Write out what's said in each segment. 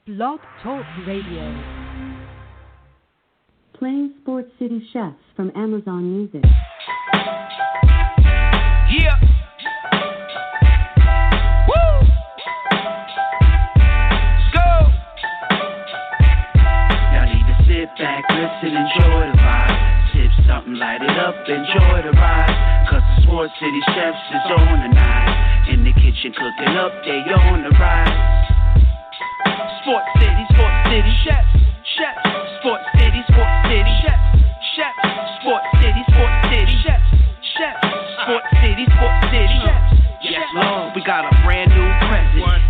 Blog Talk Radio. Playing Sports City Chefs from Amazon Music. Yeah. Woo. Let's go. Y'all need to sit back, listen, enjoy the vibe. Sip something, light it up, enjoy the ride. Cause the Sports City Chefs is on tonight. In the kitchen cooking up, they on the rise. Sports City Chefs, chefs. Sports City Chefs, chefs. Sports City Chefs, chefs. Sports City chefs. Yes, Lord, we got a brand new president.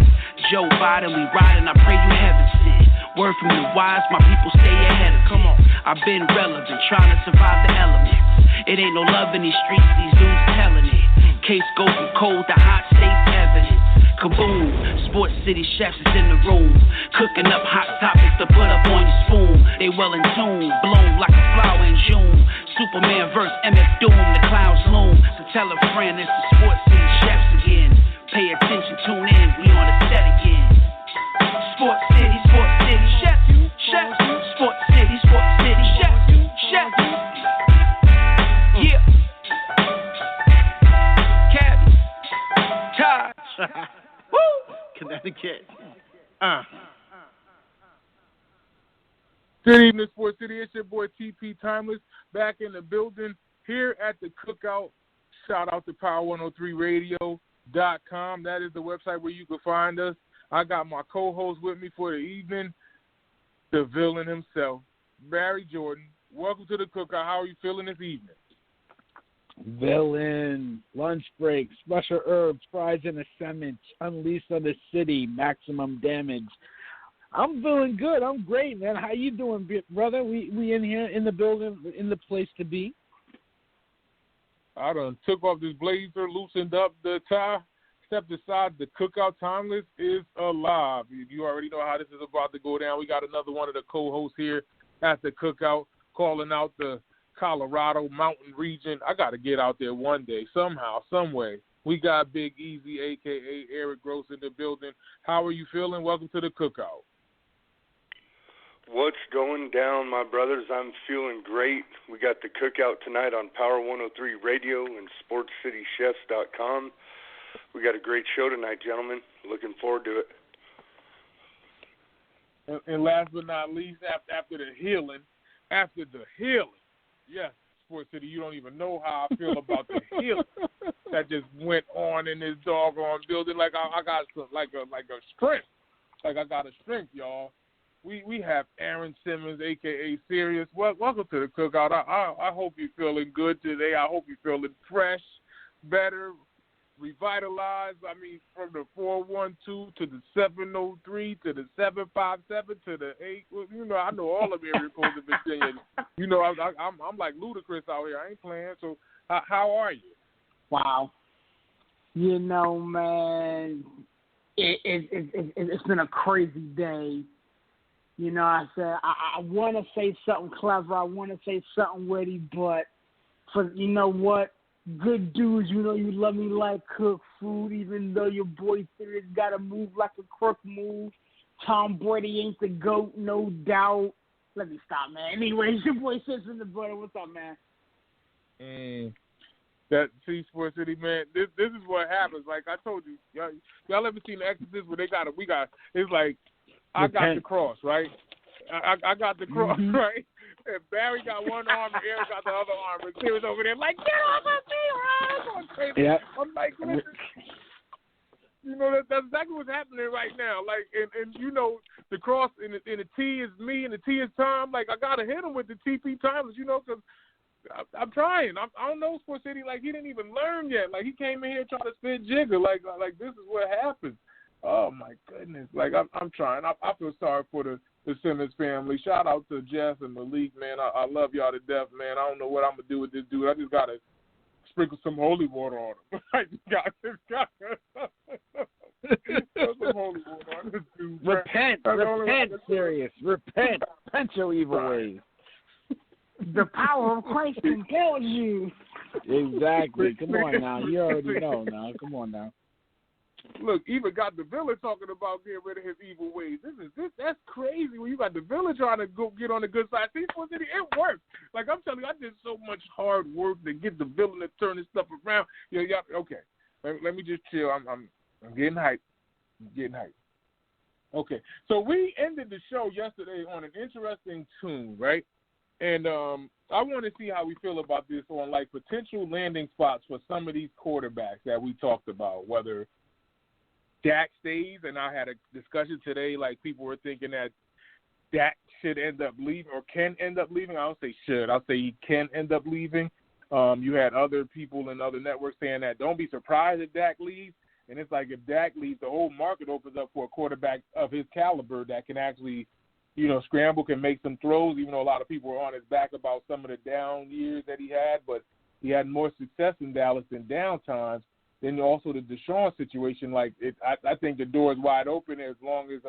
Joe Biden, we riding, I pray you heaven sent. Word from the wise, my people stay ahead of. Come on, I've been relevant, trying to survive the elements. It ain't no love in these streets, these dudes telling it. Case go from cold to hot, states evidence. Kaboom, Sports City Chefs is in the room. Cooking up hot topics to put up on your spoon. They well in tune, bloom like a flower in June. Superman vs. MF Doom, the clouds loom. So tell a friend it's the Sports City Chefs again. Pay attention, tune in, we on the set again. Sports City Chefs, chefs. Sports City chefs, chefs. Yeah. Cabby, Taj. Woo! Connecticut. Good evening, Sports City. It's your boy TP Tymeless back in the building here at the Cookout. Shout out to Power103Radio.com. That is the website where you can find us. I got my co-host with me for the evening, the villain himself, Barry Jordan. Welcome to the Cookout. How are you feeling this evening? Villain, lunch break, special herbs, fries in a sandwich, unleashed on the city, maximum damage. I'm feeling good. I'm great, man. How you doing, brother? We in here in the building, in the place to be. I done took off this blazer, loosened up the tie, stepped aside. The Cookout Timeless is alive. You already know how this is about to go down. We got another one of the co-hosts here at the Cookout calling out the Colorado mountain region. I got to get out there one day, somehow, some way. We got Big Easy, a.k.a. Eric Gross, in the building. How are you feeling? Welcome to the Cookout. What's going down, my brothers? I'm feeling great. We got the Cookout tonight on Power 103 Radio and SportsCityChefs.com. We got a great show tonight, gentlemen. Looking forward to it. And last but not least, after the healing, yes, Sports City, you don't even know how I feel about the healing that just went on in this doggone building. Like I got like a strength. Like I got a strength, y'all. We have Aaron Simmons, a.k.a. Sirius. Welcome to the Cookout. I hope you're feeling good today. I hope you're feeling fresh, better, revitalized. I mean, from the 412 to the 703 to the 757 to the 8. You know, I know all of area codes in Virginia. You know, I'm like ludicrous out here. I ain't playing. So how are you? Wow. You know, man, it's been a crazy day. You know, I said I want to say something clever. I want to say something witty, but for you know what? Good dudes, you know you love me like cook food, even though your boy Sirius got to move like a crook move. Tom Brady ain't the GOAT, no doubt. Let me stop, man. Anyways, your boy Sirius in the butter. What's up, man? That Sports City, man. This is what happens. Like I told you, y'all ever seen The Exorcist where we got? It's like I got the cross, right? I got the cross, right? And Barry got one arm and Eric got the other arm. And Sirius over there like, get off of me, right? Yeah. I'm like, listen. You know, that's exactly what's happening right now. Like, and you know, the cross and the T is me and the T is Tom. Like, I got to hit him with the TP Timeless, you know, because I'm trying. I don't know Sports City. Like, he didn't even learn yet. Like, he came in here trying to spit jigger. Like this is what happens. Oh, my goodness. Like, I'm trying. I feel sorry for the Simmons family. Shout out to Jess and Malik, man. I love y'all to death, man. I don't know what I'm going to do with this dude. I just got to sprinkle some holy water on him. I just got some holy water on this dude. Repent, Sirius. Repent your evil ways. The power of Christ compels you. Exactly. Come on now. You already know now. Come on now. Look, even got the villain talking about getting rid of his evil ways. That's got the villain trying to go get on the good side. See, Sports City, it worked. Like I'm telling you, I did so much hard work to get the villain to turn this stuff around. Okay. Let me just chill. I'm getting hyped. Okay, so we ended the show yesterday on an interesting tune, right? And I want to see how we feel about this on, like, potential landing spots for some of these quarterbacks that we talked about, whether Dak stays, and I had a discussion today, like, people were thinking that Dak should end up leaving or can end up leaving. I don't say should. I'll say he can end up leaving. You had other people in other networks saying that don't be surprised if Dak leaves. And it's like if Dak leaves, the whole market opens up for a quarterback of his caliber that can actually, scramble, can make some throws, even though a lot of people were on his back about some of the down years that he had. But he had more success in Dallas than down times. Then also the Deshaun situation, I think the door is wide open as long as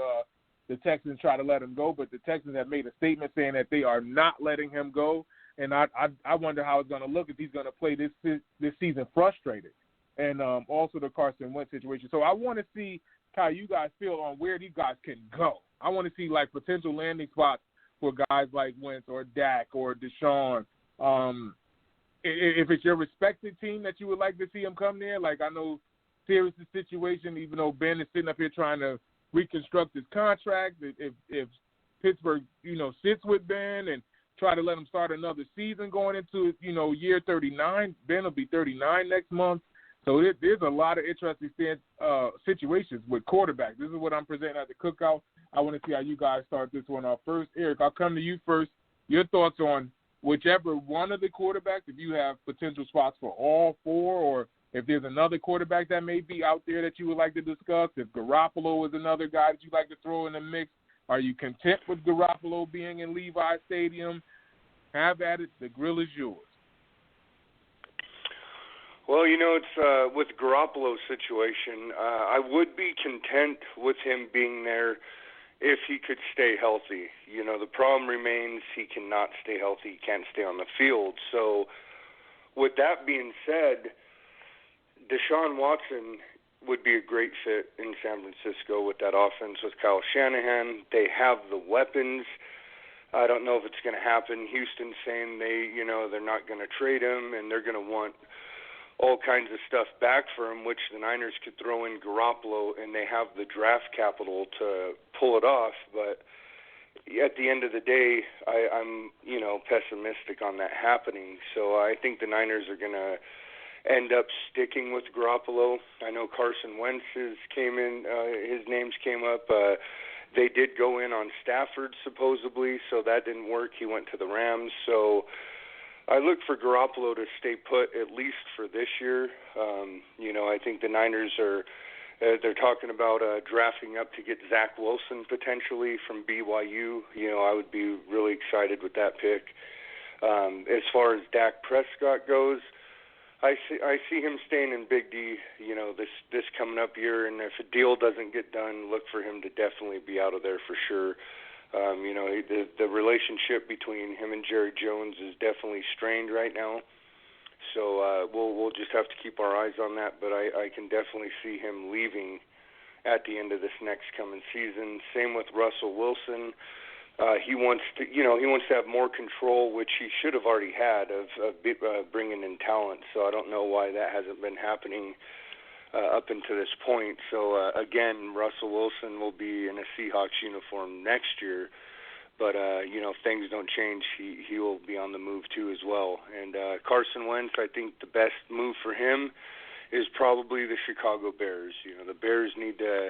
the Texans try to let him go. But the Texans have made a statement saying that they are not letting him go. And I wonder how it's going to look if he's going to play this season frustrated. And also the Carson Wentz situation. So I want to see how you guys feel on where these guys can go. I want to see, like, potential landing spots for guys like Wentz or Dak or Deshaun. If it's your respected team that you would like to see him come there, like I know Sirius' situation, even though Ben is sitting up here trying to reconstruct his contract, if Pittsburgh, sits with Ben and try to let him start another season going into, year 39, Ben will be 39 next month. So there's a lot of interesting situations with quarterbacks. This is what I'm presenting at the Cookout. I want to see how you guys start this one off first. Eric, I'll come to you first. Your thoughts on whichever one of the quarterbacks, if you have potential spots for all four, or if there's another quarterback that may be out there that you would like to discuss, if Garoppolo is another guy that you'd like to throw in the mix. Are you content with Garoppolo being in Levi Stadium? Have at it. The grill is yours. Well, it's with Garoppolo's situation, I would be content with him being there if he could stay healthy. The problem remains he cannot stay healthy. He can't stay on the field. So with that being said, Deshaun Watson would be a great fit in San Francisco with that offense with Kyle Shanahan. They have the weapons. I don't know if it's going to happen. Houston's saying they're not going to trade him, and they're going to want all kinds of stuff back for him, which the Niners could throw in Garoppolo, and they have the draft capital to pull it off. But at the end of the day, I'm pessimistic on that happening. So I think the Niners are going to end up sticking with Garoppolo. I know Carson Wentz his names came up. They did go in on Stafford supposedly, so that didn't work. He went to the Rams. So I look for Garoppolo to stay put at least for this year. I think the Niners they're talking about drafting up to get Zach Wilson potentially from BYU. I would be really excited with that pick. As far as Dak Prescott goes, I see him staying in Big D, this coming up year, and if a deal doesn't get done, look for him to definitely be out of there for sure. The relationship between him and Jerry Jones is definitely strained right now. So we'll just have to keep our eyes on that. But I can definitely see him leaving at the end of this next coming season. Same with Russell Wilson. He wants to have more control, which he should have already had of bringing in talent. So I don't know why that hasn't been happening up until this point. So, again, Russell Wilson will be in a Seahawks uniform next year. But, if things don't change, he will be on the move too as well. And Carson Wentz, I think the best move for him is probably the Chicago Bears. The Bears need to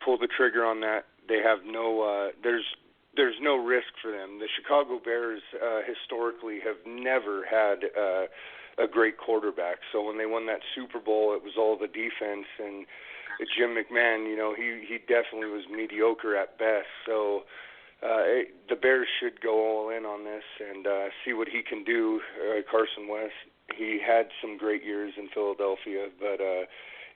pull the trigger on that. They have there's no risk for them. The Chicago Bears historically have never had a great quarterback. So when they won that Super Bowl, it was all the defense, and Jim McMahon, he definitely was mediocre at best. So the Bears should go all in on this and see what he can do. Carson Wentz, he had some great years in Philadelphia, but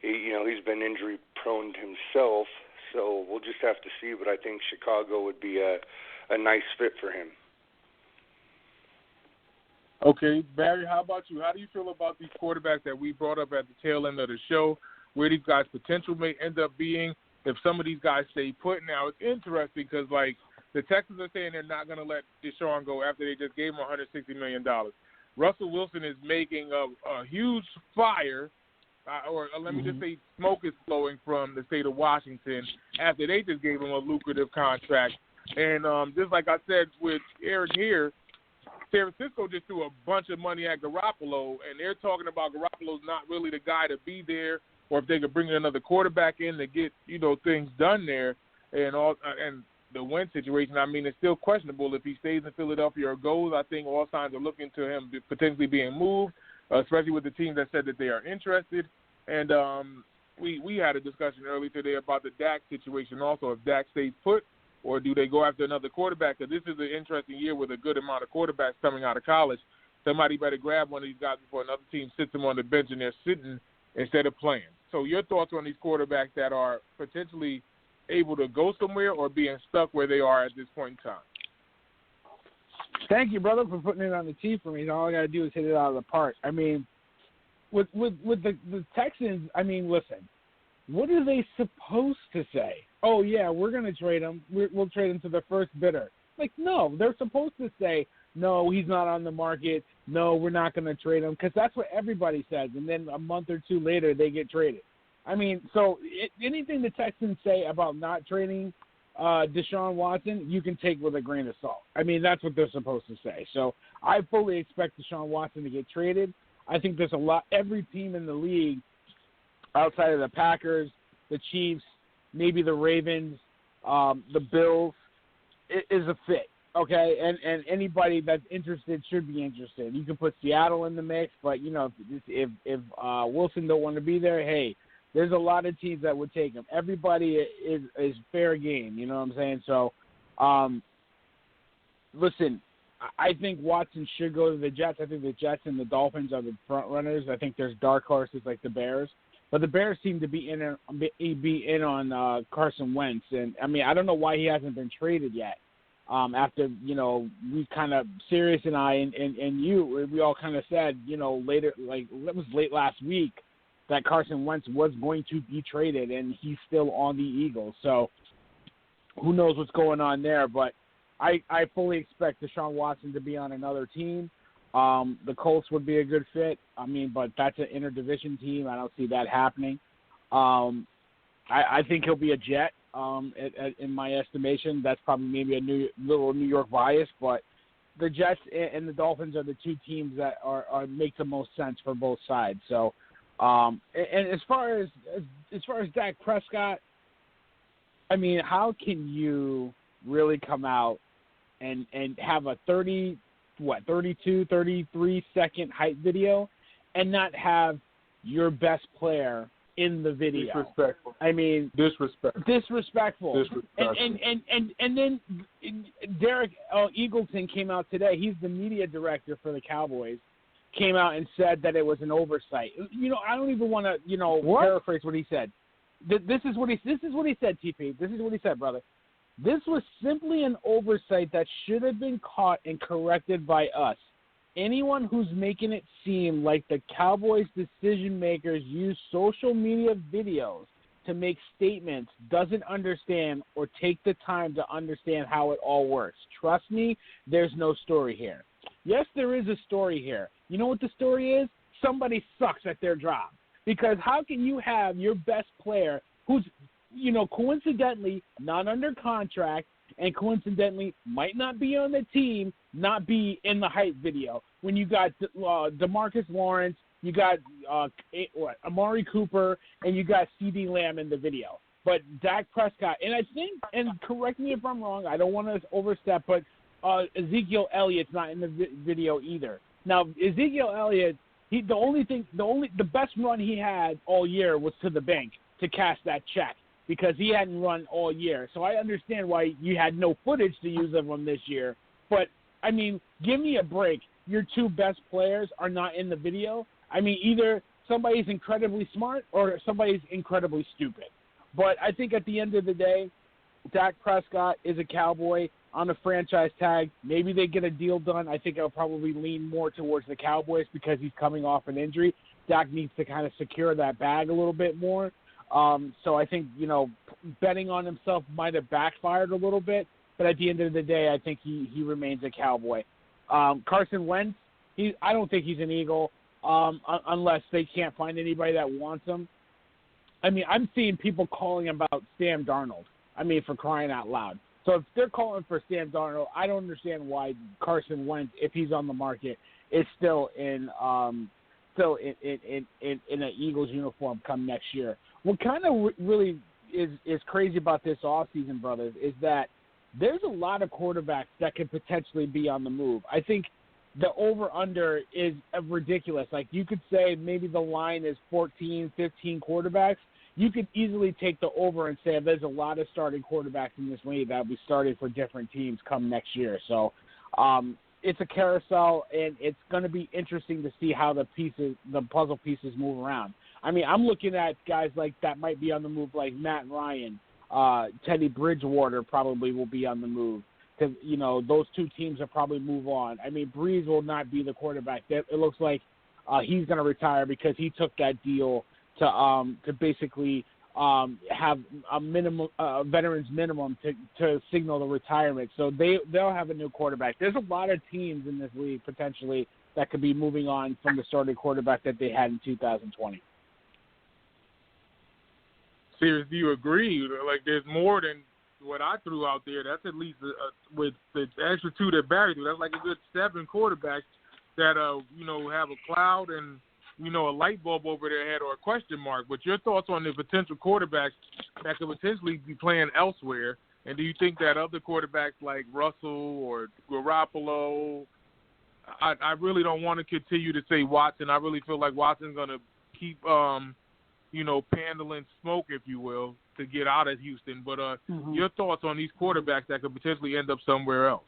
he's been injury prone himself. So we'll just have to see, but I think Chicago would be a nice fit for him. Okay, Barry, how about you? How do you feel about these quarterbacks that we brought up at the tail end of the show, where these guys' potential may end up being if some of these guys stay put? Now, it's interesting because, The Texans are saying they're not going to let Deshaun go after they just gave him $160 million. Russell Wilson is making a huge fire, or let me just say smoke is flowing from the state of Washington after they just gave him a lucrative contract. And just like I said with Eric here, San Francisco just threw a bunch of money at Garoppolo, and they're talking about Garoppolo's not really the guy to be there, or if they could bring another quarterback in to get, things done there. And the Wentz situation, I mean, it's still questionable if he stays in Philadelphia or goes. I think all signs are looking to him potentially being moved, especially with the teams that said that they are interested. And we had a discussion earlier today about the Dak situation also, if Dak stays put or do they go after another quarterback? Because this is an interesting year with a good amount of quarterbacks coming out of college. Somebody better grab one of these guys before another team sits them on the bench and they're sitting instead of playing. So your thoughts on these quarterbacks that are potentially able to go somewhere or being stuck where they are at this point in time? Thank you, brother, for putting it on the tee for me. All I got to do is hit it out of the park. I mean, with the Texans, I mean, listen, what are they supposed to say? Oh, yeah, we're going to trade him. We'll trade him to the first bidder. Like, no, they're supposed to say, no, he's not on the market. No, we're not going to trade him, because that's what everybody says. And then a month or two later, they get traded. I mean, so anything the Texans say about not trading Deshaun Watson, you can take with a grain of salt. I mean, that's what they're supposed to say. So I fully expect Deshaun Watson to get traded. I think there's every team in the league outside of the Packers, the Chiefs, maybe the Ravens, the Bills, is a fit. Okay, and anybody that's interested should be interested. You can put Seattle in the mix, but if Wilson don't want to be there, hey, there's a lot of teams that would take him. Everybody is fair game. You know what I'm saying? So, listen, I think Watson should go to the Jets. I think the Jets and the Dolphins are the front runners. I think there's dark horses like the Bears, but the Bears seem to be in on Carson Wentz, and I mean, I don't know why he hasn't been traded yet. After, we kind of, Sirius and I and you, we all kind of said, later, like it was late last week, that Carson Wentz was going to be traded, and he's still on the Eagles. So who knows what's going on there, but I fully expect Deshaun Watson to be on another team. The Colts would be a good fit. I mean, but that's an interdivision team. I don't see that happening. I think he'll be a Jet. In my estimation, that's probably maybe a little New York bias, but the Jets and the Dolphins are the two teams that are make the most sense for both sides. So, and as far as Dak Prescott, I mean, how can you really come out and have a 32, 33 second hype video and not have your best player in the video? Disrespectful. I mean, disrespectful. And then Derek Eagleton came out today. He's the media director for the Cowboys. Came out and said that it was an oversight. I don't even want to, paraphrase what he said. This is what he said, TP. This is what he said, brother. This was simply an oversight that should have been caught and corrected by us. Anyone who's making it seem like the Cowboys decision makers use social media videos to make statements doesn't understand or take the time to understand how it all works. Trust me, there's no story here. Yes, there is a story here. You know what the story is? Somebody sucks at their job. Because how can you have your best player who's, coincidentally not under contract and coincidentally might not be on the team, not be in the hype video when you got DeMarcus Lawrence, you got Amari Cooper, and you got CeeDee Lamb in the video. But Dak Prescott, and I think, and correct me if I'm wrong, I don't want to overstep, but Ezekiel Elliott's not in the video either. Now, Ezekiel Elliott, the best run he had all year was to the bank to cash that check, because he hadn't run all year. So I understand why you had no footage to use of him this year. But, I mean, give me a break. Your two best players are not in the video. I mean, either somebody's incredibly smart or somebody's incredibly stupid. But I think at the end of the day, Dak Prescott is a Cowboy on a franchise tag. Maybe they get a deal done. I think I'll probably lean more towards the Cowboys because he's coming off an injury. Dak needs to kind of secure that bag a little bit more. So I think, betting on himself might have backfired a little bit. But at the end of the day, I think he remains a Cowboy. Carson Wentz, I don't think he's an Eagle unless they can't find anybody that wants him. I mean, I'm seeing people calling about Sam Darnold. I mean, for crying out loud. So if they're calling for Sam Darnold, I don't understand why Carson Wentz, if he's on the market, is still in an Eagles uniform come next year. What kind of really is crazy about this offseason, brothers, is that there's a lot of quarterbacks that could potentially be on the move. I think the over-under is ridiculous. Like, you could say maybe the line is 14, 15 quarterbacks. You could easily take the over and say there's a lot of starting quarterbacks in this league that will be starting for different teams come next year. So it's a carousel, and it's going to be interesting to see how the puzzle pieces move around. I mean, I'm looking at guys like that might be on the move, like Matt Ryan. Teddy Bridgewater probably will be on the move because, you know, those two teams will probably move on. I mean, Breeze will not be the quarterback. It looks like he's going to retire because he took that deal to basically have a minimum veterans minimum to signal the retirement. So they'll have a new quarterback. There's a lot of teams in this league potentially that could be moving on from the starting quarterback that they had in 2020. Serious, do you agree? Like, there's more than what I threw out there. That's at least with the extra two that Barry threw. That's like a good 7 quarterbacks that have a cloud and a light bulb over their head or a question mark. But your thoughts on the potential quarterbacks that could potentially be playing elsewhere, and do you think that other quarterbacks like Russell or Garoppolo, I really don't want to continue to say Watson. I really feel like Watson's going to keep, pandling smoke, if you will, to get out of Houston. But your thoughts on these quarterbacks that could potentially end up somewhere else?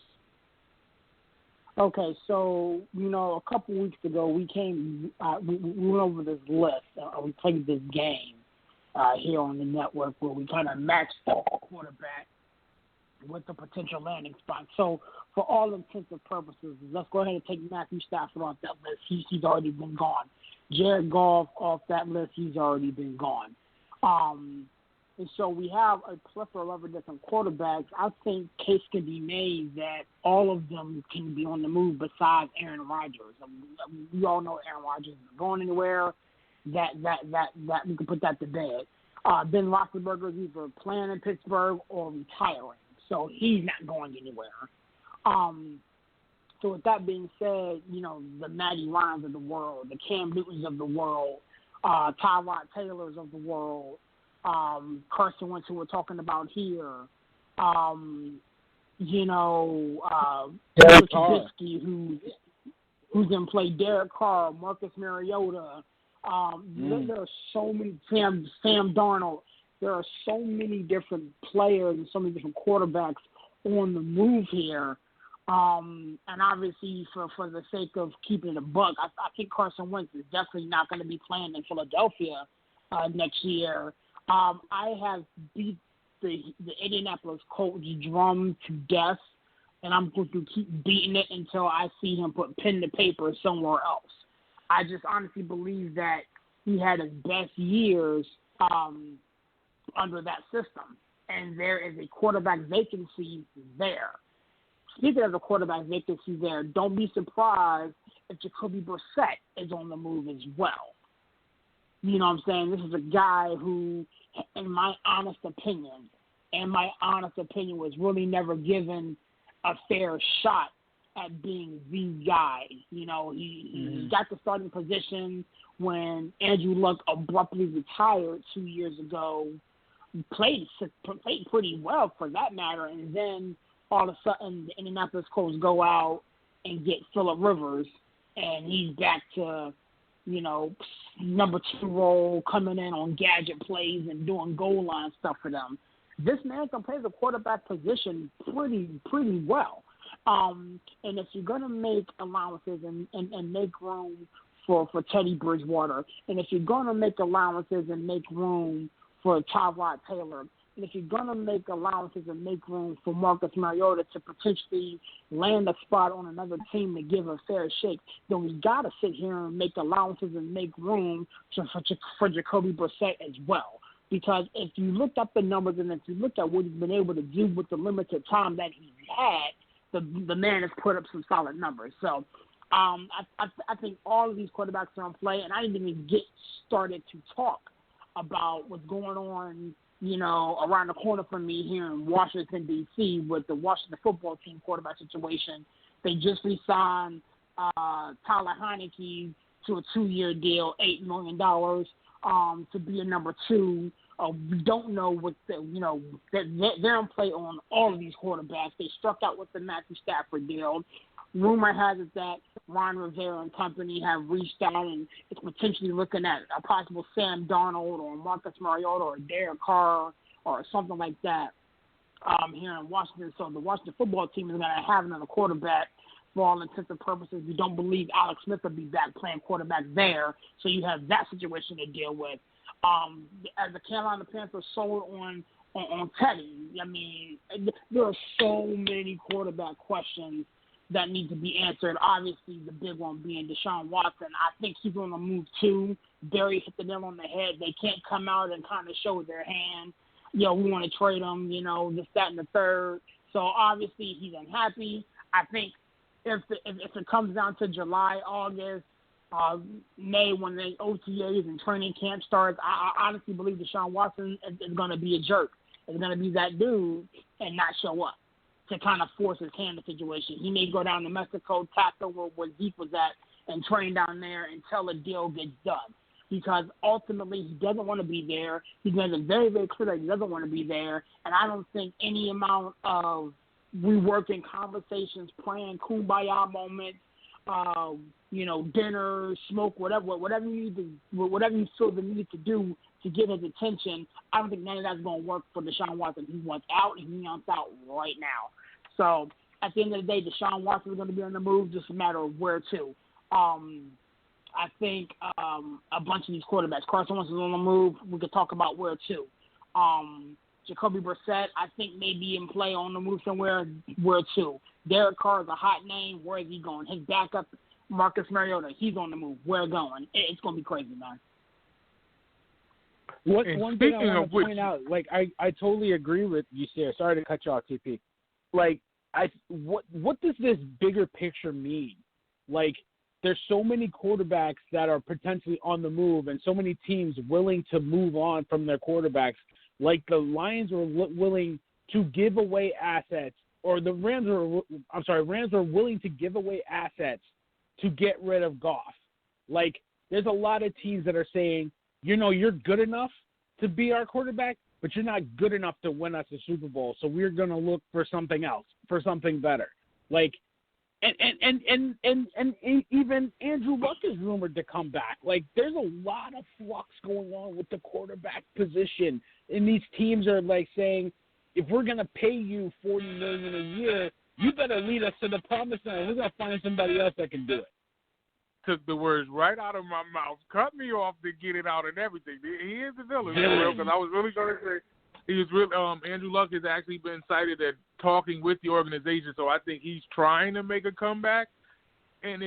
Okay, so, a couple weeks ago we went over this list. We played this game here on the network where we kind of matched the quarterback with the potential landing spot. So, for all intents and purposes, let's go ahead and take Matthew Stafford off that list. He's already been gone. Jared Goff off that list. He's already been gone. And so we have a plethora of other different quarterbacks. I think case can be made that all of them can be on the move besides Aaron Rodgers. We all know Aaron Rodgers isn't going anywhere. That we can put that to bed. Ben Roethlisberger is either playing in Pittsburgh or retiring, so he's not going anywhere. So with that being said, the Matty Ryans of the world, the Cam Newtons of the world, Tyrod Taylors of the world, Carson Wentz, who we're talking about here, Derek Trubisky, who's in play, Derek Carr, Marcus Mariota. There are so many, Sam Darnold. There are so many different players and so many different quarterbacks on the move here. And obviously, for the sake of keeping it a buck, I think Carson Wentz is definitely not going to be playing in Philadelphia next year. I have beat the Indianapolis Colts drum to death, and I'm going to keep beating it until I see him put pen to paper somewhere else. I just honestly believe that he had his best years under that system, and there is a quarterback vacancy there. Speaking of the quarterback vacancy there, don't be surprised if Jacoby Brissett is on the move as well. You know what I'm saying? This is a guy who, in my honest opinion, was really never given a fair shot at being the guy. He got the starting position when Andrew Luck abruptly retired 2 years ago. Played pretty well for that matter, and then all of a sudden the Indianapolis Colts go out and get Phillip Rivers, and he's back to number 2 role, coming in on gadget plays and doing goal line stuff for them. This man can play the quarterback position pretty well. And if you're going to make allowances and make room for Teddy Bridgewater, and if you're going to make allowances and make room for Tyrod Taylor, and if you're going to make allowances and make room for Marcus Mariota to potentially land a spot on another team to give a fair shake, then we got to sit here and make allowances and make room for Jacoby Brissett as well. Because if you looked up the numbers and if you looked at what he's been able to do with the limited time that he's had, the man has put up some solid numbers. So I think all of these quarterbacks are on play, and I didn't even get started to talk about what's going on, around the corner from me here in Washington, D.C. with the Washington football team quarterback situation. They just re-signed Tyler Heineke to a 2-year deal, $8 million to be a number 2. We don't know what they're in play on all of these quarterbacks. They struck out with the Matthew Stafford deal. Rumor has it that Ron Rivera and company have reached out and it's potentially looking at a possible Sam Darnold or Marcus Mariota or Derek Carr or something like that here in Washington. So the Washington football team is going to have another quarterback for all intents and purposes. We don't believe Alex Smith will be back playing quarterback there, so you have that situation to deal with. As the Carolina Panthers sold on Teddy, I mean, there are so many quarterback questions that need to be answered. Obviously, the big one being Deshaun Watson. I think he's on the move too. Barry hit the nail on the head. They can't come out and kind of show their hand. We want to trade him, this, that, and the third. So obviously he's unhappy. I think if it comes down to July, August, May, when the OTAs and training camp starts, I honestly believe Deshaun Watson is going to be a jerk. Is going to be that dude and not show up to kind of force his hand in the situation. He may go down to Mexico, tackle where Zeke was at, and train down there until the deal gets done. Because ultimately he doesn't want to be there. He's made it very, very clear that he doesn't want to be there. And I don't think any amount of reworking conversations, playing kumbaya moments, dinner, smoke, whatever you feel the need to do to get his attention, I don't think none of that's going to work for Deshaun Watson. He wants out, and he wants out right now. So at the end of the day, Deshaun Watson is going to be on the move, just a matter of where to. I think a bunch of these quarterbacks, Carson Wentz is on the move. We could talk about where to. Jacoby Brissett, I think, may be in play on the move somewhere. Where to? Derek Carr is a hot name. Where is he going? His backup, Marcus Mariota, he's on the move. Where going? It's going to be crazy, man. One thing I want to point out, I totally agree with you, Sarah. Sorry to cut you off, TP. What does this bigger picture mean? There's so many quarterbacks that are potentially on the move and so many teams willing to move on from their quarterbacks. The Lions were willing to give away assets, or the Rams were willing to give away assets to get rid of Goff. There's a lot of teams that are saying, you're good enough to be our quarterback, but you're not good enough to win us a Super Bowl, so we're going to look for something else, for something better. And even Andrew Luck is rumored to come back. There's a lot of flux going on with the quarterback position, and these teams are saying, if we're going to pay you $40 million a year, you better lead us to the promised land. We're going to find somebody else that can do it. Took the words right out of my mouth. Cut me off to get it out and everything. He is the villain, because I was really going to say he was really. Andrew Luck has actually been cited at talking with the organization, so I think he's trying to make a comeback. And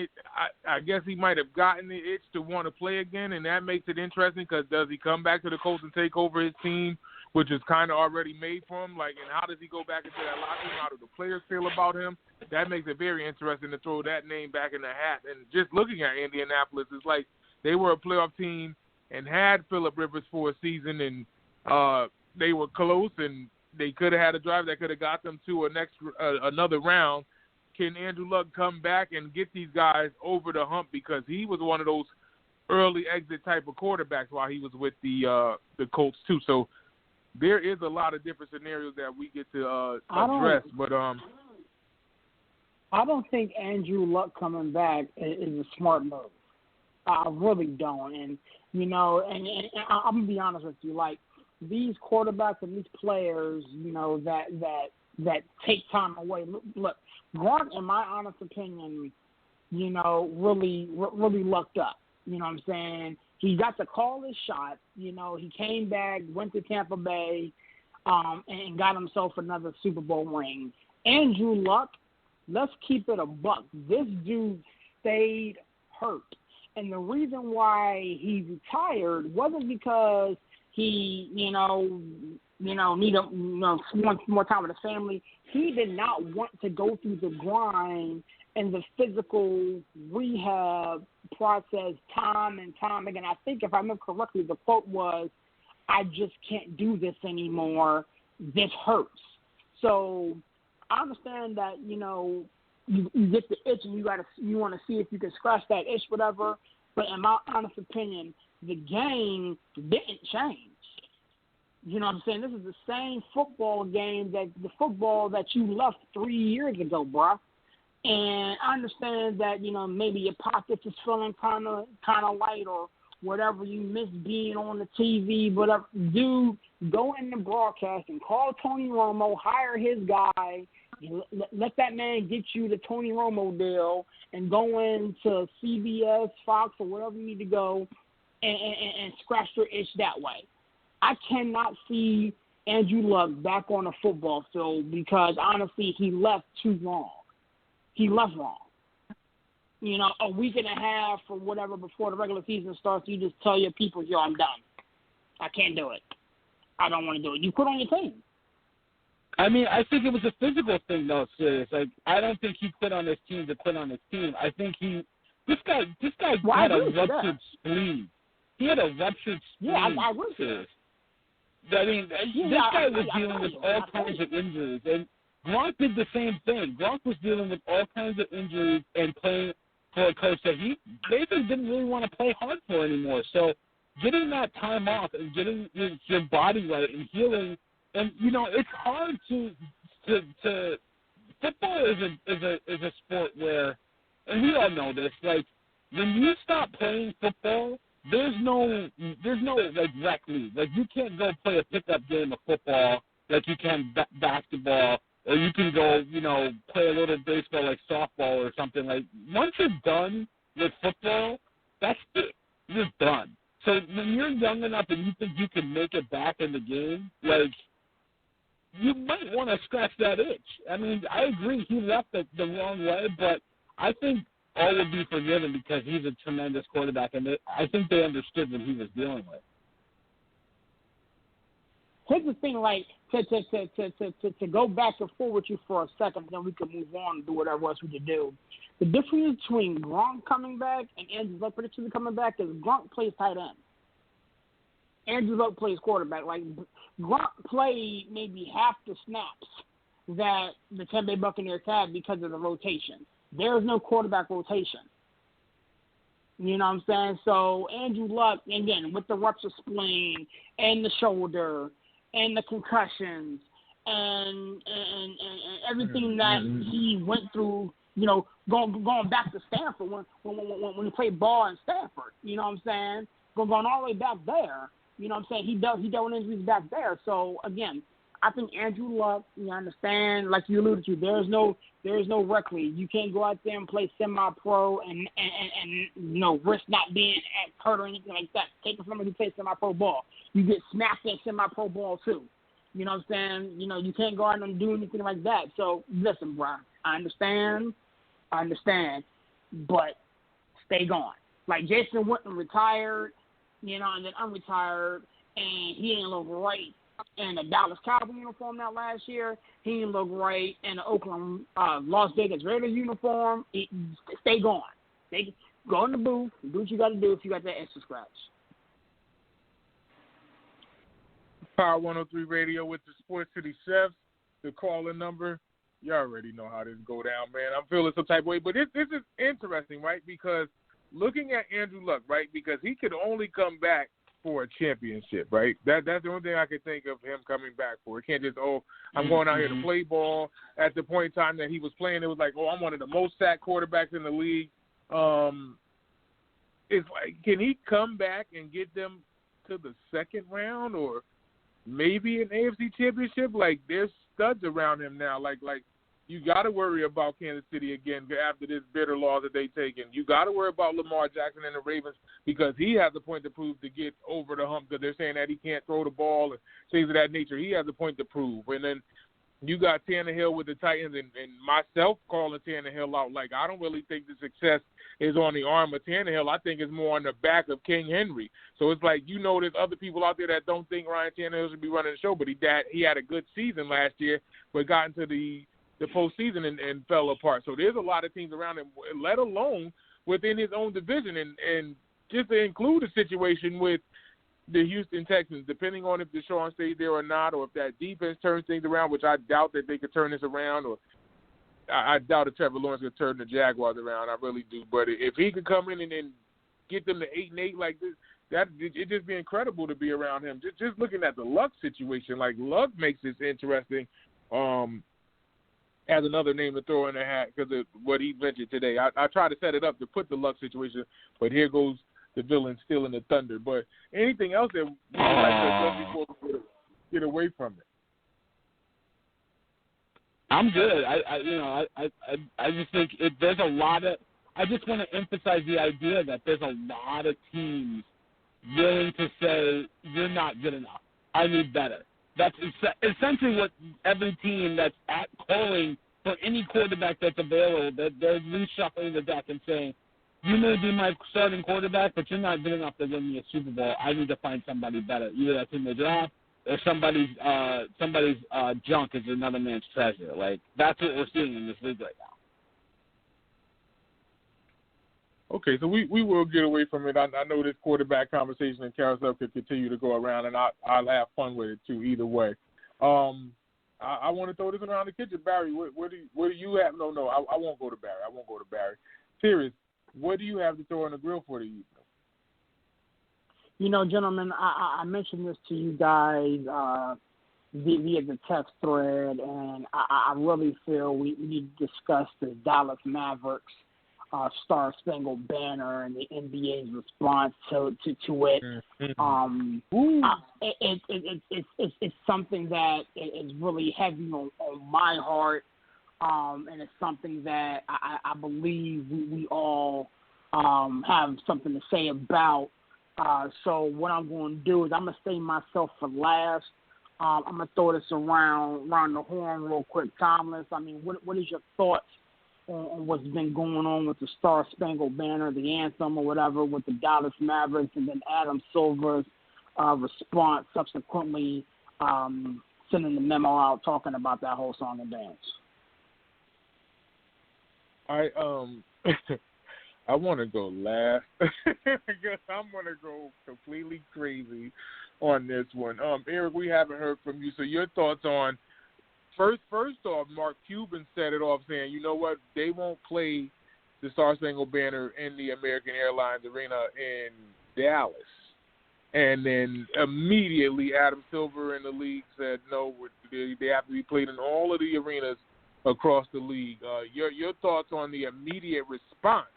I guess he might have gotten the itch to want to play again, and that makes it interesting. Because does he come back to the Colts and take over his team, which is kind of already made for him? And how does he go back into that locker room? How do the players feel about him? That makes it very interesting to throw that name back in the hat. And just looking at Indianapolis, it's like they were a playoff team and had Phillip Rivers for a season, and they were close, and they could have had a drive that could have got them to another round. Can Andrew Luck come back and get these guys over the hump? Because he was one of those early exit type of quarterbacks while he was with the Colts too. So there is a lot of different scenarios that we get to address. But I don't think Andrew Luck coming back is a smart move. I really don't. And and I'm gonna be honest with you, these quarterbacks and these players, that take time away. Look, Gronk, in my honest opinion, really lucked up. You know what I'm saying? He got to call his shot. He came back, went to Tampa Bay, and got himself another Super Bowl ring. Andrew Luck, let's keep it a buck. This dude stayed hurt. And the reason why he retired wasn't because he, need wants more time with his family. He did not want to go through the grind and the physical rehab process time and time again. I think if I remember correctly, the quote was, "I just can't do this anymore. This hurts." So I understand that, you get the itch and you want to see if you can scratch that itch, whatever. But in my honest opinion, the game didn't change. You know what I'm saying? This is the same football game the football that you left 3 years ago, bruh. And I understand that, maybe your pockets is feeling kind of light or whatever. You miss being on the TV, whatever. Dude, go in the broadcast and call Tony Romo, hire his guy, let that man get you the Tony Romo deal, and go into CBS, Fox, or wherever you need to go and scratch your itch that way. I cannot see Andrew Luck back on the football field because, honestly, he left too long. He left wrong. A week and a half or whatever before the regular season starts, you just tell your people, yo, I'm done. I can't do it. I don't want to do it. You quit on your team. I mean, I think it was a physical thing, though, serious. Like, I don't think he quit on his team to quit on his team. I think this guy had a ruptured spleen. He had a ruptured spleen. Yeah, I would say. I mean, this guy was dealing with all kinds of injuries, and Gronk did the same thing. Gronk was dealing with all kinds of injuries and playing for a coach that he basically didn't really want to play hard for anymore. So getting that time off and getting your body right and healing, and it's hard to football is a sport where, and we all know this, like when you stop playing football, there's no like rec league. Like you can't go play a pickup game of football like you can basketball. Or you can go, play a little baseball like softball or something. Like, once you're done with football, that's it. You're done. So when you're young enough and you think you can make it back in the game, like, you might want to scratch that itch. I mean, I agree he left the wrong way, but I think all will be forgiven because he's a tremendous quarterback, and I think they understood what he was dealing with. Here's the thing, like, to go back and forth with you for a second, then we can move on and do whatever else we can do. The difference between Gronk coming back and Andrew Luck predictions coming back is Gronk plays tight end. Andrew Luck plays quarterback. Like, Gronk played maybe half the snaps that the Tampa Bay Buccaneers had because of the rotation. There is no quarterback rotation. You know what I'm saying? So Andrew Luck, again, with the ruptured spleen and the shoulder and the concussions and everything that he went through, going back to Stanford when he played ball in Stanford, you know what I'm saying? Going all the way back there, you know what I'm saying? He dealt with injuries back there. So again, I think Andrew Luck, you understand, like you alluded to, there is no rec league. You can't go out there and play semi-pro and risk not being hurt or anything like that. Take it from somebody who plays semi-pro ball. You get smacked at semi-pro ball too. You know what I'm saying? You can't go out and do anything like that. So listen, bro, I understand, but stay gone. Like Jason Witten retired, and then unretired, and he didn't look right in the Dallas Cowboys uniform that last year. He didn't look right in the Oakland Las Vegas Raiders uniform. Stay gone. Go in the booth, do what you got to do if you got that extra scratch. Power 103 Radio with the Sports City Chefs. The call-in number, you already know how this go down, man. I'm feeling some type of way. But this is interesting, right? Because looking at Andrew Luck, right, because he could only come back for a championship, right? That's the only thing I could think of him coming back for. It can't just, I'm going out here to play ball. At the point in time that he was playing, it was like, I'm one of the most sacked quarterbacks in the league. It's like, can he come back and get them to the second round or maybe an AFC championship? Like, there's studs around him now. Like you got to worry about Kansas City again after this bitter loss that they taken. You got to worry about Lamar Jackson and the Ravens because he has a point to prove to get over the hump because they're saying that he can't throw the ball and things of that nature. He has a point to prove. And then you got Tannehill with the Titans and myself calling Tannehill out. Like, I don't really think the success is on the arm of Tannehill. I think it's more on the back of King Henry. So it's like, there's other people out there that don't think Ryan Tannehill should be running the show, but he had a good season last year, but got into the postseason and fell apart. So there's a lot of teams around him, let alone within his own division. And just to include a situation with the Houston Texans, depending on if Deshaun stays there or not, or if that defense turns things around, which I doubt that they could turn this around, or I doubt if Trevor Lawrence could turn the Jaguars around. I really do. But if he could come in and then get them to 8-8 like this, it'd just be incredible to be around him. Just looking at the Luck situation, like Luck makes this interesting as another name to throw in the hat because of what he mentioned today. I try to set it up to put the Luck situation, but here goes the villain still in the thunder. But anything else that we would like to address before we get away from it? I'm good. I just think there's a lot of. I just want to emphasize the idea that there's a lot of teams willing to say you're not good enough. I need better. That's essentially what every team that's at calling for any quarterback that's available. They're reshuffling the deck and saying, you may be my starting quarterback, but you're not good enough to win me a Super Bowl. I need to find somebody better. Either that's in the draft or somebody's junk is another man's treasure. Like, that's what we're seeing in this league right now. Okay, so we will get away from it. I know this quarterback conversation and carousel could continue to go around, and I'll have fun with it too. Either way, I want to throw this around the kitchen, Barry. What do you have? No, I won't go to Barry. Serious. What do you have to throw on the grill for the evening? Gentlemen, I mentioned this to you guys via the text thread, and I really feel we need to discuss the Dallas Mavericks Star Spangled Banner and the NBA's response to it. It's something that is really heavy on my heart. And it's something that I believe we all have something to say about. So what I'm going to do is I'm going to save myself for last. I'm going to throw this around the horn real quick. Tymeless, I mean, what is your thoughts on what's been going on with the Star Spangled Banner, the anthem or whatever, with the Dallas Mavericks, and then Adam Silver's response subsequently sending the memo out talking about that whole song and dance? I want to go last because I'm going to go completely crazy on this one. Eric, we haven't heard from you, so your thoughts on first off, Mark Cuban set it off saying, you know what, they won't play the Star Spangled Banner in the American Airlines Arena in Dallas. And then immediately Adam Silver and the league said no, they have to be played in all of the arenas across the league. Your thoughts on the immediate response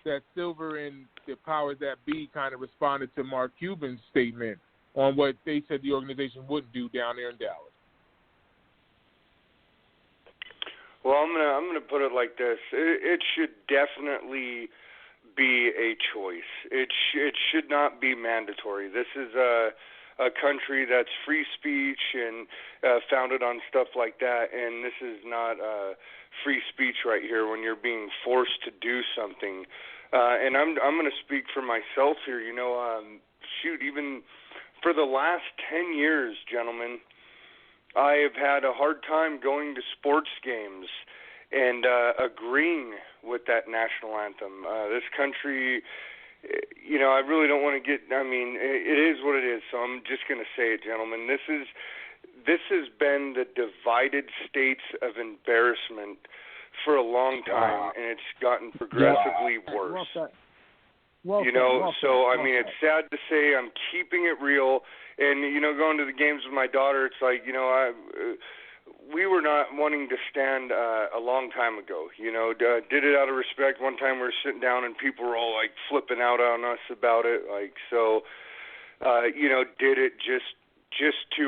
that Silver and the powers that be kind of responded to Mark Cuban's statement on what they said the organization wouldn't do down there in Dallas? Well, I'm gonna put it like this: it should definitely be a choice. It should not be mandatory. This is a country that's free speech and founded on stuff like that, and this is not free speech right here when you're being forced to do something. And I'm going to speak for myself here. Even for the last 10 years, gentlemen, I have had a hard time going to sports games and agreeing with that national anthem. This country, I really don't want to get. I mean, it is what it is. So I'm just going to say it, gentlemen. This has been the divided states of embarrassment for a long time, and it's gotten progressively worse. So I mean, it's sad to say I'm keeping it real. And going to the games with my daughter, it's like we were not wanting to stand a long time ago. Did it out of respect. One time we were sitting down and people were all like flipping out on us about it. Like, so, did it just to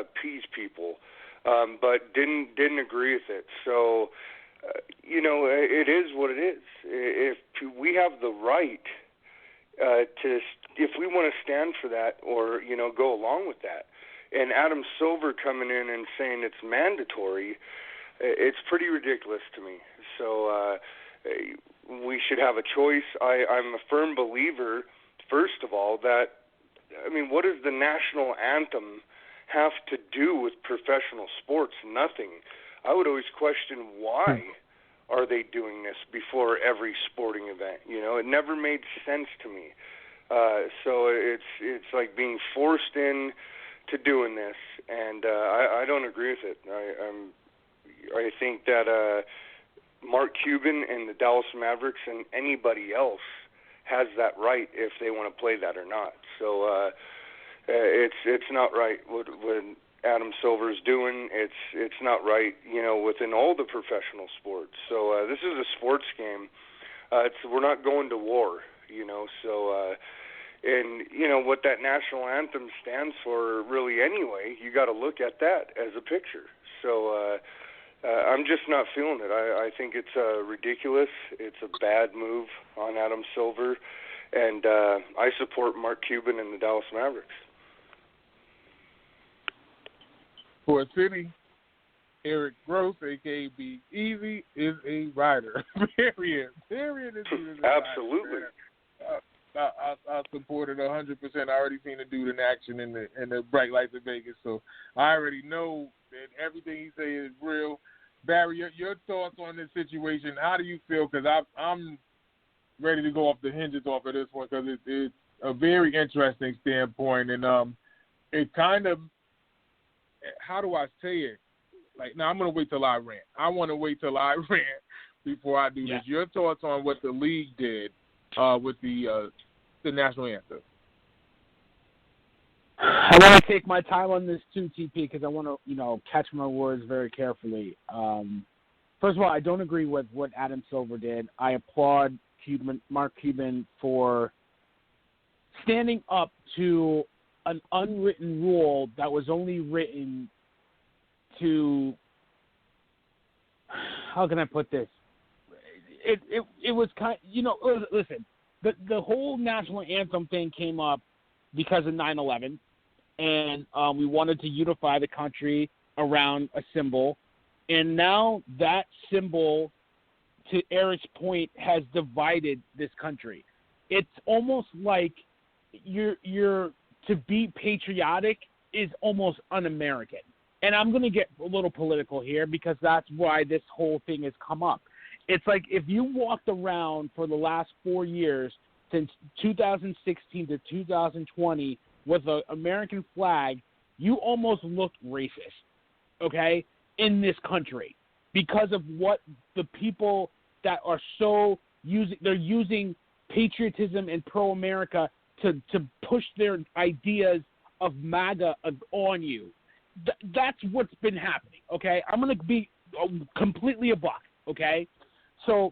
appease people, but didn't agree with it. So, it is what it is. If we have the right if we want to stand for that or go along with that, And Adam Silver coming in and saying it's mandatory, it's pretty ridiculous to me. So we should have a choice. I'm a firm believer, first of all, that, I mean, what does the national anthem have to do with professional sports? Nothing. I would always question why are they doing this before every sporting event. You know, it never made sense to me. So it's like being forced in to doing this, and I don't agree with it. I think that Mark Cuban and the Dallas Mavericks and anybody else has that right if they want to play that or not. So it's not right what Adam Silver's doing. It's not right, you know, within all the professional sports. So this is a sports game. We're not going to war, you know. So and you know what that national anthem stands for, really. Anyway, you got to look at that as a picture. So I'm just not feeling it. I think it's ridiculous. It's a bad move on Adam Silver, and I support Mark Cuban and the Dallas Mavericks. For a city, Eric Gross, a.k.a. Be Easy, is a rider. Period. Absolutely. I support it 100%. I already seen the dude in action in the bright lights of Vegas, so I already know that everything he say is real. Barry, your thoughts on this situation? How do you feel? Because I'm ready to go off the hinges off of this one, because it's a very interesting standpoint, and it kind of, how do I say it? Like, now I'm going to wait till I rant. I want to wait till I rant before I do this. Your thoughts on what the league did with the national anthem? I want to take my time on this too, TP, because I want to, you know, catch my words very carefully. First of all, I don't agree with what Adam Silver did. I applaud Mark Cuban for standing up to an unwritten rule that was only written to, how can I put this? It was kind of, you know, listen, the whole national anthem thing came up because of 9/11, and we wanted to unify the country around a symbol, and now that symbol, to Eric's point, has divided this country. It's almost like you're to be patriotic is almost un-American. And I'm going to get a little political here because that's why this whole thing has come up. It's like if you walked around for the last 4 years, since 2016 to 2020, with an American flag, you almost look racist, okay, in this country because of what the people that are they're using patriotism and pro-America to push their ideas of MAGA on you. That's what's been happening, okay? I'm going to be completely a buck, okay? So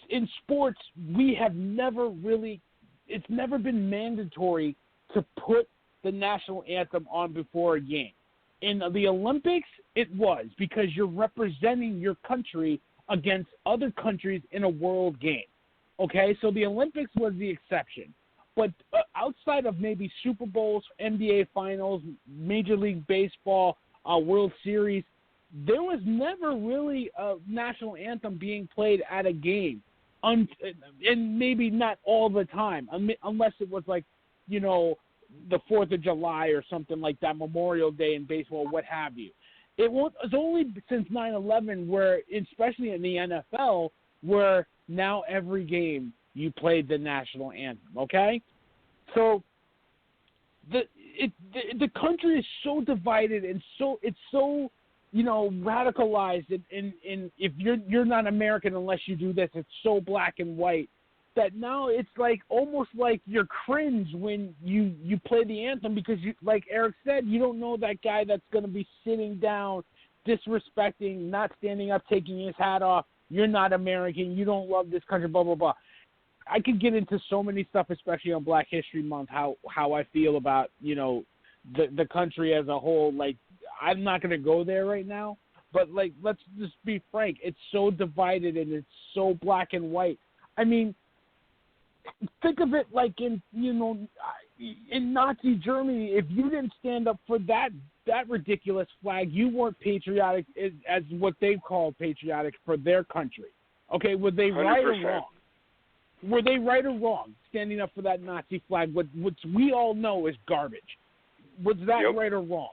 in sports, we have never really – it's never been mandatory to put the national anthem on before a game. In the Olympics, it was because you're representing your country against other countries in a world game, okay? So the Olympics was the exception. But outside of maybe Super Bowls, NBA Finals, Major League Baseball, World Series, there was never really a national anthem being played at a game, and maybe not all the time, unless it was like, you know, the 4th of July or something like that, Memorial Day in baseball, what have you. It's only since 9/11 where, especially in the NFL, where now every game you played the national anthem, okay? So the country is so divided and it's so, you know, radicalized and if you're not American unless you do this, it's so black and white that now it's like almost like you're cringe when you play the anthem because, you, like Eric said, you don't know that guy that's going to be sitting down, disrespecting, not standing up, taking his hat off. You're not American. You don't love this country, blah, blah, blah. I could get into so many stuff, especially on Black History Month, how I feel about, you know, the country as a whole. Like, I'm not going to go there right now, but, like, let's just be frank. It's so divided and it's so black and white. I mean, think of it like in, you know, in Nazi Germany, if you didn't stand up for that ridiculous flag, you weren't patriotic as what they call patriotic for their country. Okay, were they 100%. right or wrong? Were they right or wrong standing up for that Nazi flag, which we all know is garbage? Was that right or wrong?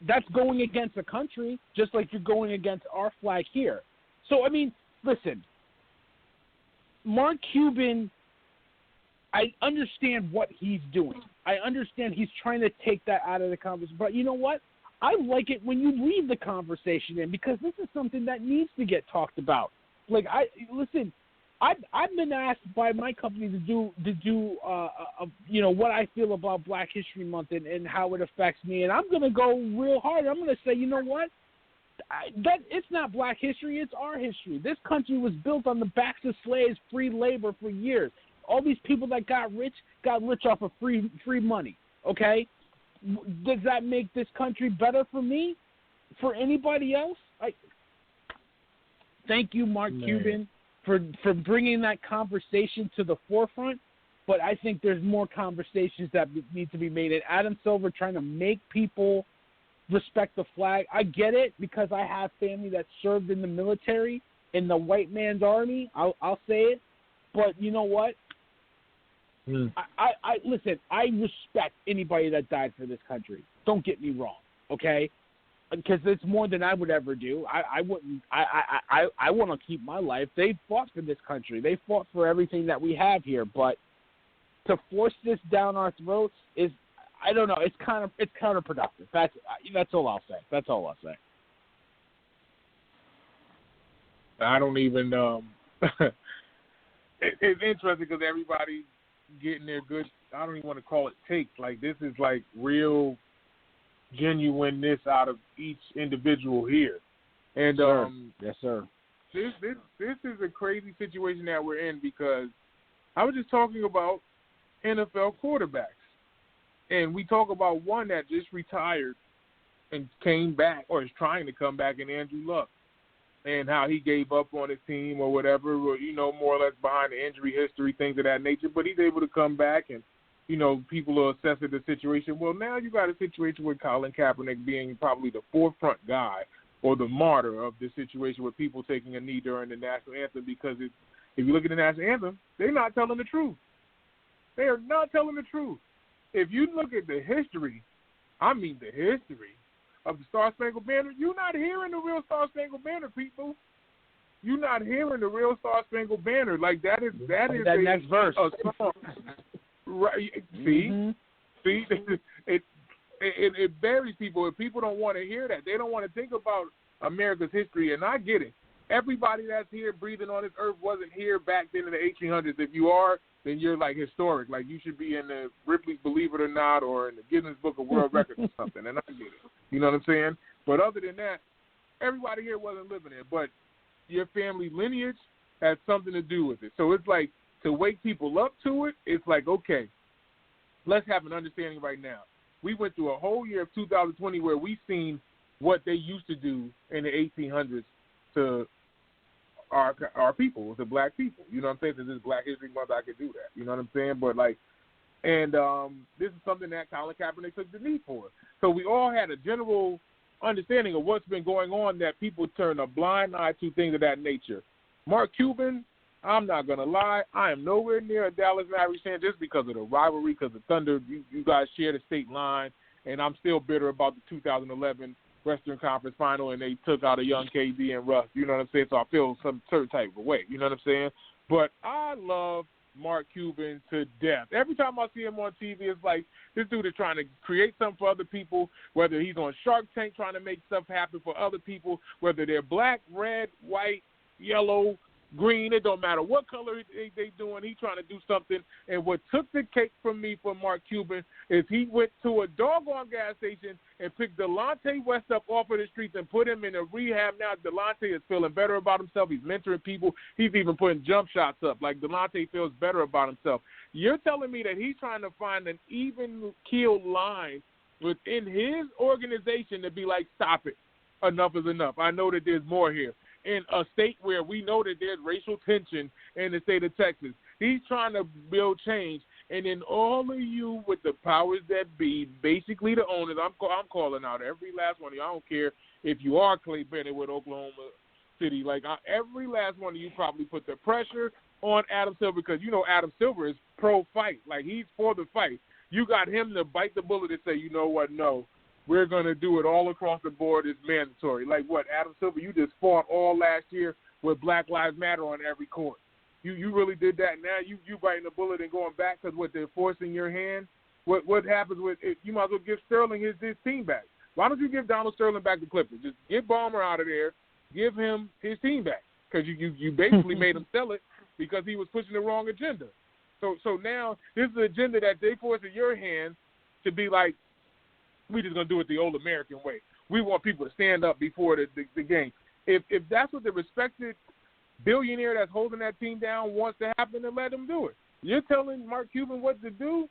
That's going against a country, just like you're going against our flag here. So, I mean, listen, Mark Cuban, I understand what he's doing. I understand he's trying to take that out of the conversation. But you know what? I like it when you leave the conversation in, because this is something that needs to get talked about. Like, I've been asked by my company to do what I feel about Black History Month and how it affects me, and I'm going to go real hard. I'm going to say, you know what? That it's not Black history, it's our history. This country was built on the backs of slaves, free labor for years. All these people that got rich off of free money. Okay, does that make this country better for me? For anybody else? Thank you, Mark Cuban, for bringing that conversation to the forefront. But I think there's more conversations that need to be made. And Adam Silver trying to make people respect the flag. I get it, because I have family that served in the military, in the white man's army. I'll say it. But you know what? I listen, I respect anybody that died for this country. Don't get me wrong, okay? Because it's more than I would ever do. I wouldn't. I want to keep my life. They fought for this country. They fought for everything that we have here. But to force this down our throats is, I don't know. It's counterproductive. That's all I'll say. That's all I'll say. I don't even. It's interesting because everybody's getting their good. I don't even want to call it takes. Like, this is like real genuineness out of each individual here. And yes, sir. This is a crazy situation that we're in, because I was just talking about NFL quarterbacks, and we talk about one that just retired and came back, or is trying to come back, in Andrew Luck, and how he gave up on his team or whatever, or, more or less behind the injury history, things of that nature. But he's able to come back, and people are assessing the situation. Well, now you got a situation with Colin Kaepernick being probably the forefront guy, or the martyr of this situation, with people taking a knee during the national anthem, because if you look at the national anthem, they're not telling the truth. They are not telling the truth. If you look at the history, of the Star-Spangled Banner, you're not hearing the real Star-Spangled Banner, people. You're not hearing the real Star-Spangled Banner. Like, that is next verse. A song. Right? See? Mm-hmm. See? It buries people. If people don't want to hear that, they don't want to think about America's history, and I get it. Everybody that's here breathing on this earth wasn't here back then in the 1800s. If you are, then you're, like, historic. Like, you should be in the Ripley's Believe It or Not, or in the Guinness Book of World Records or something, and I get it. You know what I'm saying? But other than that, everybody here wasn't living it. But your family lineage has something to do with it. So it's like, to wake people up to it, it's like, okay, let's have an understanding right now. We went through a whole year of 2020 where we've seen what they used to do in the 1800s to our people, to black people. You know what I'm saying? Since this is Black History Month, I could do that. You know what I'm saying? But, like, and this is something that Colin Kaepernick took the knee for. So we all had a general understanding of what's been going on, that people turn a blind eye to, things of that nature. Mark Cuban, I'm not going to lie, I am nowhere near a Dallas Mavericks fan, just because of the rivalry, because the Thunder, you guys share the state line, and I'm still bitter about the 2011 Western Conference Final, and they took out a young KD and Russ. You know what I'm saying? So I feel some certain type of way. You know what I'm saying? But I love Mark Cuban to death. Every time I see him on TV, it's like this dude is trying to create something for other people, whether he's on Shark Tank trying to make stuff happen for other people, whether they're black, red, white, yellow, green, it don't matter what color they doing, he's trying to do something. And what took the cake from me for Mark Cuban is he went to a doggone gas station and picked Delonte West up off of the streets and put him in a rehab. Now Delonte is feeling better about himself. He's mentoring people. He's even putting jump shots up. Like, Delonte feels better about himself. You're telling me that he's trying to find an even keel line within his organization to be like, stop it. Enough is enough. I know that there's more here. In a state where we know that there's racial tension in the state of Texas, he's trying to build change, And then all of you with the powers that be, basically the owners, I'm calling out every last one of you. I don't care if you are Clay Bennett with Oklahoma City. Like, every last one of you probably put the pressure on Adam Silver because, you know, Adam Silver is pro-fight. Like, he's for the fight. You got him to bite the bullet and say, you know what, no, we're going to do it all across the board. It's mandatory. Like what, Adam Silver, you just fought all last year with Black Lives Matter on every court. You really did that. Now you biting the bullet and going back because what, they're forcing your hand? What happens with it? You might as well give Sterling his team back. Why don't you give Donald Sterling back to Clippers? Just get Ballmer out of there. Give him his team back because you basically made him sell it because he was pushing the wrong agenda. So now this is an agenda that they force in your hands to be like, we're just going to do it the old American way. We want people to stand up before the game. If that's what the respected billionaire that's holding that team down wants to happen, then let him do it. You're telling Mark Cuban what to do?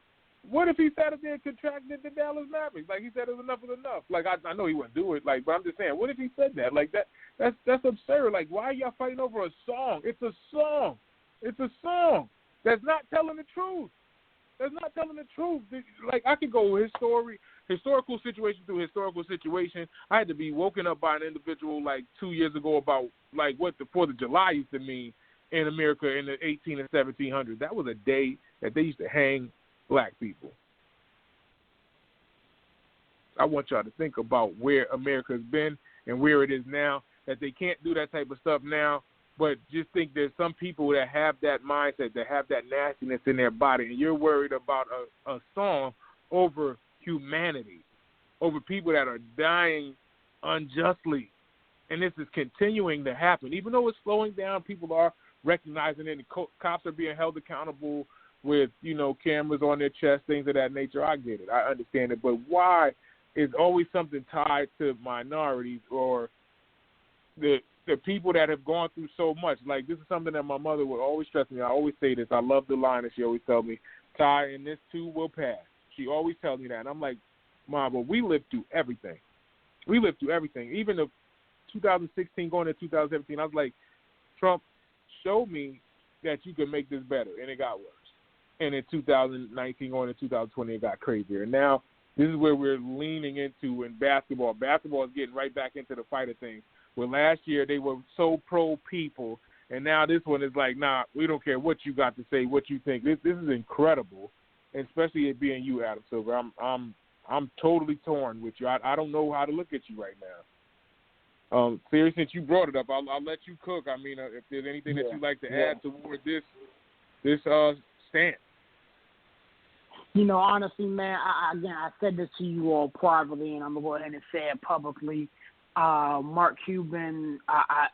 What if he sat up there and contracted the Dallas Mavericks? Like, he said enough is enough. Like, I know he wouldn't do it, like, but I'm just saying, what if he said that? Like, that's absurd. Like, why are y'all fighting over a song? It's a song. It's a song that's not telling the truth. That's not telling the truth. Like, I could go historical situation through historical situation. I had to be woken up by an individual like 2 years ago about like what the 4th of July used to mean in America in the 18 and 1700s. That was a day that they used to hang black people. I want y'all to think about where America's been and where it is now, that they can't do that type of stuff now, but just think there's some people that have that mindset, that have that nastiness in their body, and you're worried about a song over humanity, over people that are dying unjustly. And this is continuing to happen. Even though it's slowing down, people are recognizing it, and cops are being held accountable with, you know, cameras on their chest, things of that nature. I get it. I understand it. But why is always something tied to minorities or the people that have gone through so much? Like, this is something that my mother would always stress me. I always say this. I love the line that she always tells me, Ty, and this too will pass. She always tells me that. And I'm like, Mom, but we lived through everything. We lived through everything. Even the 2016 going to 2017, I was like, Trump showed me that you could make this better, and it got worse. And in 2019 going to 2020, it got crazier. And now this is where we're leaning into in basketball. Basketball is getting right back into the fight of things. Where last year they were so pro-people, and now this one is like, nah, we don't care what you got to say, what you think. This is incredible, and especially it being you, Adam Silver. I'm totally torn with you. I don't know how to look at you right now. Siri, since you brought it up, I'll let you cook. I mean, if there's anything that you'd like to add toward this stance. You know, honestly, man, I said this to you all privately, and I'm going to go ahead and say it publicly. Mark Cuban,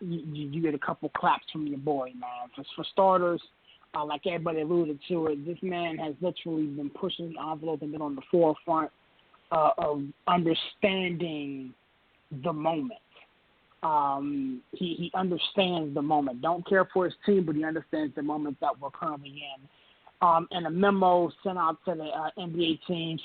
you get a couple claps from your boy, man. For starters, like everybody alluded to it, this man has literally been pushing the envelope and been on the forefront of understanding the moment. He understands the moment. Don't care for his team, but he understands the moment that we're currently in. And a memo sent out to the NBA teams.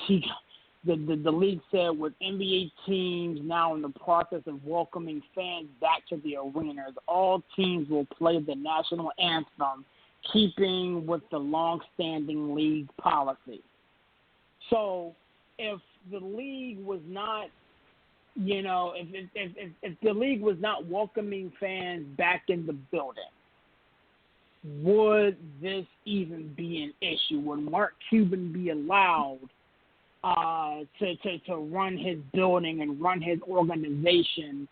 The league said with NBA teams now in the process of welcoming fans back to the arenas, all teams will play the national anthem, keeping with the long-standing league policy. So if the league was not, you know, if the league was not welcoming fans back in the building, would this even be an issue? Would Mark Cuban be allowed to run his building and run his organization,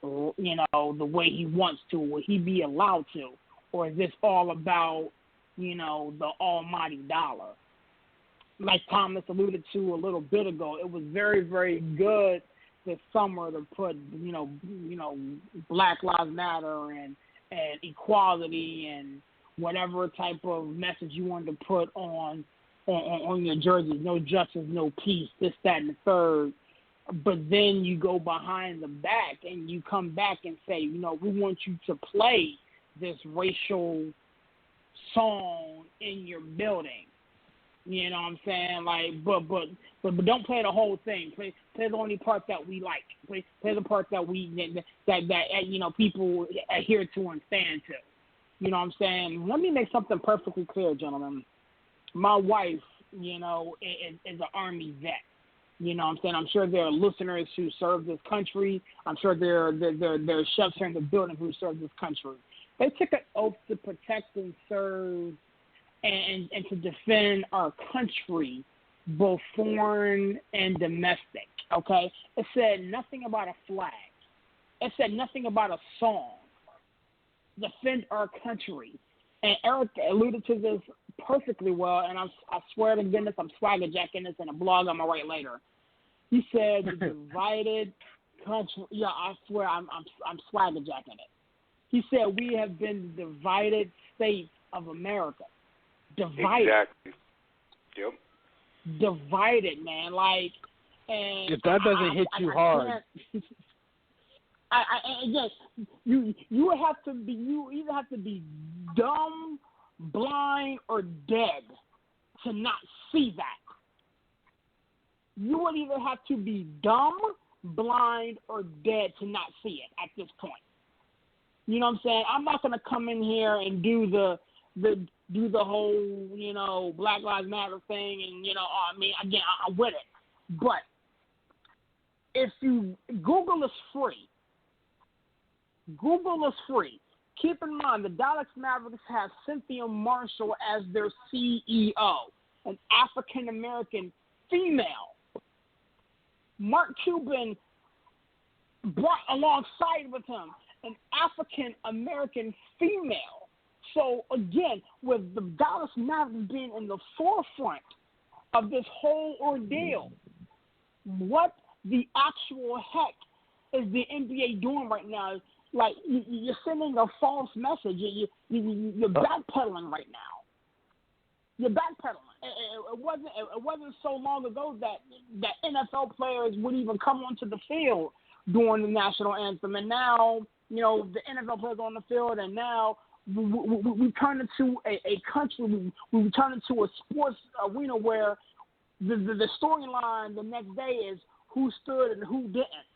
you know, the way he wants to? Would he be allowed to? Or is this all about, you know, the almighty dollar? Like Thomas alluded to a little bit ago, it was very, very good this summer to put, you know, Black Lives Matter and equality and whatever type of message you wanted to put on your jerseys, no justice, no peace, this, that, and the third. But then you go behind the back and you come back and say, you know, we want you to play this racial song in your building. You know what I'm saying? Like, but don't play the whole thing. Play the only part that we like. Play the part that that you know, people adhere to and stand to. You know what I'm saying? Let me make something perfectly clear, gentlemen. my wife, you know, is an Army vet. You know what I'm saying? I'm sure there are listeners who serve this country. I'm sure there are chefs here in the building who serve this country. They took an oath to protect and serve and to defend our country, both foreign and domestic, okay? It said nothing about a flag. It said nothing about a song. Defend our country. And Eric alluded to this perfectly well, and I swear to goodness I'm swagger jacking this in a blog I'm going to write later. He said the divided country. Yeah, I swear I'm swagger jacking it. He said we have been the divided states of America. Divided. Exactly. Yep. Divided, man. Like, and if that doesn't hit you hard. Yes, you either have to be dumb, blind, or dead to not see that. You would either have to be dumb, blind, or dead to not see it at this point. You know what I'm saying? I'm not going to come in here and do the whole, you know, Black Lives Matter thing, and, you know, I mean, again, I'm with it. But if you Google is free. Google is free. Keep in mind, the Dallas Mavericks have Cynthia Marshall as their CEO, an African-American female. Mark Cuban brought alongside with him an African-American female. So, again, with the Dallas Mavericks being in the forefront of this whole ordeal, what the actual heck is the NBA doing right now? Like, you're sending a false message. You're backpedaling right now. You're backpedaling. It wasn't so long ago that NFL players would even come onto the field during the national anthem, and now, you know, the NFL players are on the field, and now we turn into a country. We turn into a sports arena where the storyline the next day is who stood and who didn't.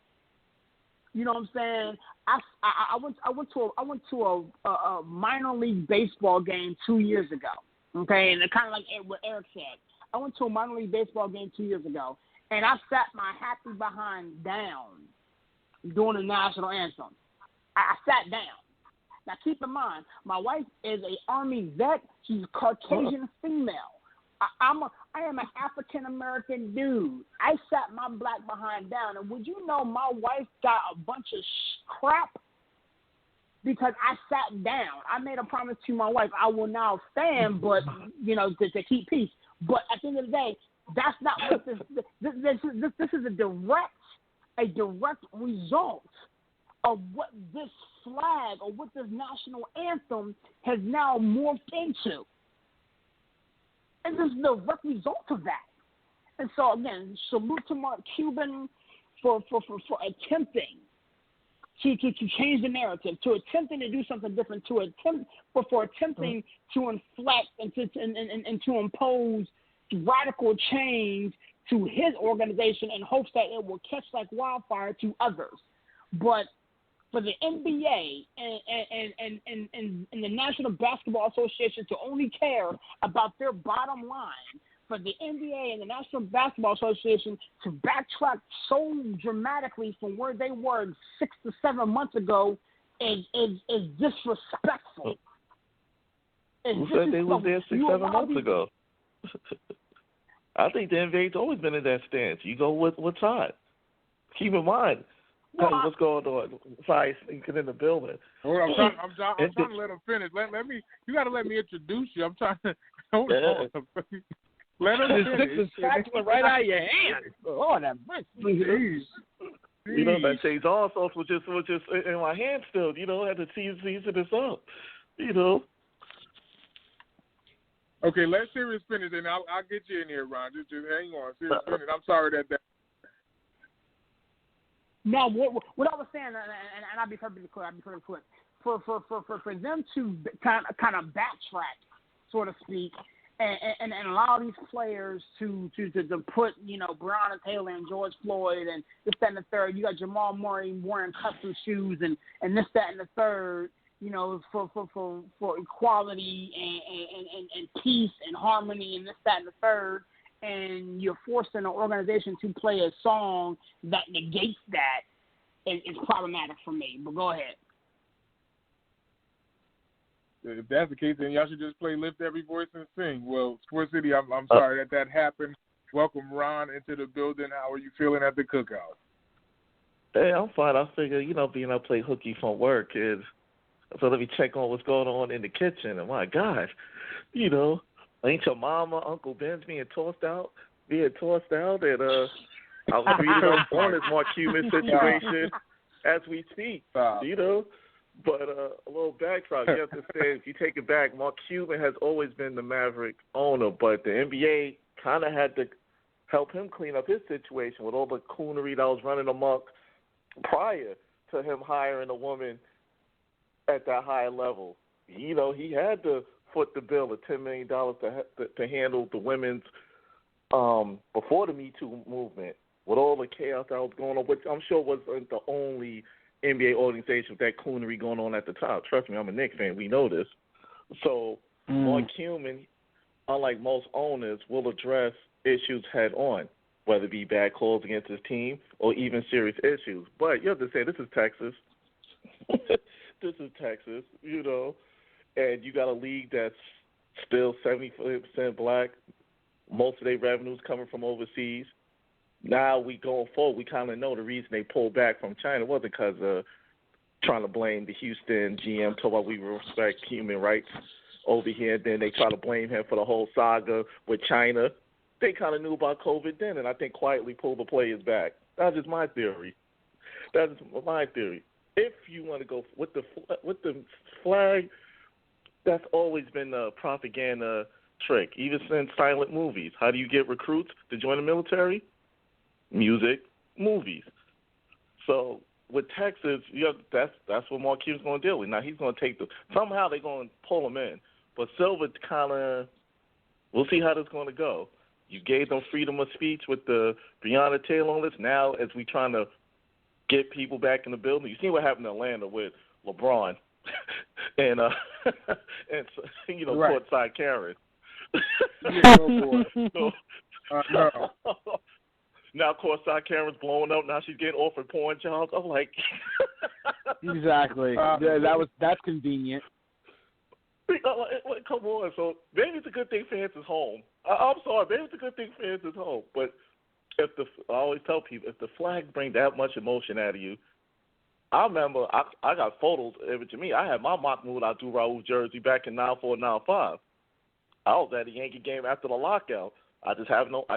You know what I'm saying? I went to a minor league baseball game 2 years ago. Okay, and kind of like what Eric said, I went to a minor league baseball game 2 years ago, and I sat my happy behind down during the national anthem. I sat down. Now keep in mind, my wife is an Army vet. She's a Caucasian female. I am an African American dude. I sat my black behind down, and would you know my wife got a bunch of crap because I sat down. I made a promise to my wife I will now stand, but you know, to keep peace. But at the end of the day, that's not what this is a direct result of what this flag or what this national anthem has now morphed into. And this is the direct result of that. And so, again, salute to Mark Cuban for attempting to change the narrative, to attempting to do something different, for attempting to inflect and to impose radical change to his organization in hopes that it will catch like wildfire to others. But for the NBA and the National Basketball Association to only care about their bottom line, for the NBA and the National Basketball Association to backtrack so dramatically from where they were 6 to 7 months ago is disrespectful. Who said they was there 6-7 months ago? I think the NBA's always been in that stance. You go with what's hot. Keep in mind, what's going on. Sorry, sneaking in the building. I'm trying to let him finish. Let me. You got to let me introduce you. I'm trying to. Hold on. Let him finish. This is spatula right out of your hand. Oh, that Jeez. You know, that Shay's all sauce was just in my hand still. You know, I had to season this up. You know. Okay, let Sirius finish, and I'll get you in here, Ron. Just hang on. Sirius finish. I'm sorry that. No, what I was saying, and I'll be perfectly clear. For them to kind of backtrack, so to speak, and allow these players to put, you know, Breonna Taylor and George Floyd and this, that, and the third. You got Jamal Murray wearing custom shoes and this, that, and the third. for equality and peace and harmony and this, that, and the third, and you're forcing an organization to play a song that negates that, it's problematic for me. But go ahead. If that's the case, then y'all should just play Lift Every Voice and Sing. Well, Sports City, I'm sorry that happened. Welcome, Ron, into the building. How are you feeling at the cookout? Hey, I'm fine. I figure, being able to play hooky from work is, so let me check on what's going on in the kitchen. And my God, ain't your mama, Uncle Ben's being tossed out? And I was reading up on this Mark Cuban situation as we speak, But a little backdrop, you have to say, if you take it back, Mark Cuban has always been the Maverick owner, but the NBA kind of had to help him clean up his situation with all the coonery that was running amok prior to him hiring a woman at that high level. He had to foot the bill of $10 million to handle the women's, before the Me Too movement, with all the chaos that was going on, which I'm sure wasn't the only NBA organization with that coonery going on at the top. Trust me, I'm a Knicks fan. We know this. So Mark Cuban, unlike most owners, will address issues head on, whether it be bad calls against his team or even serious issues. But you have to say, this is Texas. This is Texas, and you got a league that's still 70% black. Most of their revenues coming from overseas. Now we going forward, we kind of know the reason they pulled back from China wasn't because of trying to blame the Houston GM, talk about we respect human rights over here. Then they try to blame him for the whole saga with China. They kind of knew about COVID then, and I think quietly pulled the players back. That's just my theory. That's my theory. If you want to go with the flag, that's always been a propaganda trick, even since silent movies. How do you get recruits to join the military? Music, movies. So with Texas, that's what Mark Cuban's going to deal with. Now he's going to take somehow they're going to pull him in. But Silver we'll see how this is going to go. You gave them freedom of speech with the Breonna Taylor list. Now as we trying to get people back in the building, you see what happened in Atlanta with LeBron and right. Courtside Karen. So, no. Now, Courtside Karen's blowing up. Now she's getting offered porn jobs. I'm like, exactly. That's convenient. Come on. So maybe it's a good thing fans is home. I'm sorry, maybe it's a good thing fans is home. But I always tell people, if the flag brings that much emotion out of you, I remember I got photos of it to me. I had my Mahmoud Abdul-Rauf jersey back in 94, 95. I was at a Yankee game after the lockout. I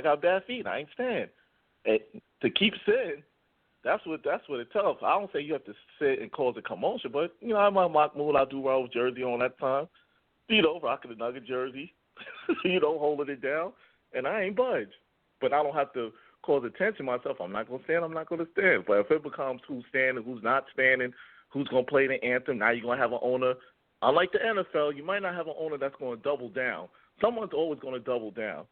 got bad feet. I ain't stand. And to keep sitting, that's what it tells. I don't say you have to sit and cause a commotion, but I had my Mahmoud Abdul-Rauf jersey on that time. Rocking the Nugget jersey, holding it down, and I ain't budge. But I don't have to cause attention myself. I'm not going to stand. I'm not going to stand. But if it becomes who's standing, who's not standing, who's going to play the anthem, now you're going to have an owner. Unlike the NFL, you might not have an owner that's going to double down. Someone's always going to double down.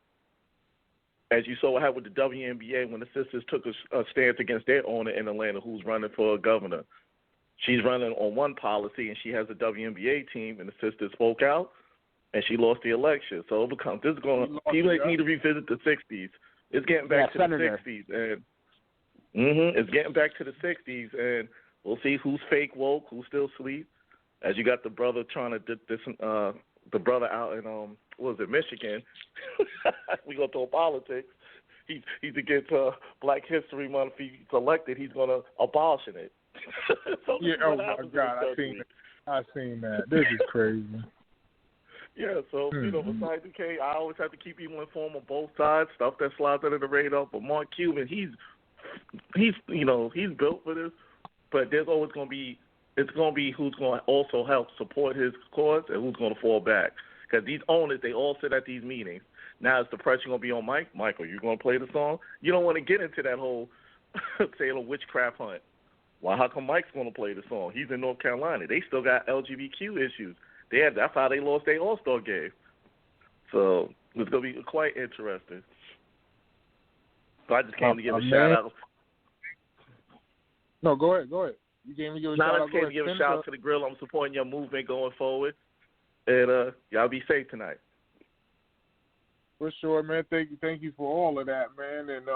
As you saw what happened with the WNBA when the sisters took a stance against their owner in Atlanta who's running for governor. She's running on one policy, and she has a WNBA team, and the sisters spoke out, and she lost the election. So people need to revisit the 60s. It's getting back to Senator. The 60s, and it's getting back to the 60s, and we'll see who's fake woke, who's still asleep. As you got the brother trying to the brother out in Michigan. We go through politics. He's against Black History Month. If he's elected, he's going to abolish it. So oh my God, I seen that. This is crazy. Yeah, so besides the case, I always have to keep people informed on both sides, stuff that slides under the radar. But Mark Cuban, he's built for this. But there's always going to be who's going to also help support his cause and who's going to fall back. Because these owners, they all sit at these meetings. Now is the pressure going to be on Mike? Michael, you going to play the song? You don't want to get into that whole Taylor witchcraft hunt. Well, how come Mike's going to play the song? He's in North Carolina. They still got LGBTQ issues. That's how they lost their All-Star game. So it's going to be quite interesting. So I just came to give a shout-out. No, go ahead. You can't even give a Nah, shout I out. just came to give a shout out to the grill. I'm supporting your movement going forward. And y'all be safe tonight. For sure, man. Thank you for all of that, man. And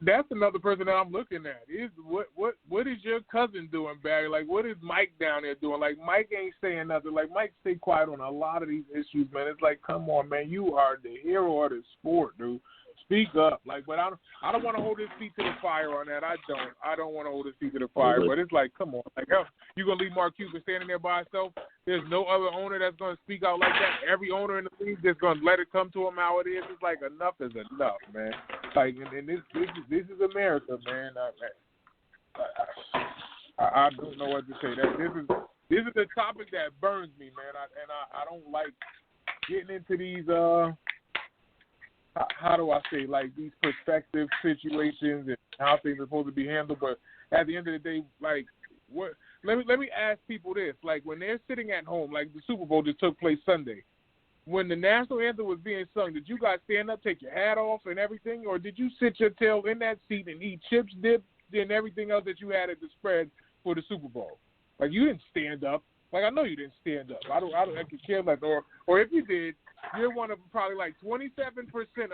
that's another person that I'm looking at. Is what is your cousin doing, Barry? Like, what is Mike down there doing? Like, Mike ain't saying nothing. Like, Mike stay quiet on a lot of these issues, man. It's like, come on, man. You are the hero of the sport, dude. Speak up. Like, but I don't want to hold his feet to the fire on that. I don't want to hold his feet to the fire. But it's like, come on. Like, hell, you going to leave Mark Cuban standing there by himself? There's no other owner that's going to speak out like that. Every owner in the league just going to let it come to him how it is. It's like, enough is enough, man. Like, and this is America, man. I don't know what to say. This is the topic that burns me, man. I don't like getting into these how do I say, like, these perspective situations and how things are supposed to be handled. But at the end of the day, like, what? Let me ask people this: like, when they're sitting at home, like the Super Bowl just took place Sunday, when the national anthem was being sung, did you guys stand up, take your hat off, and everything, or did you sit your tail in that seat and eat chips, dip, and everything else that you had at the spread for the Super Bowl? Like, you didn't stand up. Like, I know you didn't stand up. I could care less. Or if you did, you're one of probably like 27%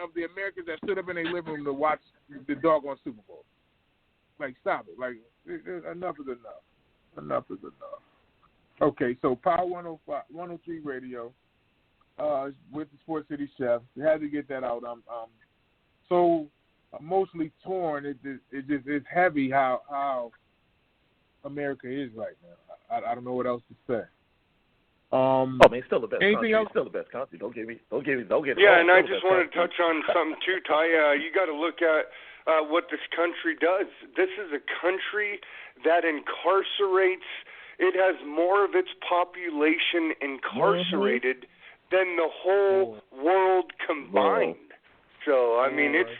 of the Americans that stood up in their living room to watch the doggone Super Bowl. Like, stop it. Like, enough is enough. Enough is enough. Okay, so Power 103 Radio with the Sports City Chef. You had to get that out. I'm so emotionally torn. It's heavy how America is right now. I don't know what else to say. It's still the best country. It's still the best country. Don't get it. Yeah, and I just wanted to touch on something too, Ty. You got to look at what this country does. This is a country that incarcerates. It has more of its population incarcerated than the whole world combined. So I mean, it's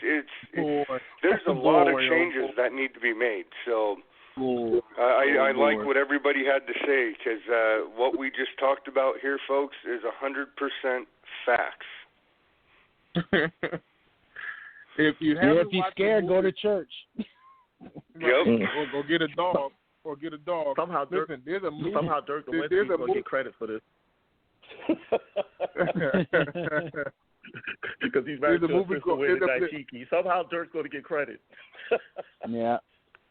there's a lot of changes that need to be made. So. I like what everybody had to say because what we just talked about here, folks, is 100% facts. If you're scared, go to church. Yep. Or go get a dog. Somehow, Listen, somehow Dirk the Winston's going to get credit for this. Because he's married to a sister with a dashiki. Somehow Dirk's going to get credit. Yeah.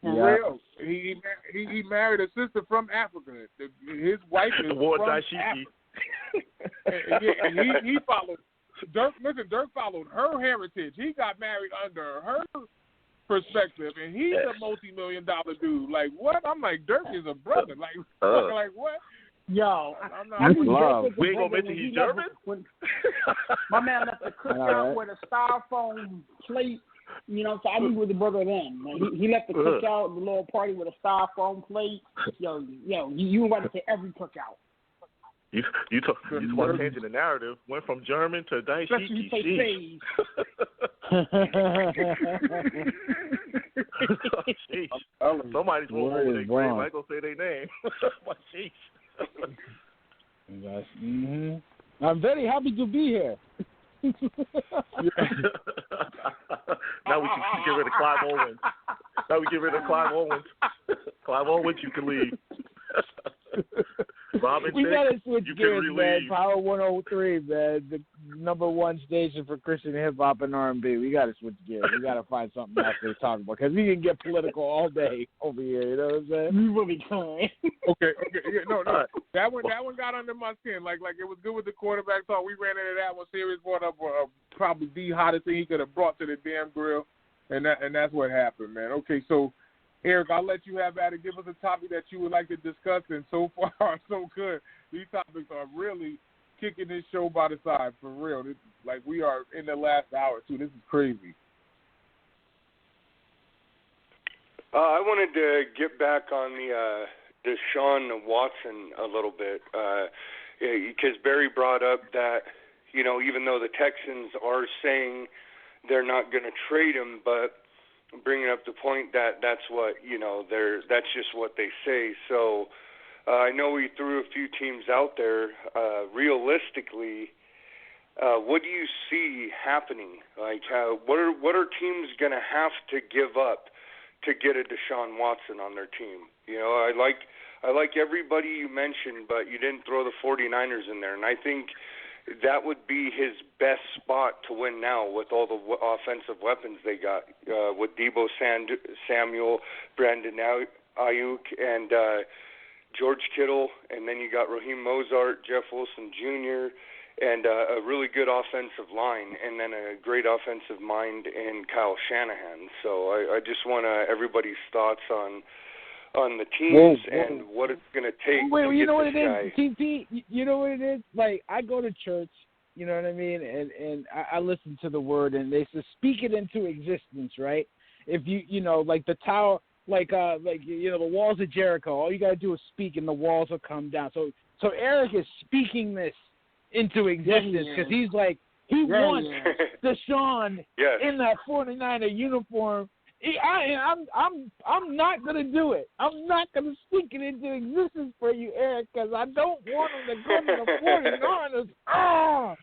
For real, he married a sister from Africa. His wife is from Africa. And he followed Dirk. Listen, Dirk followed her heritage. He got married under her perspective, and he's a multi-million-dollar dude. Like what? I'm like, Dirk is a brother. Like what? Yo, that's love. We ain't gonna mention he's German. My man left the cookout with a styrofoam plate. You know, so I knew he was a brother then. Man. He left the cookout, the little party with a styrofoam plate. Yo, you invited to every cookout. You want to change the narrative. Went from German to dashiki. Somebody's going over their grave. I ain't gonna say their name. Yes. I'm very happy to be here. Now we can get rid of Clive Owens. Clive Owens, you can leave. Robin, we gotta switch you gears, can man. relieve. Power 103, man, the #1 station for Christian hip hop and R&B. We gotta switch gears. We gotta find something else to talk about because we can get political all day over here. You know what I'm saying? You really can. Okay. Yeah, no. That one got under my skin. Like it was good with the quarterback talk. We ran into that one. Serious brought up probably the hottest thing he could have brought to the damn grill, and that's what happened, man. Okay, so. Eric, I'll let you have at it. Give us a topic that you would like to discuss, and so far, so good. These topics are really kicking this show by the side, for real. This, like, we are in the last hour, too. This is crazy. I wanted to get back on the Deshaun Watson a little bit, because Barry brought up that, you know, even though the Texans are saying they're not going to trade him, but bringing up the point that that's what, you know, that's just what they say. So I know we threw a few teams out there. Realistically, what do you see happening? Like, what are teams going to have to give up to get a Deshaun Watson on their team? You know, I like everybody you mentioned, but you didn't throw the 49ers in there, and I think that would be his best spot to win now with all the offensive weapons they got with Deebo Samuel, Brandon Ayuk, and George Kittle, and then you got Raheem Mostert, Jeff Wilson Jr., and a really good offensive line, and then a great offensive mind in Kyle Shanahan. So I just want everybody's thoughts on the teams and what it's going to take to you get know what this it guy. is, TT? You know what it is? Like, I go to church, you know what I mean? And I listen to the word, and they say, speak it into existence, right? If you know, like the tower, like the walls of Jericho, all you got to do is speak, and the walls will come down. So Eric is speaking this into existence because he's like, he wants Deshaun in that 49er uniform. I'm not gonna do it. I'm not gonna speak it into existence for you, Eric, because I don't want him to go to the 49ers.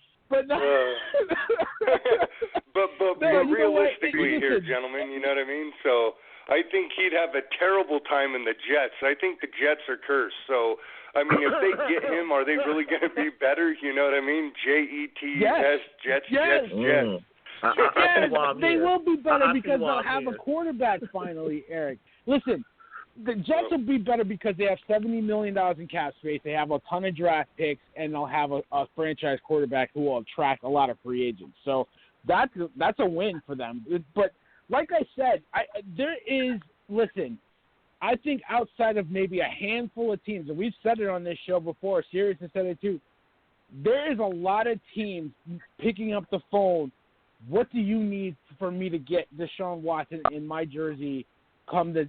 But realistically here, gentlemen, you know what I mean? So I think he'd have a terrible time in the Jets. I think the Jets are cursed. So I mean, if they get him, are they really going to be better? You know what I mean? Jets, Jets. They will be better because they'll have a quarterback finally, Eric. Listen, the Jets will be better because they have $70 million in cap space. They have a ton of draft picks, and they'll have a franchise quarterback who will attract a lot of free agents. So that's a win for them. But like I said, I think outside of maybe a handful of teams, and we've said it on this show before, Sirius has said it too, there is a lot of teams picking up the phone. What do you need for me to get Deshaun Watson in my jersey come the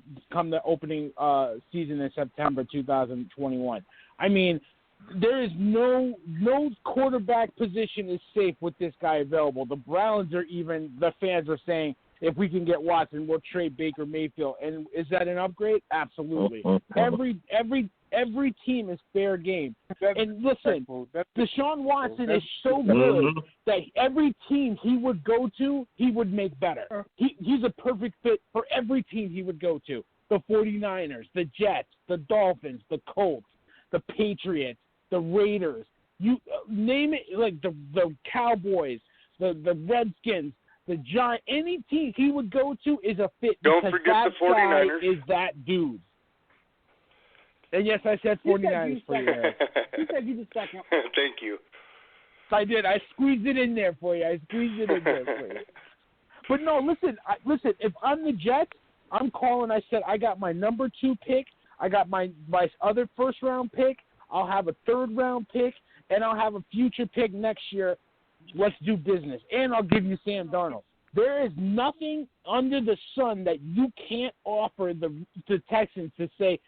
opening season in September 2021? I mean, there is no quarterback position is safe with this guy available. The Browns the fans are saying, if we can get Watson, we'll trade Baker Mayfield. And is that an upgrade? Absolutely. Every team is fair game. And listen, Deshaun Watson is so good that every team he would go to, he would make better. He's a perfect fit for every team he would go to. The 49ers, the Jets, the Dolphins, the Colts, the Patriots, the Raiders. You name it, like the Cowboys, the Redskins, the Giants. Any team he would go to is a fit. Don't because forget that the 49ers. guy is that dude. And yes, I said 49ers for you. You said you just second. Thank you. I did. I squeezed it in there for you. But no, listen. If I'm the Jets, I'm calling. I said I got my number 2 pick. I got my other first-round pick. I'll have a third-round pick, and I'll have a future pick next year. Let's do business. And I'll give you Sam Darnold. There is nothing under the sun that you can't offer the Texans to say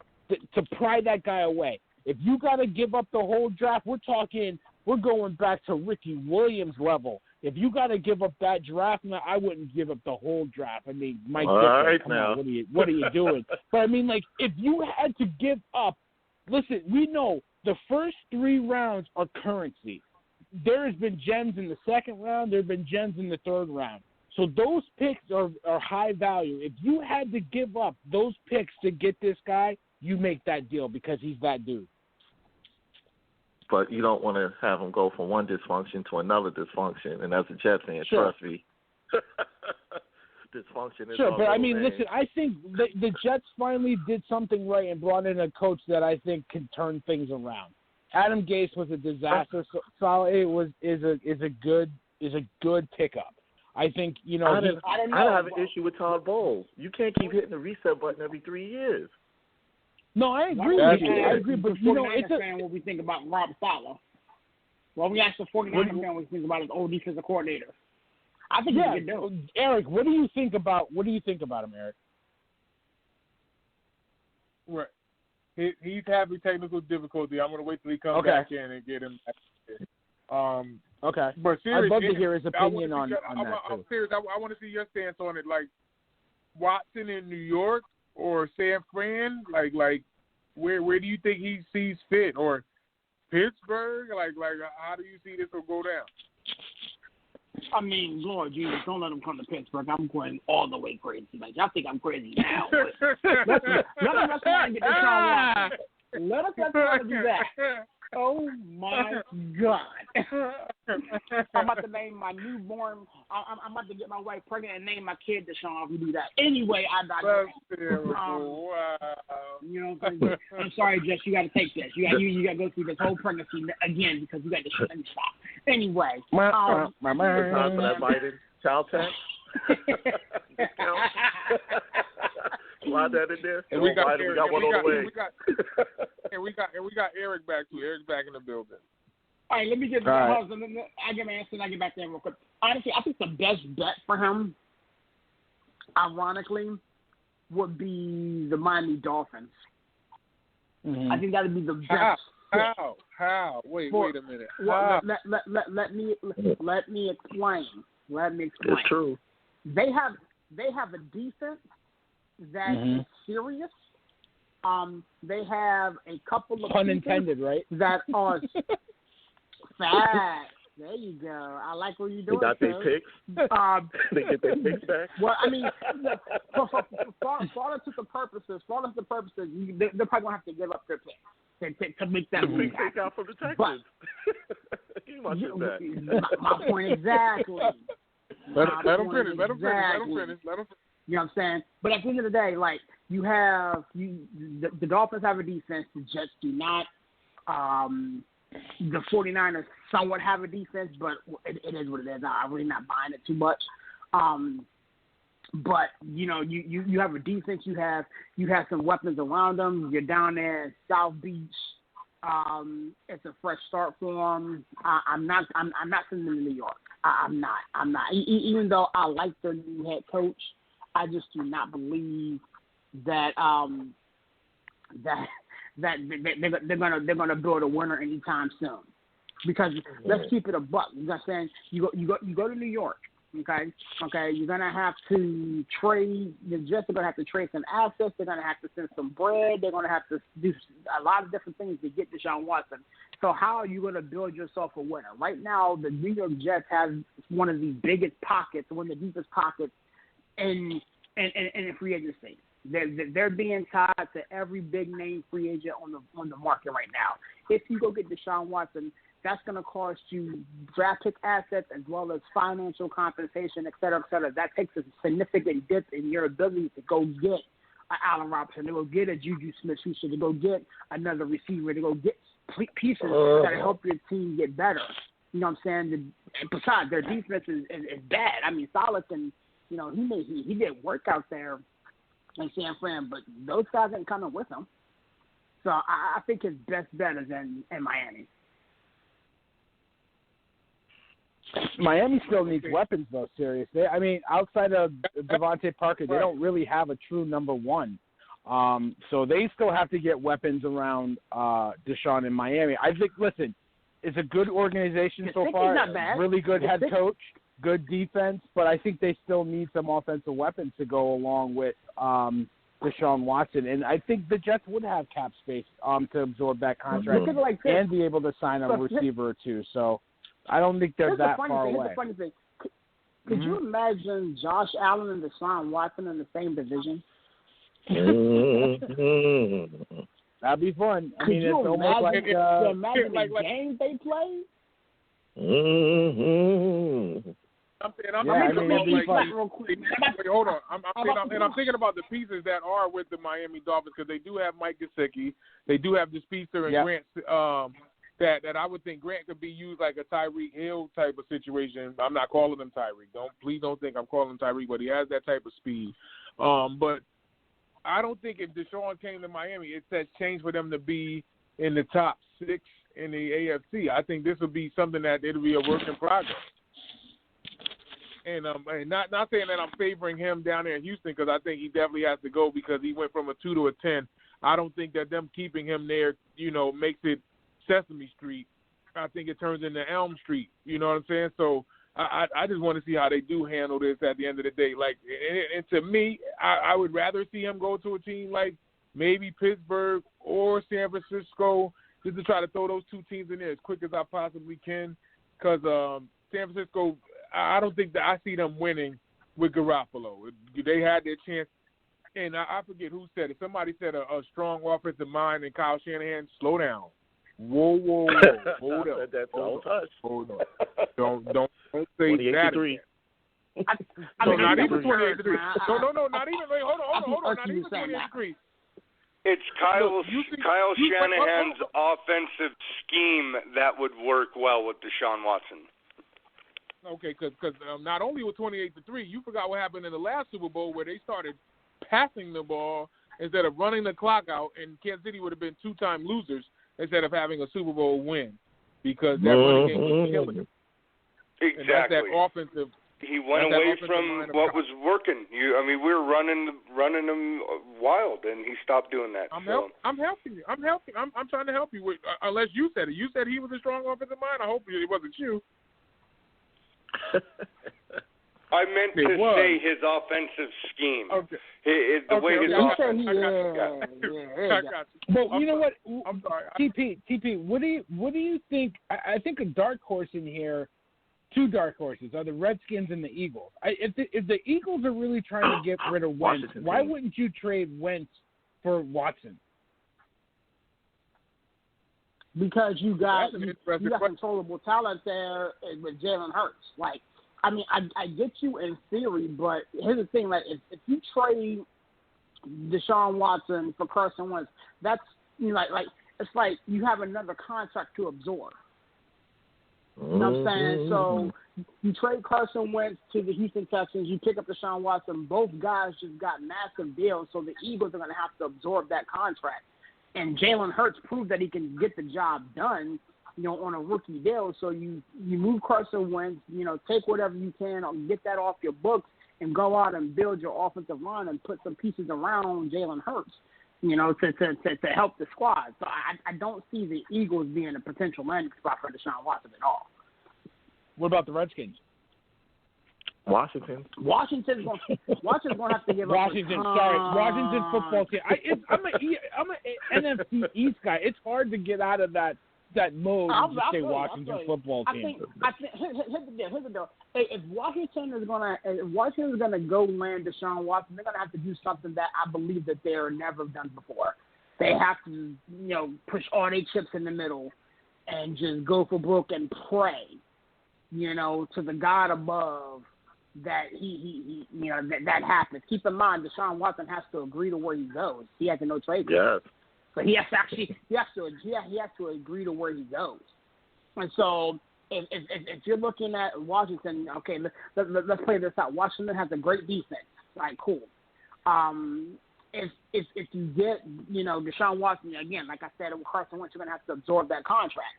to pry that guy away. If you got to give up the whole draft, we're going back to Ricky Williams level. If you got to give up that draft, now I wouldn't give up the whole draft. I mean, Mike, come on, what are you doing? But I mean, like, if you had to give up, listen, we know the first 3 rounds are currency. There has been gems in the second round. There have been gems in the third round. So those picks are high value. If you had to give up those picks to get this guy, you make that deal because he's that dude. But you don't want to have him go from one dysfunction to another dysfunction. And as a Jets fan, trust me, dysfunction is sure. But I mean, name. listen, I think the Jets finally did something right and brought in a coach that I think can turn things around. Adam Gase was a disaster. Is a good pickup. I think I don't have an issue with Todd Bowles. You can't keep hitting the reset button every 3 years. No, I agree with you. I agree, but you know, it's what we think about Rob Saleh. Well, we asked the 49ers fan what we think about his old defensive coordinator. I think he can do. Eric, what do you think about him, Eric? Right. He's having technical difficulty. I'm going to wait till he comes back in and get him back in. Okay. But I'd love to hear his opinion on that, too. I'm serious. I want to see your stance on it. Like, Watson in New York or San Fran? Like where do you think he sees fit? Or Pittsburgh? Like how do you see this will go down? I mean, Lord Jesus, don't let them come to Pittsburgh. I'm going all the way crazy. Like, y'all think I'm crazy now. But let us get this on. Let us do that. Oh, my God. I'm about to name my newborn. I'm about to get my wife pregnant and name my kid Deshaun if we do that. Anyway, I digress. Wow. You know what I'm saying? I'm sorry, Jess. You got to take this. You got to go through this whole pregnancy again because you got to shut and stop. Anyway. Time for that Biden child tax. Slide that in there. And we got Biden, Eric, we got one on the way. And we got Eric back too. Eric's back in the building. All right, let me get right. I get my answer and I get back there real quick. Honestly, I think the best bet for him, ironically, would be the Miami Dolphins. Mm-hmm. I think that would be the best. How? Wait a minute. Well, let me explain. It's true. They have a defense that is serious. They have a couple of pun intended, right? That are fast. There you go. I like what you're doing. They got their picks. They get their picks back. Well, I mean, flawless to the purposes, they're probably gonna have to give up their picks to make that move. Take out from the Texans. Give my shit back. My point exactly. Let him finish. Let him finish. You know what I'm saying? But at the end of the day, like, you have the Dolphins have a defense. The Jets do not. The 49ers somewhat have a defense, but it is what it is. I'm really not buying it too much. But you know, you have a defense. You have some weapons around them. You're down there in South Beach. It's a fresh start for them. I'm not sending them to New York. I'm not. Even though I like their new head coach, I just do not believe that that they're gonna build a winner anytime soon. Because let's keep it a buck. You know what I'm saying? You go to New York. Okay, you're gonna have to trade. The Jets are gonna have to trade some assets. They're gonna have to send some bread. They're gonna have to do a lot of different things to get Deshaun Watson. So how are you gonna build yourself a winner? Right now, the New York Jets have one of the biggest pockets, one of the deepest pockets in free agency. They're being tied to every big name free agent on the market right now. If you go get Deshaun Watson, that's going to cost you draft pick assets as well as financial compensation, et cetera, et cetera. That takes a significant dip in your ability to go get an Allen Robinson, to go get a Juju Smith-Schuster, to go get another receiver, to go get pieces that help your team get better. You know what I'm saying? Besides, their defense is bad. I mean, Solomon, you know, he did work out there in San Fran, but those guys ain't coming with him. So I think his best bet is in Miami. Miami still needs weapons, though, seriously. I mean, outside of Devontae Parker, they don't really have a true number one. So they still have to get weapons around Deshaun in Miami. I think, listen, it's a good organization so far. Not bad. Really good head coach, good defense, but I think they still need some offensive weapons to go along with Deshaun Watson. And I think the Jets would have cap space to absorb that contract and be able to sign a receiver or two. So I don't think they're that far away. Here's the funny thing. Could you imagine Josh Allen and Deshaun Watson in the same division? That'd be fun. I mean, it's almost like imagine the games they play. Hold on. I'm thinking about the pieces that are with the Miami Dolphins because they do have Mike Gesicki, they do have the speedster and Grant. That I would think Grant could be used like a Tyreek Hill type of situation. I'm not calling him Tyreek. Please don't think I'm calling him Tyreek, but he has that type of speed. But I don't think if Deshaun came to Miami, it's that change for them to be in the top 6 in the AFC. I think this would be something that it'll be a work in progress. And not saying that I'm favoring him down there in Houston because I think he definitely has to go because he went from a 2 to a 10. I don't think that them keeping him there, makes it Sesame Street. I think it turns into Elm Street. You know what I'm saying? So I just want to see how they do handle this at the end of the day. Like, and to me, I would rather see him go to a team like maybe Pittsburgh or San Francisco just to try to throw those two teams in there as quick as I possibly can because San Francisco, I don't think that I see them winning with Garoppolo. They had their chance, and I forget who said it. Somebody said a strong offensive mind and Kyle Shanahan. Slow down. Whoa, hold up. Hold up. Don't say that again. No, not even 28 degrees. No, not even. Wait, hold on. Not even 28 degrees. It's Kyle Shanahan's offensive scheme that would work well with Deshaun Watson. Okay, because not only with 28-3, you forgot what happened in the last Super Bowl where they started passing the ball instead of running the clock out, and Kansas City would have been two-time losers instead of having a Super Bowl win because that running game was killing them. Exactly. And that's that offensive. He went away from what was working. We were running him wild, and he stopped doing that. I'm helping you. I'm trying to help you. With, unless you said it. You said he was a strong offensive mind. I hope it wasn't you. I meant to say his offensive scheme. Okay. The way his offense. I got you. But you know what? I'm sorry. TP, what do you think? I think a dark horse in here. Two dark horses are the Redskins and the Eagles. If the Eagles are really trying to get rid of Wentz, why wouldn't you trade Wentz for Watson? Because you got controllable talent there with Jalen Hurts. Like, I mean, I get you in theory, but here's the thing: like, if you trade Deshaun Watson for Carson Wentz, that's like it's like you have another contract to absorb. You know what I'm saying? So you trade Carson Wentz to the Houston Texans, you pick up Deshaun Watson. Both guys just got massive deals, so the Eagles are going to have to absorb that contract. And Jalen Hurts proved that he can get the job done, on a rookie deal. So you move Carson Wentz, take whatever you can, or get that off your books, and go out and build your offensive line and put some pieces around Jalen Hurts, to help the squad. So I don't see the Eagles being a potential landing spot for Deshaun Watson at all. What about the Redskins? Washington's going to have to give Washington football team. I'm an NFC East guy. It's hard to get out of that mode and just say Washington football team. Here's the deal. If Washington is gonna go land Deshaun Watson, they're gonna have to do something that I believe that they're never done before. They have to, push all their chips in the middle and just go for broke and pray, to the God above that he that happens. Keep in mind, Deshaun Watson has to agree to where he goes. He has a no trade. Yes. So he has to agree to where he goes. And so if you're looking at Washington, okay, let's play this out. Washington has a great defense. Right, cool. If you get Deshaun Watson again, like I said, with Carson Wentz, you're gonna have to absorb that contract.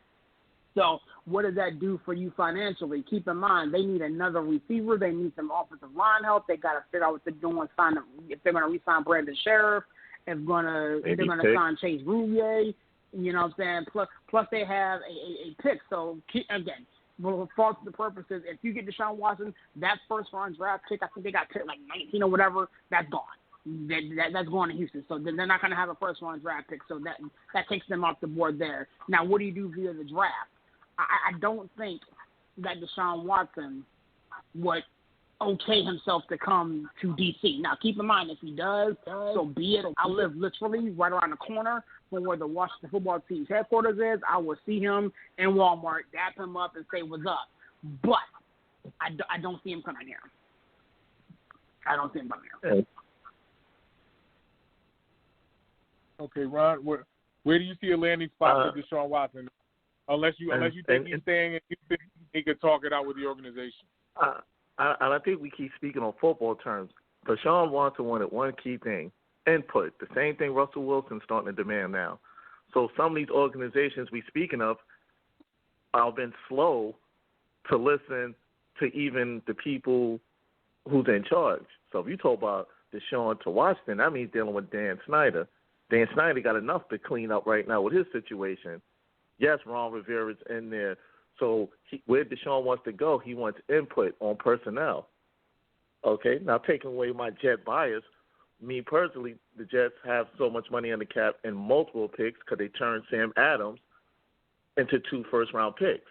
So what does that do for you financially? Keep in mind, they need another receiver. They need some offensive line help. They got to figure out what they're doing. If they're going to re-sign Brandon Sheriff, if they're going to sign Chase Rouvier. You know what I'm saying? Plus they have a pick. So again, for all the purposes, if you get Deshaun Watson, that first-round draft pick, I think they got picked like 19 or whatever. That's gone. That's going to Houston. So they're not going to have a first-round draft pick. So that takes them off the board there. Now, what do you do via the draft? I don't think that Deshaun Watson would okay himself to come to D.C. Now, keep in mind, if he does, so be it. I live literally right around the corner from where the Washington football team's headquarters is. I will see him in Walmart, dap him up, and say, what's up. But I don't see him coming here. I don't see him coming here. Okay, Ron, where do you see a landing spot for Deshaun Watson? Unless you think he's staying and you think he could talk it out with the organization. I think we keep speaking on football terms. Deshaun Watson wanted one key thing, input. The same thing Russell Wilson's starting to demand now. So some of these organizations we speaking of have been slow to listen to even the people who's in charge. So if you talk about Deshaun to Washington, that means dealing with Dan Snyder. Dan Snyder got enough to clean up right now with his situation. Yes, Ron Rivera's in there. So where Deshaun wants to go, he wants input on personnel. Okay, now taking away my Jet bias, me personally, the Jets have so much money on the cap and multiple picks because they turned Sam Adams into 2 first-round picks.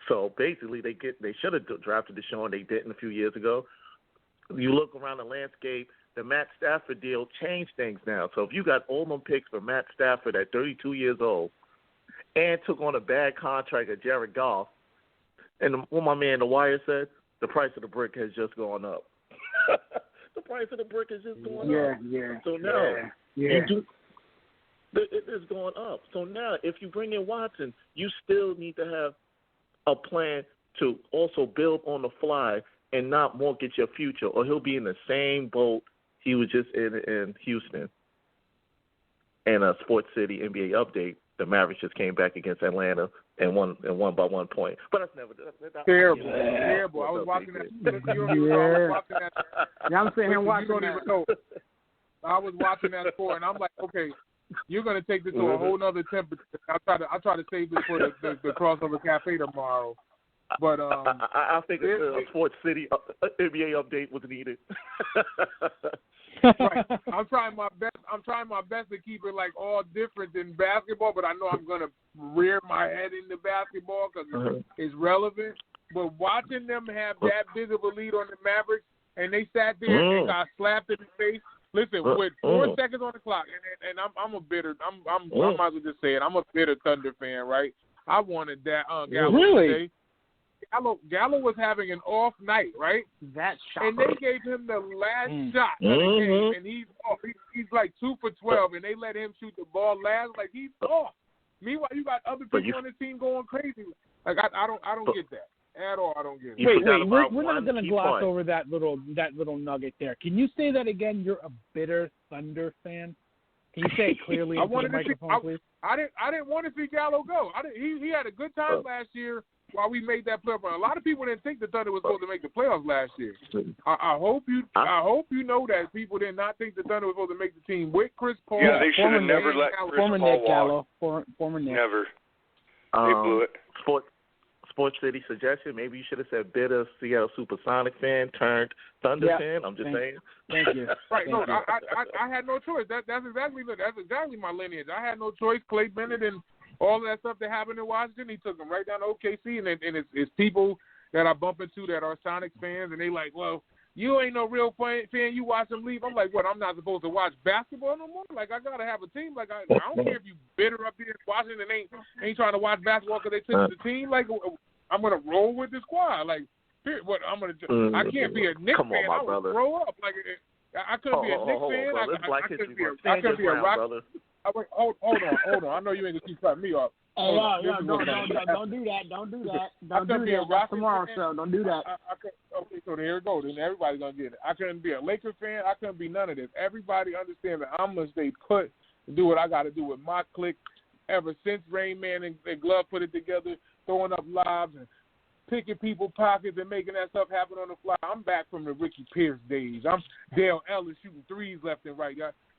So basically, they should have drafted Deshaun. They didn't a few years ago. You look around the landscape, the Matt Stafford deal changed things now. So if you got all them picks for Matt Stafford at 32 years old and took on a bad contract at Jared Goff, and what my man The Wire said, the price of the brick has just gone up. The price of the brick is just going up. Yeah. So now, it is going up. So now, if you bring in Watson, you still need to have a plan to also build on the fly and not mortgage your future, or he'll be in the same boat he was just in Houston. And a Sports City NBA update, the Mavericks just came back against Atlanta and won by 1 point. But that's never terrible. I was watching that. I'm sitting here watching. You don't even know. I was watching that score, and I'm like, okay, you're gonna take this to a whole nother temperature. I'll try to save this for the crossover cafe tomorrow. But I think a Sports City NBA update was needed. Right. I'm trying my best to keep it like all different than basketball, but I know I'm gonna rear my head into basketball because it's relevant. But watching them have that big of a lead on the Mavericks, and they sat there and got slapped in the face. Listen, with 4 seconds on the clock, and I'm a bitter. I might as well just say it. I'm a bitter Thunder fan, right? I wanted that Gallo today. Gallo was having an off night, right? That shot. And they gave him the last shot of the game, and he's off. He's like 2 for 12, and they let him shoot the ball last. Like, he's off. Meanwhile, you got other people on the team going crazy. Like, I don't get that at all. I don't get it. Wait, we're not going to gloss over that little nugget there. Can you say that again? You're a bitter Thunder fan. Can you say it clearly into the microphone, please? I didn't want to see Gallo go. He had a good time last year while we made that playoff run. A lot of people didn't think the Thunder was supposed to make the playoffs last year. I hope you know that people did not think the Thunder was supposed to make the team with Chris Paul. Yeah, they should have never let Chris Paul walk. Former Nick. Never. They blew it. Sports City suggestion, maybe you should have said bitter Seattle Supersonic fan turned Thunder fan. I'm just saying. Thank you. Right. I had no choice. That's exactly my lineage. I had no choice. Clay Bennett and all of that stuff that happened in Washington, he took them right down to OKC, and it's people that I bump into that are Sonics fans, and they like, well, you ain't no real fan. You watch them leave. I'm like, what? I'm not supposed to watch basketball no more? Like, I gotta have a team. Like, I don't care if you bitter up here in Washington and ain't trying to watch basketball because they took the team. Like, I'm gonna roll with the squad. Like, what I'm gonna do? I can't be a Knicks fan. I would grow up. Like, I couldn't be a Knicks fan. I couldn't be a Rock. Hold on. I know you ain't gonna keep cutting me off. Don't do that. Don't do that. Tomorrow, so don't do that. Okay, so here it goes. And everybody's gonna get it. I couldn't be a Lakers fan. I couldn't be none of this. Everybody understands that I'm gonna stay put and do what I got to do with my clique. Ever since Rain Man and Glove put it together, throwing up lobs and picking people's pockets and making that stuff happen on the fly. I'm back from the Ricky Pierce days. I'm Dale Ellis shooting threes left and right.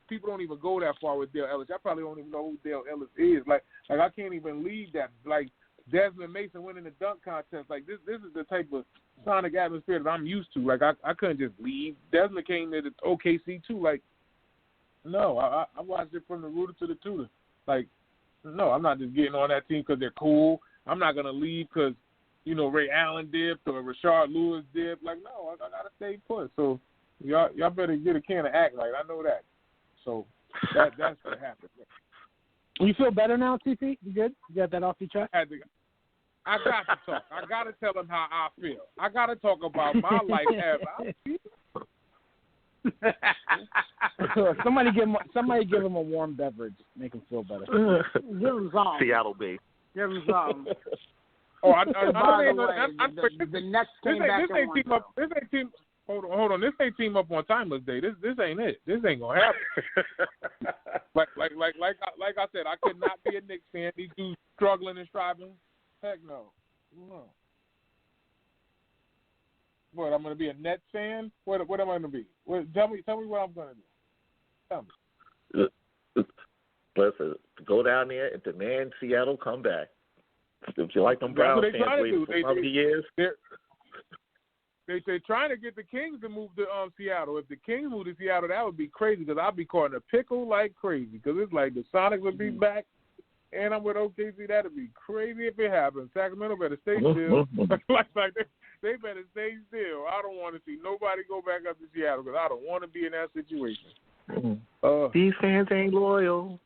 People don't even go that far with Dale Ellis. I probably don't even know who Dale Ellis is. Like I can't even lead that. Like Desmond Mason winning the dunk contest. Like this is the type of sonic atmosphere that I'm used to. Like I couldn't just leave. Desmond came to the OKC too. Like no, I watched it from the rooter to the tutor. Like no, I'm not just getting on that team because they're cool. I'm not gonna leave because Ray Allen dipped or Rashard Lewis dipped. Like no, I gotta stay put. So y'all better get a can of act right. I know that. So that's what happened. You feel better now, TP? You good? You got that off your chest? I got to talk. I got to tell them how I feel. I got to talk about my life as I feel. Somebody give him a warm beverage. Make him feel better. Give him some. Seattle B. Give him some. Oh, the Nets came back. This ain't team. Hold on. This ain't team up on Tymeless Day. This ain't it. This ain't gonna happen. like I said, I could not be a Knicks fan. These dudes struggling and striving. Heck no. What? I'm gonna be a Nets fan? What am I gonna be? Tell me what I'm gonna do. Tell me. Listen, go down there and demand Seattle come back. If you like them Browns fans waiting for 70 years. They're trying to get the Kings to move to Seattle. If the Kings move to Seattle, that would be crazy because I'd be caught in a pickle like crazy because it's like the Sonics would be back. and I'm with OKC. That'd be crazy if it happens. Sacramento better stay still. They better stay still. I don't want to see nobody go back up to Seattle because I don't want to be in that situation. These fans ain't loyal.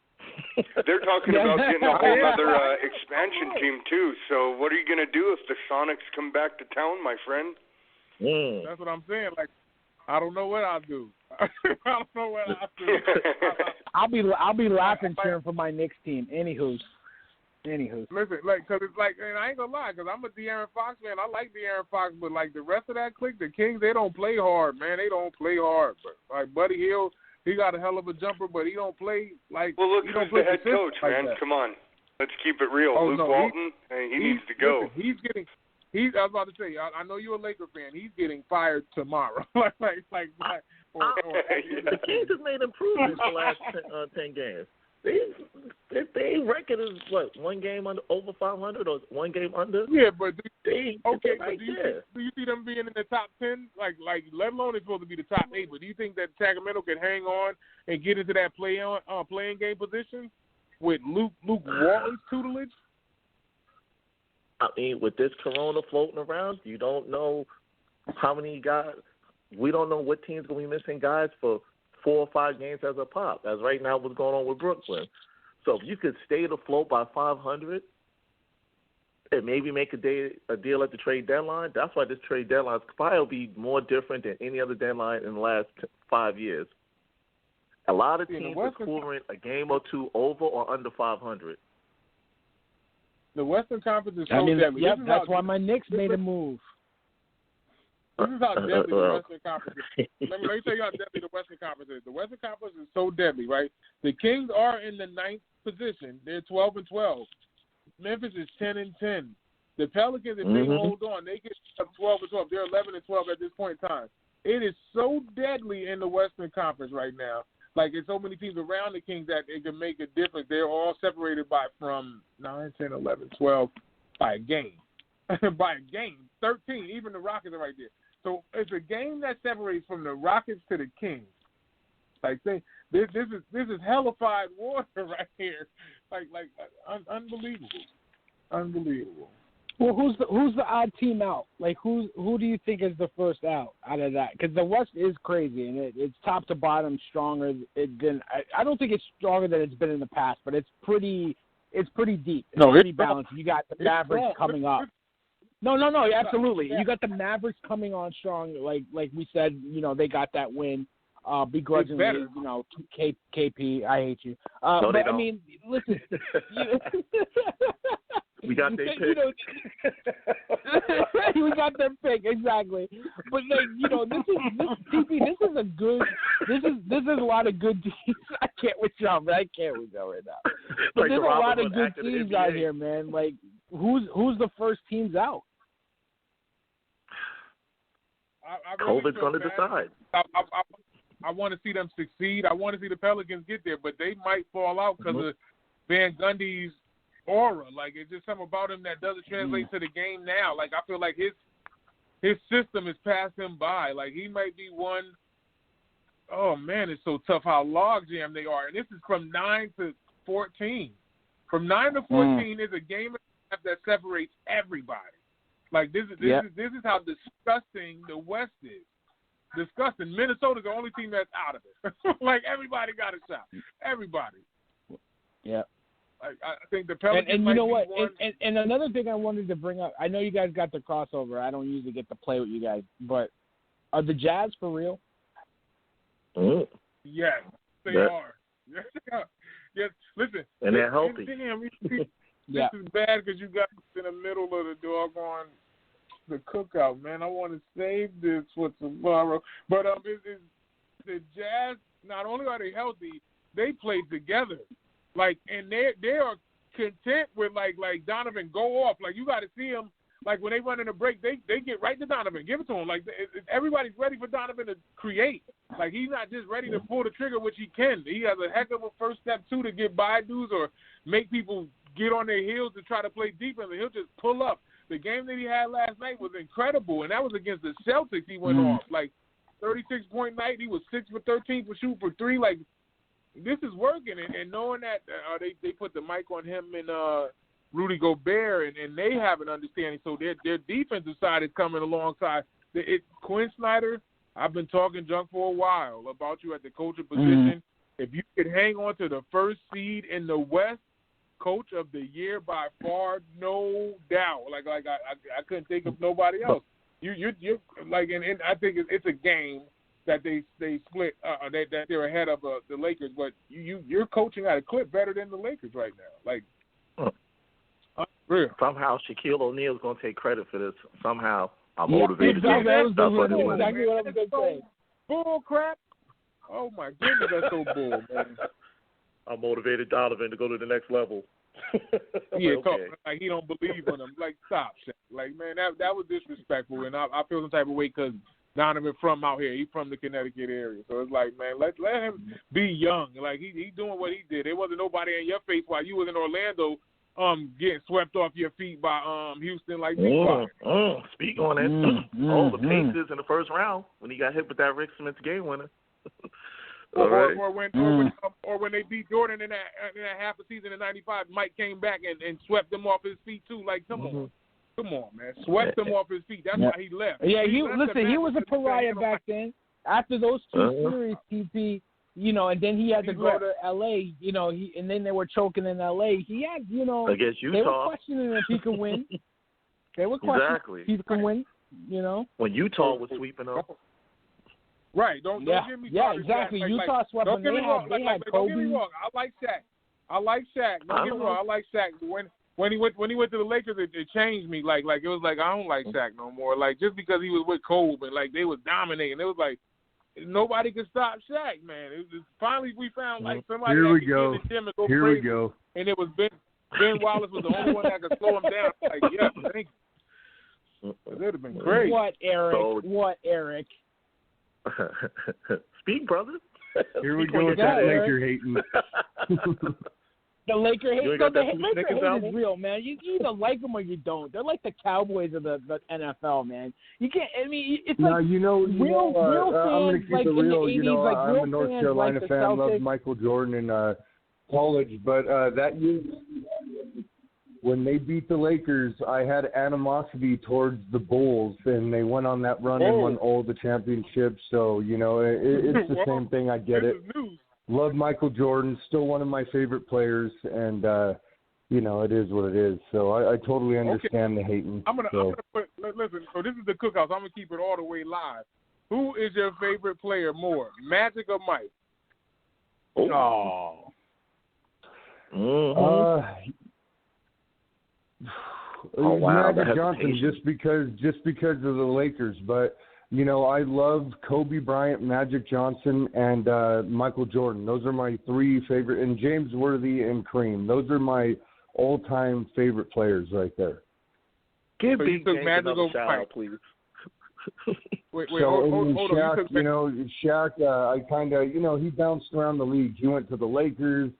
They're talking about getting a whole other expansion team, too. So what are you going to do if the Sonics come back to town, my friend? That's what I'm saying. Like, I don't know what I'll do. I don't know what I'll do. I'll be laughing cheering for my Knicks team. Anywho. Listen, because it's like, and I ain't gonna lie, because I'm a De'Aaron Fox fan. I like De'Aaron Fox, but like the rest of that clique, the Kings, they don't play hard, man. They don't play hard. But like Buddy Hield, he got a hell of a jumper, but he don't play like. Well, look who's the head coach, man. Like come on, let's keep it real. Luke Walton, he needs to go. Listen, I was about to say, I know you're a Laker fan. He's getting fired tomorrow. the Kings have made improvements the last 10 games. They record is what, one game over 500 or one game under? Yeah, but do you see them being in the top 10? Like let alone it's supposed to be the top 8. But do you think that Sacramento can hang on and get into that playing game position with Luke Walton's tutelage? I mean, with this corona floating around, you don't know how many guys. We don't know what team's going to be missing guys for 4 or 5 games as a pop, as right now what's going on with Brooklyn. So if you could stay afloat by 500 and maybe make a deal at the trade deadline, that's why this trade deadline probably will be more different than any other deadline in the last 5 years. A lot of teams are scoring a game or two over or under 500. The Western Conference is so deadly. Yep, that's why my Knicks made a move. This is how deadly the Western Conference is. Let me tell you how deadly the Western Conference is. The Western Conference is so deadly, right? The Kings are in the 9th position. They're 12-12. Memphis is 10-10. The Pelicans, if they hold on, they get up 12-12. They're 11-12 at this point in time. It is so deadly in the Western Conference right now. Like, there's so many teams around the Kings that it can make a difference. They're all separated from 9, 10, 11, 12 by a game. By a game. 13. Even the Rockets are right there. So it's a game that separates from the Rockets to the Kings. Like, this is hellified water right here. Like unbelievable. Unbelievable. Well, who's the odd team out? Like, who do you think is the first out of that? Because the West is crazy, and it's top to bottom stronger than I don't think it's stronger than it's been in the past, but it's pretty deep. It's pretty balanced. You got the Mavericks coming up. No, absolutely. You got the Mavericks coming on strong. Like we said, they got that win. Begrudgingly, KP, I hate you. No, but I mean, listen. We got their pick. We got their pick, exactly. But this is a lot of good teams. I can't with y'all, but I can't with y'all right now. But like there's a lot of good teams out here, man. Like, who's the first teams out? COVID's going to decide. I want to see them succeed. I want to see the Pelicans get there, but they might fall out because of Van Gundy's aura. Like, it's just something about him that doesn't translate to the game now. Like, I feel like his system has passed him by. Like, he might be one. Oh man, it's so tough how logjam they are. And this is from 9 to 14. From 9 to 14 is a game that separates everybody. Like, this is how disgusting the West is. Disgusting. Minnesota's the only team that's out of it. Like, everybody got a shot. Everybody. Yeah. I think the Pelicans and you know what? One. And another thing I wanted to bring up, I know you guys got the crossover. I don't usually get to play with you guys, but are the Jazz for real? Yes, they are. Yes, they are. Yes, listen. And they're healthy. This is bad because you got in the middle of the doggone the cookout, man. I want to save this for tomorrow. But the Jazz, not only are they healthy, they play together. Like, and they are content with like Donovan go off. Like, you got to see him. Like, when they run in a break, they get right to Donovan. Give it to him. Like, everybody's ready for Donovan to create. Like, he's not just ready to pull the trigger, which he can. He has a heck of a first step, too, to get by dudes or make people get on their heels to try to play defense, and he'll just pull up. The game that he had last night was incredible, and that was against the Celtics. He went off. Like, 36-point night. He was 6 for 13 for shooting for 3. Like, this is working, and knowing that they put the mic on him and Rudy Gobert, and they have an understanding, so their defensive side is coming alongside. Quinn Snyder, I've been talking junk for a while about you at the coaching position. If you could hang on to the first seed in the West, coach of the year by far, no doubt. Like I couldn't think of nobody else. You're like, and I think it's a game that they split, that they're ahead of the Lakers, but you're coaching at a clip better than the Lakers right now. Like, real. Somehow Shaquille O'Neal's gonna take credit for this. Somehow I'm motivated. Exactly. That's exactly what I was gonna say. Bull crap. Oh my goodness, that's so bull, man. I motivated Donovan to go to the next level. Yeah, okay. Like he don't believe in him. Like, stop, Shaq. Like, man, that was disrespectful, and I feel some type of way because Donovan from out here. He from the Connecticut area, so it's like, man, let him be young. Like he doing what he did. There wasn't nobody in your face while you was in Orlando, getting swept off your feet by Houston. Like, speak on it. The Pacers in the first round when he got hit with that Rick Smith game winner. Or when they beat Jordan in that half a season in '95, Mike came back and swept them off his feet too. Like, come on, man, swept them off his feet. That's why he left. Yeah, he was a pariah back then. After those two series, TP, and then he had to go to LA. And then they were choking in LA. He had, against Utah. They were questioning if he could win. They were questioning if he could win. When Utah was sweeping up. Right, don't get me started. Exactly. Utah swept them. They had Kobe. Don't get me wrong. I like Shaq. Don't get me wrong. I like Shaq. When he went to the Lakers, it changed me. Like it was like, I don't like Shaq no more. Like, just because he was with Kobe and like they was dominating, it was like nobody could stop Shaq, man. Finally we found like somebody that could get in the gym and go crazy. We go. And it was Ben Wallace was the only one that could slow him down. Like, yeah, thank you. It would have been great. What, Eric? Speak, brother. Here we go with that Laker hating. The Laker hate. The Laker hate is real, man. You either like them or you don't. They're like the Cowboys of the NFL, man. You can't. I mean, it's like real I'm fans. gonna keep it real. Like I'm a North Carolina fan. Loved Michael Jordan in college, but that year, when they beat the Lakers, I had animosity towards the Bulls, and they went on that run and won all the championships. So, it's the same thing. I get it. Love Michael Jordan, still one of my favorite players, and, it is what it is. So I totally understand the hating. I'm gonna put, listen, so this is the Cookout, so I'm going to keep it all the way live. Who is your favorite player more, Magic or Mike? Magic Johnson, just because of the Lakers, but I love Kobe Bryant, Magic Johnson, and Michael Jordan. Those are my three favorite, and James Worthy and Kareem. Those are my all-time favorite players right there. Give Big James another shout-out, please. Wait, hold on. Shaq, I kind of, he bounced around the league. He went to the Lakers.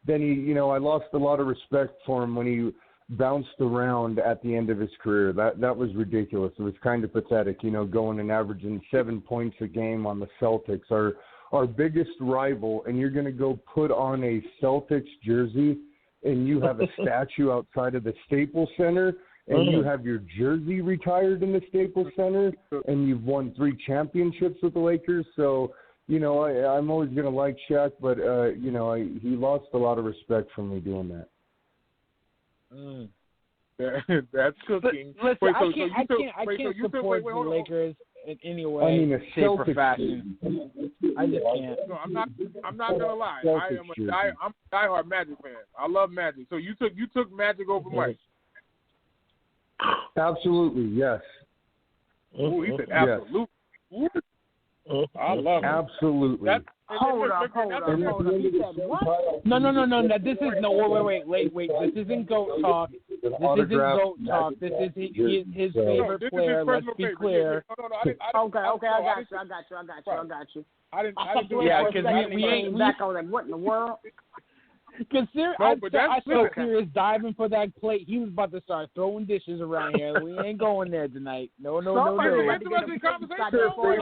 Then I lost a lot of respect for him when he bounced around at the end of his career. That was ridiculous. It was kind of pathetic, going and averaging 7 points a game on the Celtics, our biggest rival, and you're going to go put on a Celtics jersey and you have a statue outside of the Staples Center and you have your jersey retired in the Staples Center and you've won 3 championships with the Lakers. So, I'm always going to like Shaq, but, he lost a lot of respect from me doing that. That's cooking. Listen, I can't support the Lakers in any way, shape, or fashion. I just can't. No, I'm not gonna lie. I'm a diehard Magic fan. I love Magic. So you took Magic over Mike. Absolutely, yes. Oh, he said absolutely. Yes. I love it. Absolutely. Hold on. He said what? No. This is wait. This isn't GOAT talk. This isn't GOAT talk. This is his favorite player. Let's be clear. Okay. I got you. I didn't do it. Yeah, because we ain't back. I was like, what in the world? I saw Sirius diving for that plate. He was about to start throwing dishes around here. We ain't going there tonight. No. Interesting conversation. Hold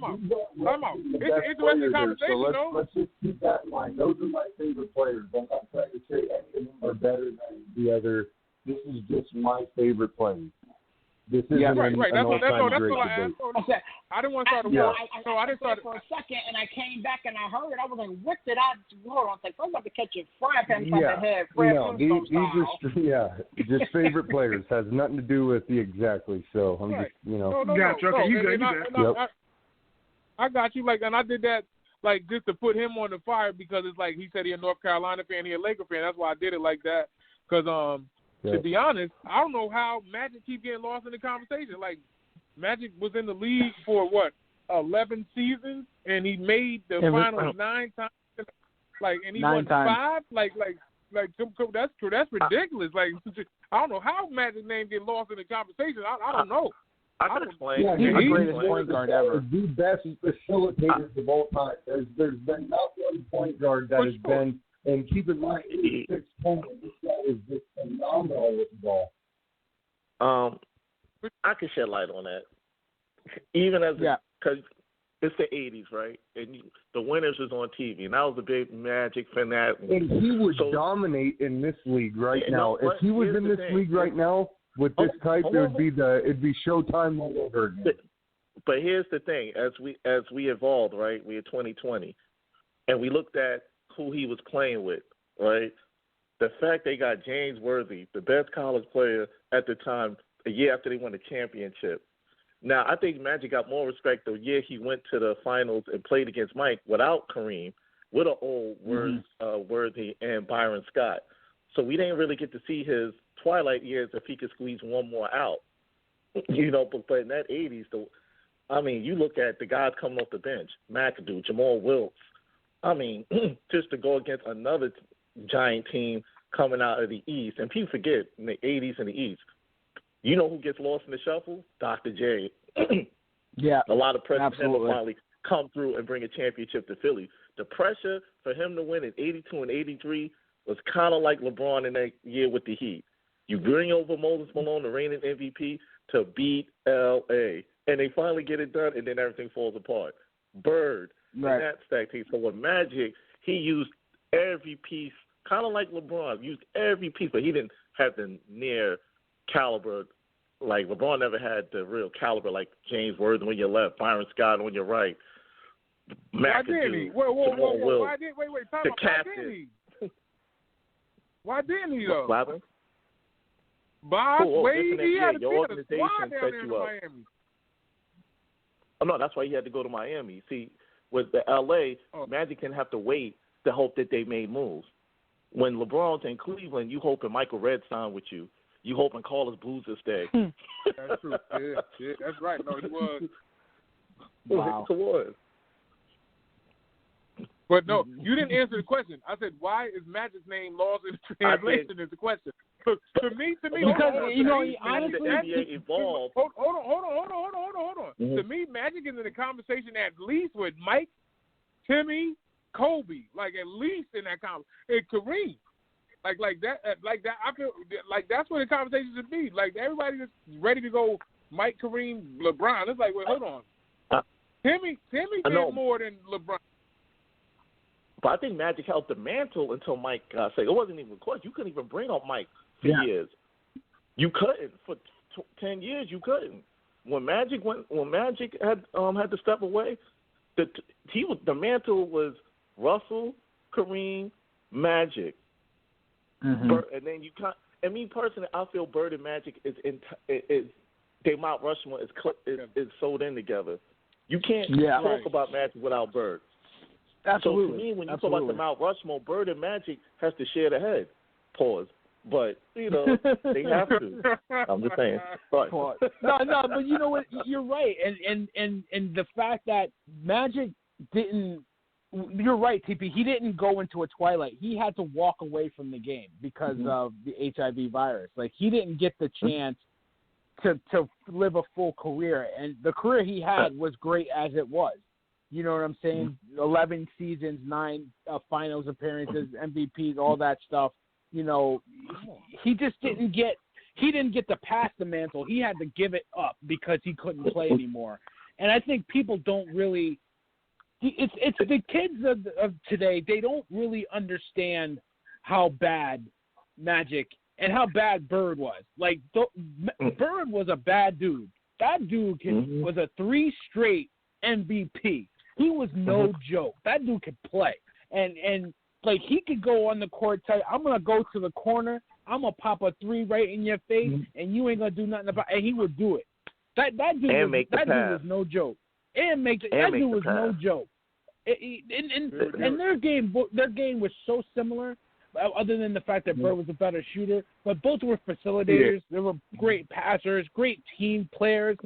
on. Time out. It's interesting conversation, though. Let's just keep that in mind. Those are my favorite players. I'm not trying to say any of them are better than the other. This is just my favorite players. This isn't right. That's all I asked. I didn't want to start a war. So I didn't start for a second, and I came back and I heard. I was like, "What did I hold on? I'm about to catch a fry pan from the head." These are just favorite players. Has nothing to do with the exactly. So I'm just Gotcha. Okay, you good? I got you. Like, and I did that like just to put him on the fire because it's like he said he a North Carolina fan, he a Laker fan. That's why I did it like that. Because to be honest, I don't know how Magic keep getting lost in the conversation. Like, Magic was in the league for 11 seasons, and he made the finals 9 times. Like, and he won 5. Like that's ridiculous. Like, I don't know how Magic's name get lost in the conversation. I don't know. I could explain. He's the greatest point guard ever. The best facilitators of all time. There's been not one point guard that has been. And keep in mind, 86 points. This guy is just phenomenal with the ball. I can shed light on that. Even as because it's the 80s, right? And the winners was on TV, and I was a big Magic fanatic. And he would dominate in this league right now. If he was in this league right now with this type, it'd be Showtime all over again. But here's the thing: as we evolved, right? We're 2020, and we looked at who he was playing with, right? The fact they got James Worthy, the best college player at the time, a year after they won the championship. Now, I think Magic got more respect the year he went to the finals and played against Mike without Kareem, with an old Worthy and Byron Scott. So we didn't really get to see his twilight years if he could squeeze one more out. But in that 80s, you look at the guys coming off the bench, McAdoo, Jamal Wilkes. Just to go against another giant team coming out of the East. And people forget, in the 80s in the East, you know who gets lost in the shuffle? Dr. J. A lot of pressure for him to finally come through and bring a championship to Philly. The pressure for him to win in 82 and 83 was kind of like LeBron in that year with the Heat. You bring over Moses Malone, the reigning MVP, to beat L.A. And they finally get it done, and then everything falls apart. Bird. Right. And that stack team. So with Magic, he used every piece, kind of like LeBron, used every piece, but he didn't have the near caliber. Like LeBron never had the real caliber like James Worthy on your left, Byron Scott on your right. Why didn't he? Why didn't he? Why didn't he though? What happened? Bob Wade, he had a squad down there in Miami. Oh no, that's why he had to go to Miami. See, with the L.A., Magic didn't have to wait to hope that they made moves. When LeBron's in Cleveland, you hoping Michael Redd signed with you. You hoping Carlos Boozer stay. That's true. Yeah, that's right. No, he was. Wow. It was. But no, you didn't answer the question. I said, why is Magic's name lost in translation is the question. To me, because honestly, the NBA evolved. Hold on. Mm-hmm. To me, Magic is in the conversation at least with Mike, Timmy, Kobe, like at least in that conversation, and Kareem, like that. I feel like that's where the conversation should be. Like everybody is ready to go. Mike, Kareem, LeBron. It's like, wait, hold on. Timmy did more than LeBron. But I think Magic held the mantle until Mike got sick. It wasn't even close. You couldn't even bring up Mike for years. You couldn't for 10 years. You couldn't. When Magic had to step away, the mantle was Russell, Kareem, Magic, Bird, and then you can't. And me personally, I feel Bird and Magic is they Mount Rushmore is sold in together. You can't talk about Magic without Bird. Absolutely. So to me, when you talk about the Mount Rushmore, Bird and Magic has to share the head. Pause. But, they have to. I'm just saying. Right. No, but you know what? You're right. And the fact that Magic didn't – you're right, TP. He didn't go into a twilight. He had to walk away from the game because of the HIV virus. Like, he didn't get the chance to live a full career. And the career he had was great as it was. You know what I'm saying? 11 seasons, 9 finals appearances, MVPs, all that stuff. You know, he just didn't get to pass the mantle. He had to give it up because he couldn't play anymore. And I think people don't really – it's the kids of today, they don't really understand how bad Magic and how bad Bird was. Like, Bird was a bad dude. That dude was a 3 straight MVP. He was no joke. That dude could play. And like, he could go on the court, tell you, I'm going to go to the corner, I'm going to pop a 3 right in your face, and you ain't going to do nothing about it. And he would do it. That dude was no joke. That dude was no joke. And their game was so similar, other than the fact that Bird was a better shooter, but both were facilitators. They were great passers, great team players.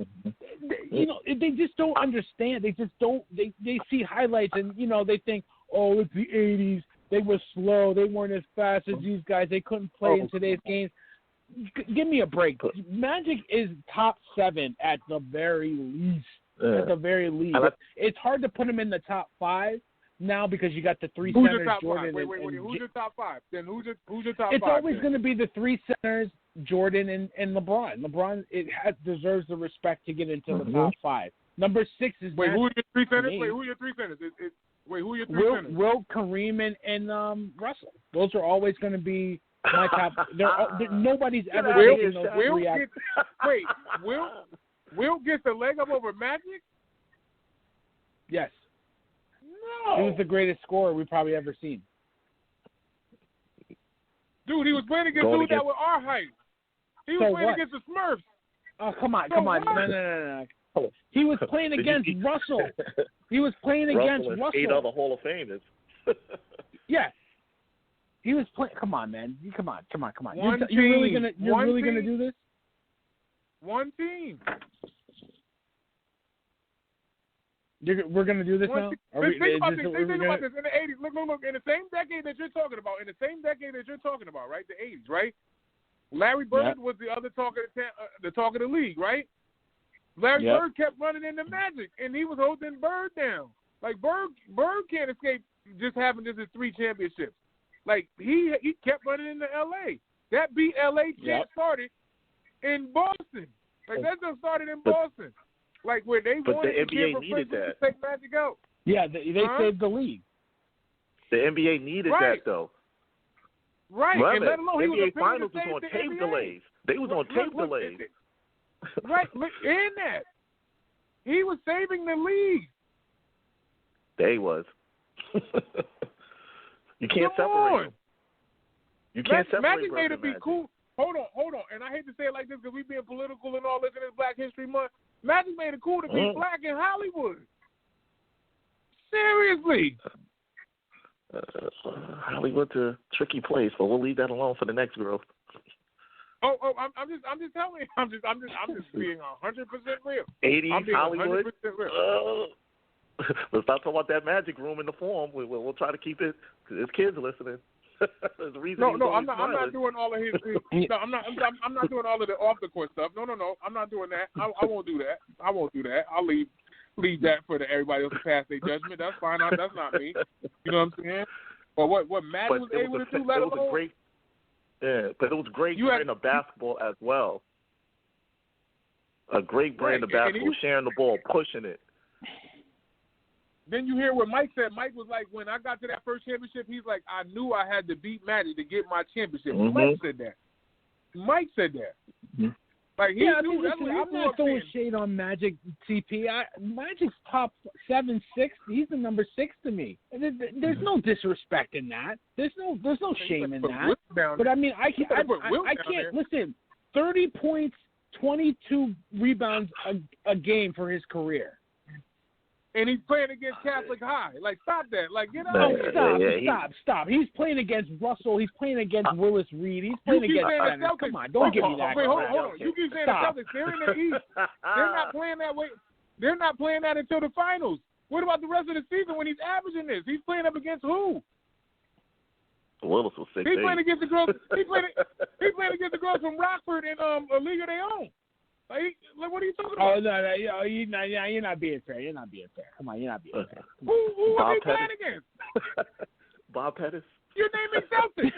You know, they just don't understand. They just don't. They see highlights and, you know, they think, oh, it's the 80s. They were slow. They weren't as fast as these guys. They couldn't play in today's games. Give me a break. Magic is top 7 at the very least. At the very least. It's hard to put him in the top 5 now because you got the 3 who's centers, your top Jordan. Wait, who's your top 5? Then who's your top 5? It's always going to be the 3 centers, Jordan and LeBron. LeBron deserves the respect to get into the top 5. Number 6 is who's your 3 centers? Who's your 3 centers? Who are your 3 centers? Will, Kareem, and Russell. Those are always going to be my top. Nobody's ever taken those 3 out. Wait, Will gets the leg up over Magic? Yes. No. He was the greatest scorer we probably ever seen. Dude, he was playing against dudes that were our height. He was playing against the Smurfs. Oh, come on. No. He was playing against Russell. He was playing against Russell. 8 other Hall of Famers. Yeah. He was playing. Come on, man. Come on. You're really gonna do this? One team. We're gonna do this now. Think about this. In the 80s. Look. In the same decade that you're talking about, right? The 80s, right? Larry Bird was the other talk of the league, right? Larry Bird kept running into Magic, and he was holding Bird down. Like, Bird can't escape just having his 3 championships. Like, he kept running into L.A. That beat L.A. started in Boston. Like, that just started in Boston. Like, where they wanted the NBA needed that. To take Magic out. Yeah, they saved the league. The NBA needed that, though. Right. And let alone, NBA Finals was on tape delays. They was on tape delays. Right. In that. He was saving the league. They was. You can't separate them. You can't separate Magic made it be cool. Hold on. And I hate to say it like this because we being political and all this in this Black History Month. Magic made it cool to be black in Hollywood. Seriously. Hollywood's a tricky place, but we'll leave that alone for the next girl. I'm just telling you. I'm just being 100% real. 80s Hollywood. 100% real. Let's not talk about that Magic Room in the Forum. We'll try to keep it. There's kids listening. There's a reason. No, I'm not doing all of his. No, I'm not doing all of the off the court stuff. No, I'm not doing that. I won't do that. I'll leave that for everybody else to pass their judgment. That's fine. That's not me. You know what I'm saying? But what Matt was able to do, let alone. But it was great brand of basketball as well. A great brand of basketball, sharing the ball, pushing it. Then you hear what Mike said. Mike was like, when I got to that first championship, he's like, I knew I had to beat Magic to get my championship. Mike said that. Like, he knew. I'm not throwing shade on Magic, CP. Magic's top 7, 6. He's the number 6 to me. There's no disrespect in that. There's no shame in that. But I mean, I can't listen. 30 points, 22 rebounds a game for his career. And he's playing against Catholic High. Like, stop that. Like, get out. Stop. He's playing against Russell. He's playing against Willis Reed. He's playing against Bennett. Come on, don't give me that. Wait, hold on. You keep saying the Celtics. They're in the East. They're not playing that way. They're not playing that until the finals. What about the rest of the season when he's averaging this? He's playing up against who? Willis was 6'8". He's playing against the girls. He's playing against the girls from Rockford and a league of their own. Like what are you talking Oh about? no, you're not being fair. You're not being fair. Come on, you're not being fair. Who are they playing against? Bob Pettis. You're naming Celtics.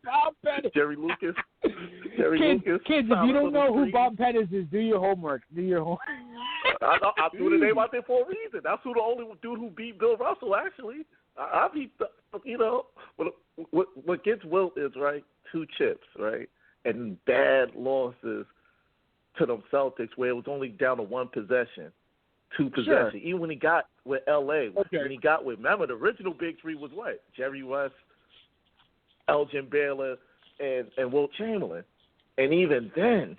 Bob Pettis. Jerry Lucas. Kids, if you don't know who Bob Pettis is, do your homework. I threw the name out there for a reason. That's the only dude who beat Bill Russell, actually. I beat, what gets Wilt is, right, 2 chips, right, and bad losses to them Celtics where it was only down to 1 possession, 2 possessions. Sure. Even when he got with L.A., when he got with, remember, the original Big Three was what? Jerry West, Elgin Baylor, and Wilt Chamberlain. And even then,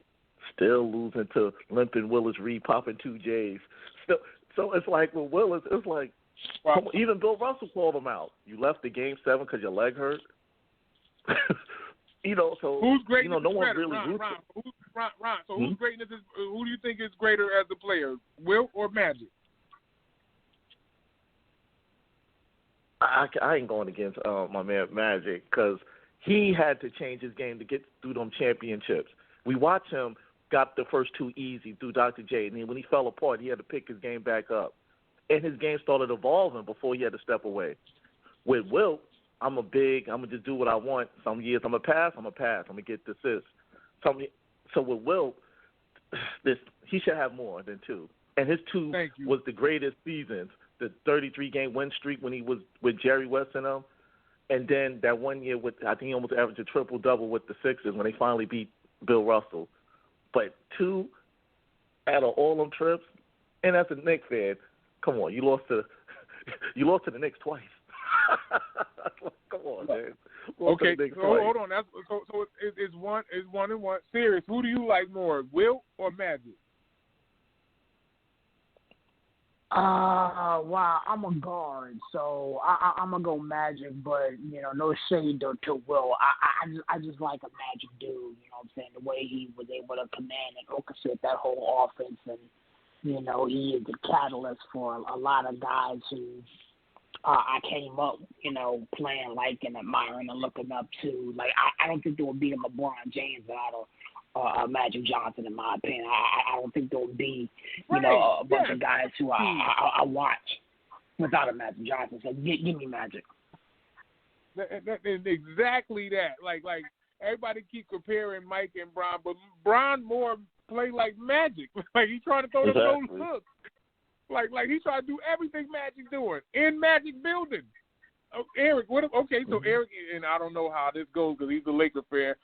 still losing to Limpin Willis Reed, popping 2 J's. So it's like with Willis, it's like, even Bill Russell called him out. You left the game 7 because your leg hurt. So who's great? No one really. Ron. So whose greatness is? Who do you think is greater as a player, Wilt or Magic? I ain't going against my man Magic because he had to change his game to get through them championships. We watched him got the first 2 easy through Dr. J, and then when he fell apart, he had to pick his game back up. And his game started evolving before he had to step away. With Wilt, I'm going to just do what I want. Some years I'm going to pass, I'm going to get the assist. So with Wilt, he should have more than 2. And his 2 was the greatest seasons, the 33-game win streak when he was with Jerry West and them. And then that 1 year I think he almost averaged a triple-double with the Sixers when they finally beat Bill Russell. But 2 out of all them trips, and as a Knicks fan, come on, you lost to the Knicks twice. Come on, man. Okay, so hold on. So it's 1-1. Serious. Who do you like more, Wilt or Magic? Wow, I'm a guard, so I'm gonna go Magic, but no shade to Will. I just like a Magic dude. You know what I'm saying? The way he was able to command and orchestrate that whole offense, and he is the catalyst for a lot of guys who I came up, playing like and admiring and looking up to. Like I don't think they would beat a LeBron James out of Magic Johnson, in my opinion. I don't think there would be, a bunch of guys who I watch without a Magic Johnson. So give me Magic. That is exactly that. Like everybody keep comparing Mike and Bron, but Bron more play like Magic. Like he trying to throw those hooks. Like he trying to do everything Magic doing in Magic building. Oh, Eric, so Eric, and I don't know how this goes because he's a Laker fan.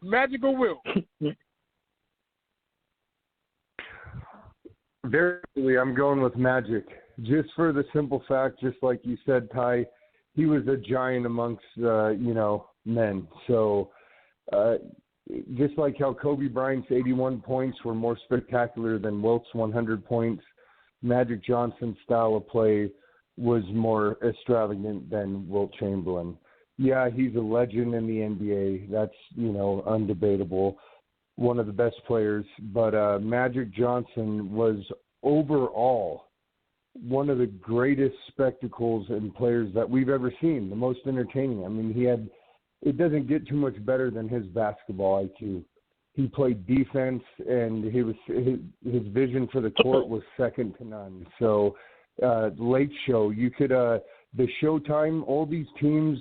Magic or Will? Very, I'm going with Magic. Just for the simple fact, just like you said, Ty, he was a giant amongst, men. So just like how Kobe Bryant's 81 points were more spectacular than Wilt's 100 points, Magic Johnson's style of play was more extravagant than Wilt Chamberlain. Yeah, he's a legend in the NBA. That's, undebatable. One of the best players. But Magic Johnson was overall one of the greatest spectacles and players that we've ever seen, the most entertaining. I mean, it doesn't get too much better than his basketball IQ. He played defense, and his vision for the court was second to none. So, Late Show, you could the Showtime, all these teams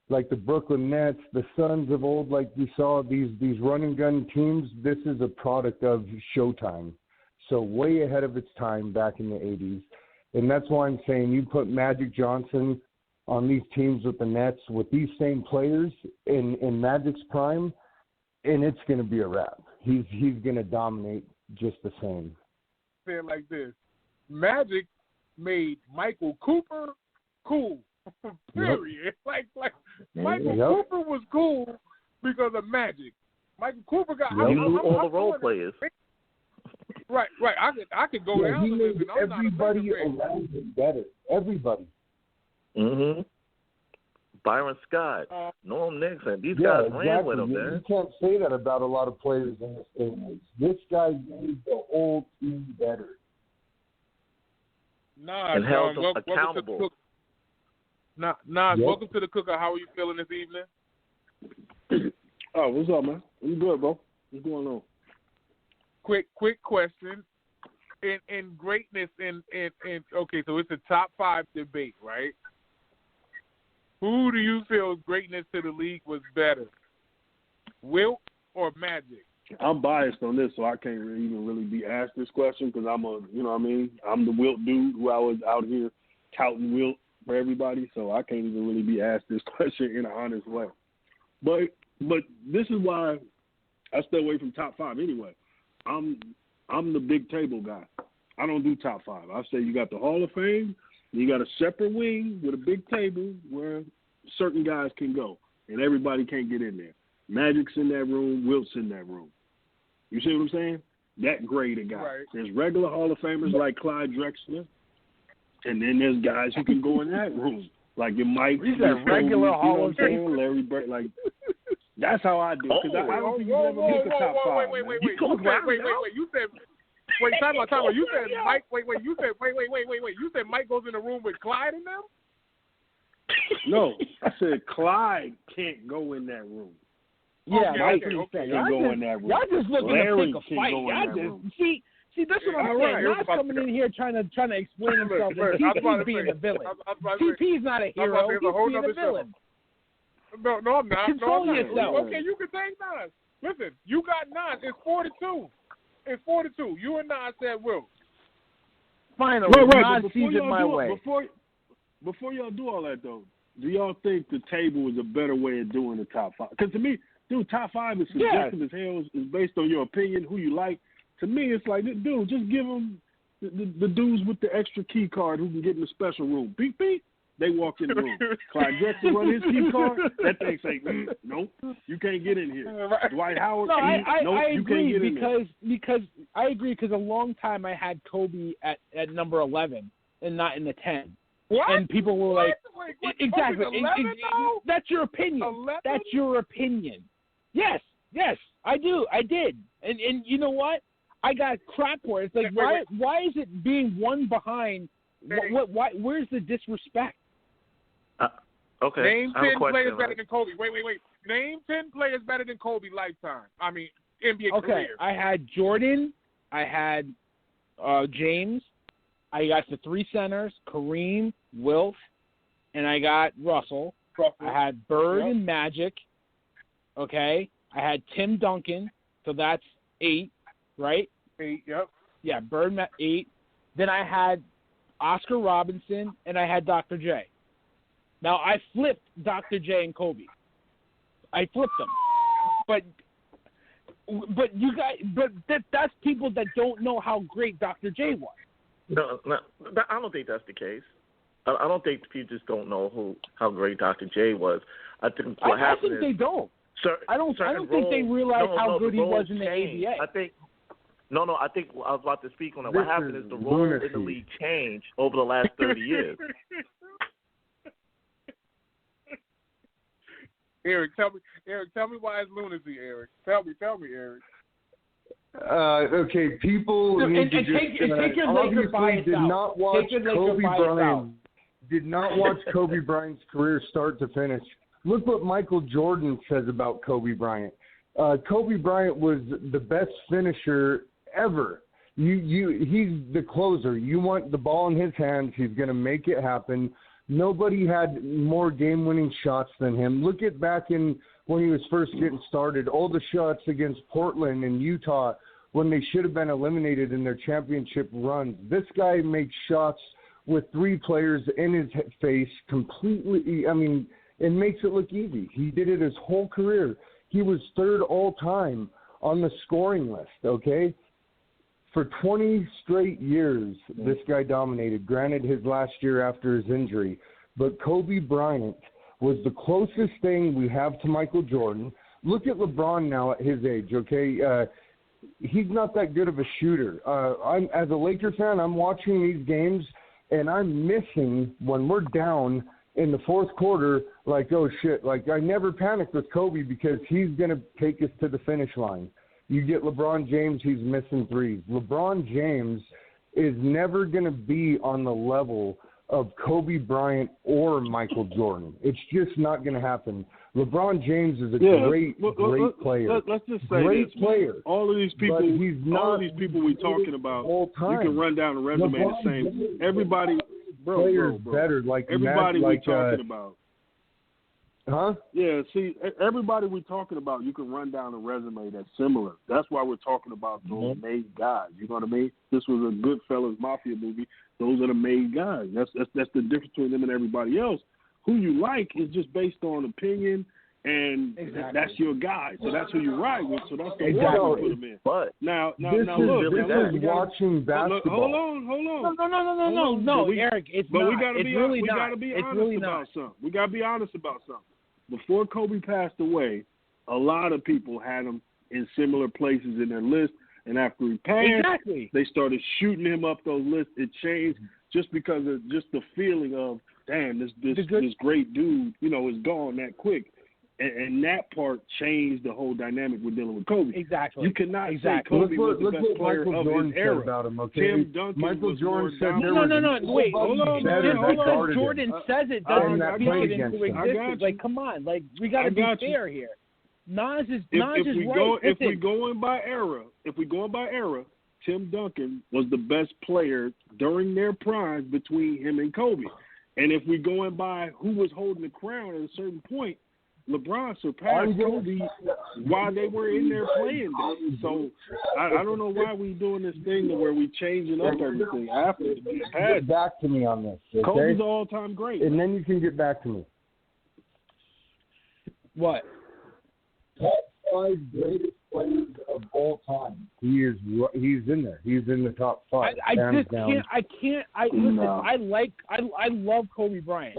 like the Brooklyn Nets, the Suns of old, like we saw these run and gun teams. This is a product of Showtime. So way ahead of its time back in the 80s. And that's why I'm saying you put Magic Johnson on these teams with the Nets with these same players in Magic's prime, and it's going to be a wrap. He's going to dominate just the same. Say it like this. Magic made Michael Cooper cool. Period. Yep. Like Michael Cooper was cool because of Magic. Michael Cooper got all the role players. Right. I could go down the list. Everybody around him better. Everybody. Mm-hmm. Byron Scott, Norm Nixon. These guys ran with him, man. You can't say that about a lot of players in this day and age. This guy made the whole team better. And held them accountable. Welcome to the Cookout. How are you feeling this evening? Oh, what's up, man? I'm good, bro. What's going on? Quick question. In greatness, okay, so it's a top 5 debate, right? Who do you feel greatness to the league was better, Wilt or Magic? I'm biased on this, so I can't even really be asked this question because I'm I'm the Wilt dude who I was out here touting Wilt for everybody, so I can't even really be asked this question in an honest way. But this is why I stay away from top 5 anyway. I'm the big table guy. I don't do top 5. I say you got the Hall of Fame, and you got a separate wing with a big table where certain guys can go, and everybody can't get in there. Magic's in that room, Wilt's in that room. You see what I'm saying? That grade of guy. Right. There's regular Hall of Famers like Clyde Drexler, and then there's guys who can go in that room, like your Mike. He's a regular Hall of Famer. Larry Bird, like that's how I do. Because I don't think you ever make the top 5. Wait. You said. Wait, time out. You said Mike. Wait. You said Mike goes in the room with Clyde in them? No, I said Clyde can't go in that room. Yeah, Mike can go in that room. Y'all just looking Larry to pick a fight. Y'all just see. That's what I'm saying. Not coming in here trying to explain himself. TP's being the villain. TP's not a hero. He's being a villain. No, I'm not. Control yourself. Okay, you can take 9. Listen, you got 9. It's 4-2. It's 4-2. You and Nas said Wilt. Finally, right. Nas sees it my way. Before y'all do all that, though, do y'all think the table is a better way of doing the top 5? Because to me, dude, top 5 is subjective as hell. It's based on your opinion, who you like. To me, it's like, dude, just give them the dudes with the extra key card who can get in the special room. Beep, beep. They walk in the room. Clyde Drexler run his key card. That thing say, nope, you can't get in here. Dwight Howard, no, I you agree can't get in there. because I agree because a long time I had Kobe at number 11 and not in the 10. What? And people were like, Wait, exactly. 11, that's your opinion. 11? That's your opinion. Yes, I do. I did. And you know what? I got crap for it. It's like, why is it being one behind? Why? Where's the disrespect? Okay. Name 10 players better than Kobe. Wait. Name 10 players better than Kobe lifetime. I mean, NBA career. I had Jordan. I had James. I got the 3 centers, Kareem, Wilt, and I got Russell. I had Bird and Magic. Okay. I had Tim Duncan. So that's 8, right? 8, yep. Yeah, Bird 8. Then I had Oscar Robinson, and I had Dr. J. Now, I flipped Dr. J and Kobe. I flipped them. But you guys, that's people that don't know how great Dr. J was. No, I don't think that's the case. I don't think people just don't know how great Dr. J was. I think what happened is they don't. I don't think they realize how good he was in the ABA. I think I think I was about to speak on that. What happened is the role in the league changed over the last 30 years. Eric, tell me why it's lunacy, Eric. Tell me, Eric. Okay, people need to just obviously did not watch Kobe Bryant. Did not watch Kobe Bryant's career start to finish. Look what Michael Jordan says about Kobe Bryant. Kobe Bryant was the best finisher ever. He's the closer. You want the ball in his hands, he's going to make it happen. Nobody had more game-winning shots than him. Look at back in when he was first getting started, all the shots against Portland and Utah when they should have been eliminated in their championship runs. This guy makes shots with 3 players in his face completely. I mean, it makes it look easy. He did it his whole career. He was 3rd all-time on the scoring list, okay? For 20 straight years, this guy dominated. Granted, his last year after his injury. But Kobe Bryant was the closest thing we have to Michael Jordan. Look at LeBron now at his age, okay? He's not that good of a shooter. As a Laker fan, I'm watching these games, and I'm missing when we're down in the 4th quarter, like, oh, shit. Like, I never panicked with Kobe because he's going to take us to the finish line. You get LeBron James, he's missing 3s. LeBron James is never going to be on the level of Kobe Bryant or Michael Jordan. It's just not going to happen. LeBron James is a great player. Let's just say great player. All of these people, all of these people we're talking about, you can run down the resume the same. Everybody, bro. Better, like everybody we're talking about. Huh? Yeah, see, everybody we're talking about, you can run down a resume that's similar. That's why we're talking about those made guys. You know what I mean? This was a Goodfellas Mafia movie. Those are the made guys. That's the difference between them and everybody else. Who you like is just based on opinion, and that's your guy. So that's who you ride with. So that's the order you put them in. But now look, watching basketball. Hold on. No, Eric, it's not. We gotta be honest about something. We gotta be honest about something. Before Kobe passed away, a lot of people had him in similar places in their list, and after he passed, they started shooting him up those lists. It changed just because of just the feeling of, damn, this great dude, is gone that quick. And that part changed the whole dynamic with dealing with Kobe. Exactly. You cannot say Kobe was the best player of his era. About him, okay? Tim Duncan Michael Jordan said no. Wait, hold on. Just because Jordan says it doesn't speak it into existence. Like, come on. Like, we got to be fair here. Nas is right. If we're going by era, Tim Duncan was the best player during their prime between him and Kobe. And if we're going by who was holding the crown at a certain point, LeBron surpassed Kobe while they were in there playing them. So I don't know why we doing this thing where we changing up everything after the past. Get back to me on this. Okay? Kobe's all-time great. And then you can get back to me. What? Top 5 greatest players of all time. He's in there. He's in the top 5. I love Kobe Bryant,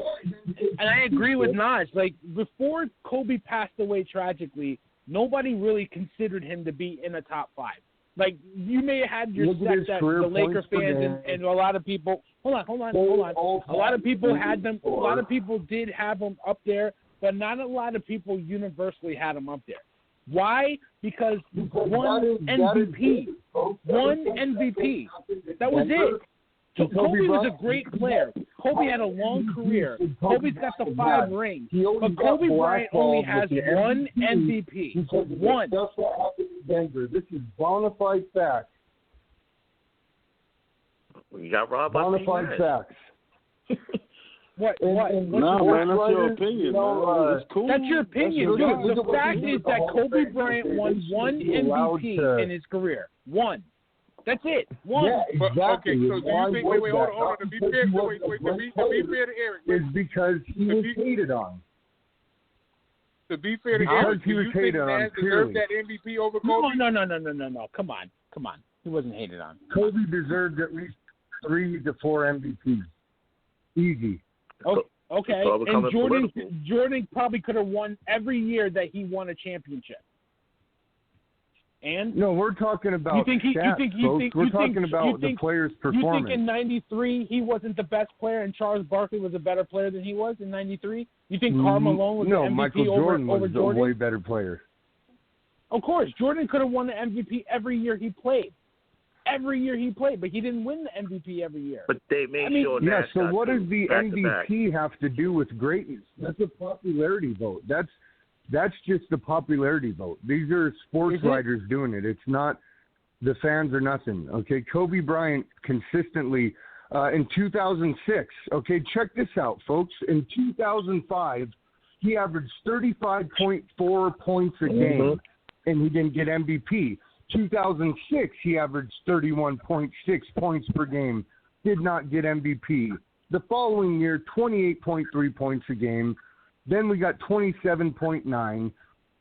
and I agree with Nas. Like, before Kobe passed away tragically, nobody really considered him to be in the top 5. Like, you may have had your set that the Laker fans and a lot of people. Hold on. A lot of people had them. A lot of people did have them up there, but not a lot of people universally had them up there. Why? Because one MVP. That was it. So Kobe was a great player. Kobe had a long career. Kobe's got the 5 rings. But Kobe Bryant only has one MVP. One. That's what happened in Denver. This is bona fide fact. You got robbed by bona fide facts. What? No, man, that's your opinion, man. It's cool. That's your opinion. Dude, the fact is that Kobe Bryant won one MVP in his career. One. That's it. One. Yeah, exactly. Okay, so do you think? Wait, hold on. To be fair to Eric, is because he was hated on. To be fair to Eric, do you think Nas deserved that MVP over Kobe? No. Come on. He wasn't hated on. Kobe deserved at least 3 to 4 MVPs. Easy. Okay. And Jordan probably could have won every year that he won a championship. And no, we're talking about We're talking about the player's performance. You think in '93 he wasn't the best player and Charles Barkley was a better player than he was in '93? You think Karl Malone was the MVP Michael Jordan over was Jordan? a way better player. Of course, Jordan could have won the MVP every year he played. But he didn't win the MVP every year. But they made sure. Yeah. So what does the MVP have to do with greatness? That's a popularity vote. That's just the popularity vote. These are sports writers doing it. It's not the fans or nothing. Okay, Kobe Bryant consistently in 2006. Okay, check this out, folks. In 2005, he averaged 35.4 points a game, and he didn't get MVP. 2006, he averaged 31.6 points per game, did not get MVP. The following year, 28.3 points a game. Then we got 27.9.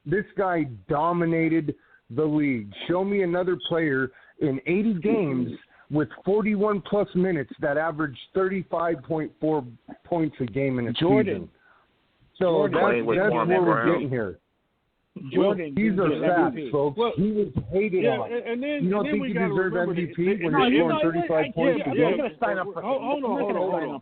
This guy dominated the league. Show me another player in 80 games with 41-plus minutes that averaged 35.4 points a game in a season. So that's where we're getting here. Jordan, these are facts, folks. Well, he was hated on. And then, you don't think he deserved MVP when he's scoring 35 points a game? I'm going to sign up for hate. Hold on.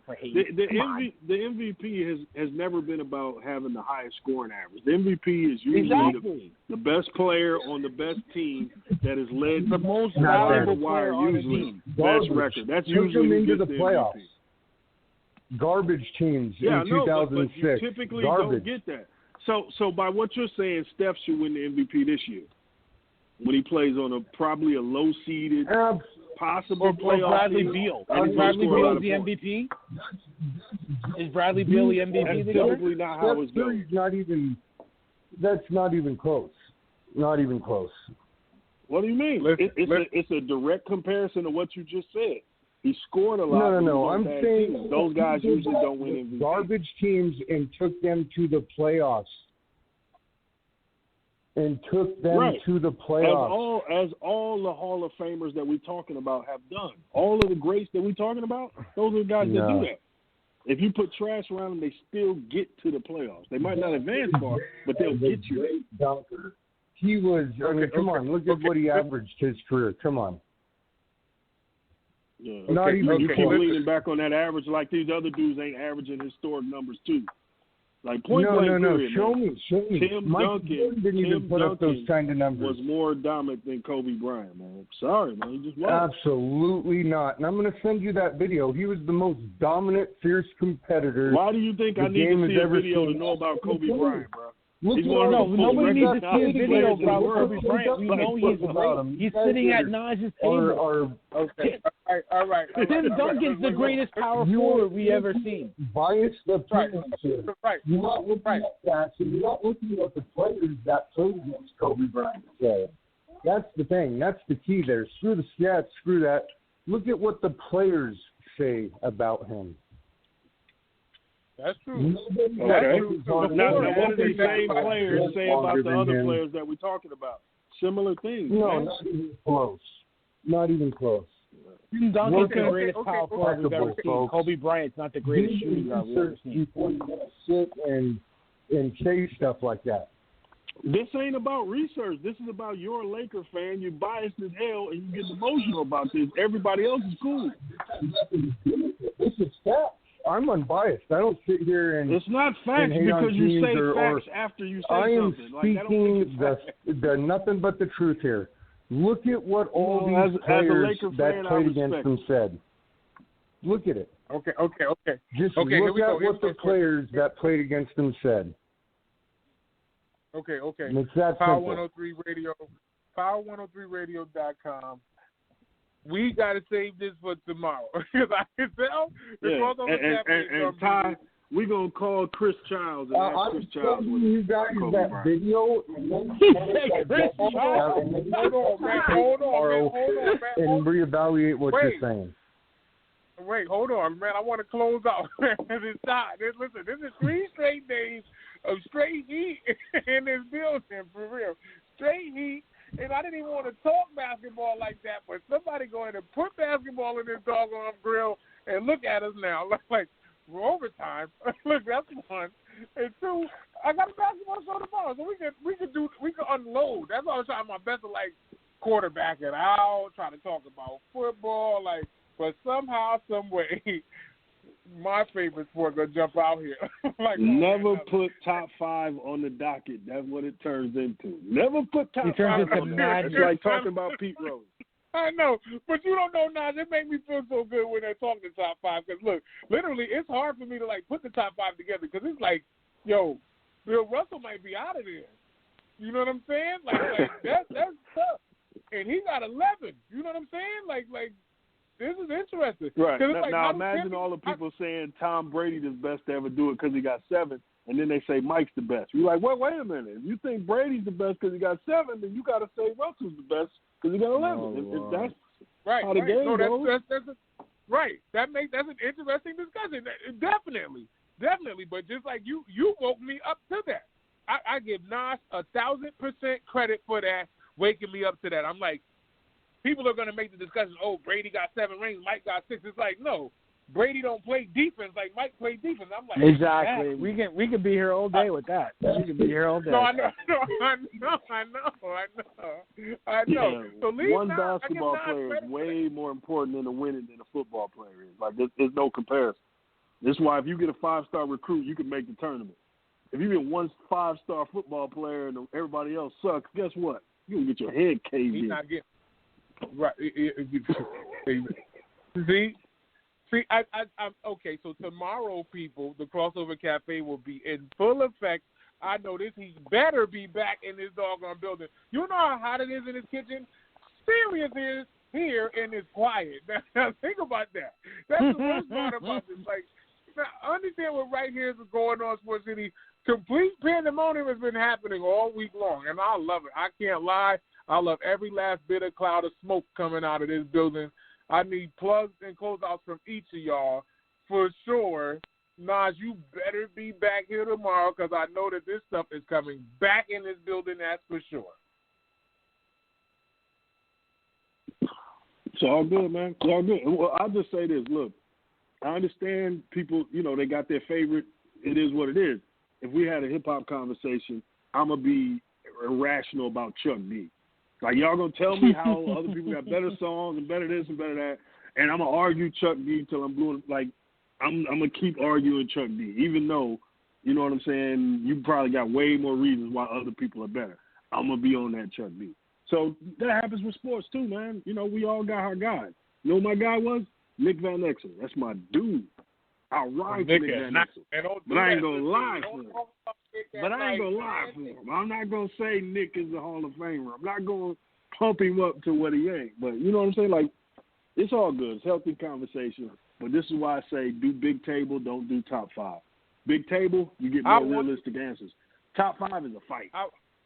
The MVP has never been about having the highest scoring average. The MVP is usually the best player on the best team that has led the most valuable player on the usually team. best record. That's usually into the playoffs. Garbage teams in 2006. But you typically don't get that. So by what you're saying, Steph should win the MVP this year when he plays on probably a low-seeded, possible playoff Bradley team. Beal. Is Bradley Beal the MVP? Is Bradley Beal the MVP this year? That's typically not how it's going. That's not even close. Not even close. What do you mean? It's a direct comparison to what you just said. He scored a lot. No. I'm saying those guys usually don't win MVP. Garbage teams and took them to the playoffs. To the playoffs. As all the Hall of Famers that we're talking about have done. All of the greats that we're talking about, those are the guys that do that. If you put trash around them, they still get to the playoffs. They might not advance far, but they'll get you. Dunker. He was. Come on. Look at what he averaged his career. Come on. Yeah. Not even. You keep leaning back on that average like these other dudes ain't averaging historic numbers too. Like point blank period. Show me. Tim Duncan didn't even put up those kind of numbers. Was more dominant than Kobe Bryant, man. Sorry, man. He just wasn't. Absolutely not. And I'm going to send you that video. He was the most dominant, fierce competitor. Why do you think I need to see a video to know about Kobe Bryant, bro? Nobody needs to see a video about Kobe Bryant. We know he's sitting at Naj's table. Okay. All right. Tim Duncan's the greatest power forward we ever seen. Bias the Right. You're not looking at stats, and you're not looking at the players that played against Kobe Bryant. Yeah. That's the thing. That's the key there. Screw the stats. Screw that. Look at what the players say about him. That's true. Okay. Now, what do the same players say about the other players that we're talking about? Similar things. No, not even close. Not even close. Tim Duncan's the greatest power forward we've ever seen. Kobe Bryant's not the greatest shooting guard we've ever seen. People sit and say stuff like that. This ain't about research. This is about you're a Laker fan. You're biased as hell, and you get emotional about this. Everybody else is cool. This is facts. I'm unbiased. I don't sit here and. It's not facts because you say facts after you say something. I am speaking the nothing but the truth here. Look at what all these players that played against them said. Look at it. Okay. Just look at what the players that played against them said. Okay. It's that Power simple. 103 Radio, Power103Radio.com. We got to save this for tomorrow. Because I can tell. And Ty, we're going to call Chris Childs and ask Chris Childs. You guys that video. Hold on, man. And reevaluate what you're saying. Wait, hold on, man. I want to close out. It's not. Listen, this is 3 straight days of straight heat in this building, for real. Straight heat. And I didn't even want to talk basketball like that, but somebody go ahead and put basketball in this doggone grill and look at us now. Like, we're overtime. Look, that's one. And 2, I got a basketball show tomorrow, so we can unload. That's why I was trying my best to, like, quarterback it out, try to talk about football, like, but somehow, some way, my favorite sport gonna jump out here. Like, never put top 5 on the docket. That's what it turns into. Never put top 5 on the docket. It's like talking about Pete Rose. I know, but you don't know, Nas. It makes me feel so good when they're talking top 5. Because look, literally, it's hard for me to like put the top 5 together because it's like, yo, Bill Russell might be out of there. You know what I'm saying? Like that's tough. And he got 11. You know what I'm saying? Like. This is interesting. Right. Like, now imagine all the people saying Tom Brady is best to ever do it because he got 7, and then they say Mike's the best. You're like, well, wait a minute. If you think Brady's the best because he got 7, then you got to say Russell's the best because he got 11. If that's how the game goes. That's right. That's an interesting discussion. Definitely. But just like you woke me up to that. I give Nas 1,000% credit for that, waking me up to that. I'm like, people are going to make the discussion, oh, Brady got 7 rings, Mike got 6. It's like, no, Brady don't play defense like Mike played defense. I'm like, exactly. We can be here all day with that. We can be here all day. No, I know. So one basketball player is way more important in the winning than a football player is. Like, there's no comparison. This is why if you get a 5-star recruit, you can make the tournament. If you get one 5-star football player and everybody else sucks, guess what? You can get your head caved in. Not getting. Right. See, I'm okay. So tomorrow, people, the Crossover Cafe will be in full effect. I know this. He better be back in this doggone building. You know how hot it is in his kitchen? Serious is here and it's quiet. Now think about that. That's the worst part about this. Like, now, understand what right here is going on, Sports City. Complete pandemonium has been happening all week long, and I love it. I can't lie. I love every last bit of cloud of smoke coming out of this building. I need plugs and closeouts from each of y'all for sure. Nas, you better be back here tomorrow because I know that this stuff is coming back in this building, that's for sure. It's all good, man. It's all good. Well, I'll just say this. Look, I understand people, they got their favorite. It is what it is. If we had a hip-hop conversation, I'm going to be irrational about Chuck D. Like, y'all going to tell me how other people got better songs and better this and better that, and I'm going to argue Chuck D till I'm blue. Like, I'm going to keep arguing Chuck D, even though, you know what I'm saying, you probably got way more reasons why other people are better. I'm going to be on that Chuck D. So that happens with sports too, man. We all got our guys. You know who my guy was? Nick Van Exel. That's my dude. I ride for Nick Van Exel. But I ain't going to lie for him. I'm not going to say Nick is a Hall of Famer. I'm not going to pump him up to what he ain't. But you know what I'm saying? Like, it's all good. It's healthy conversation. But this is why I say do big table, don't do top five. Big table, you get more realistic answers. Top five is a fight.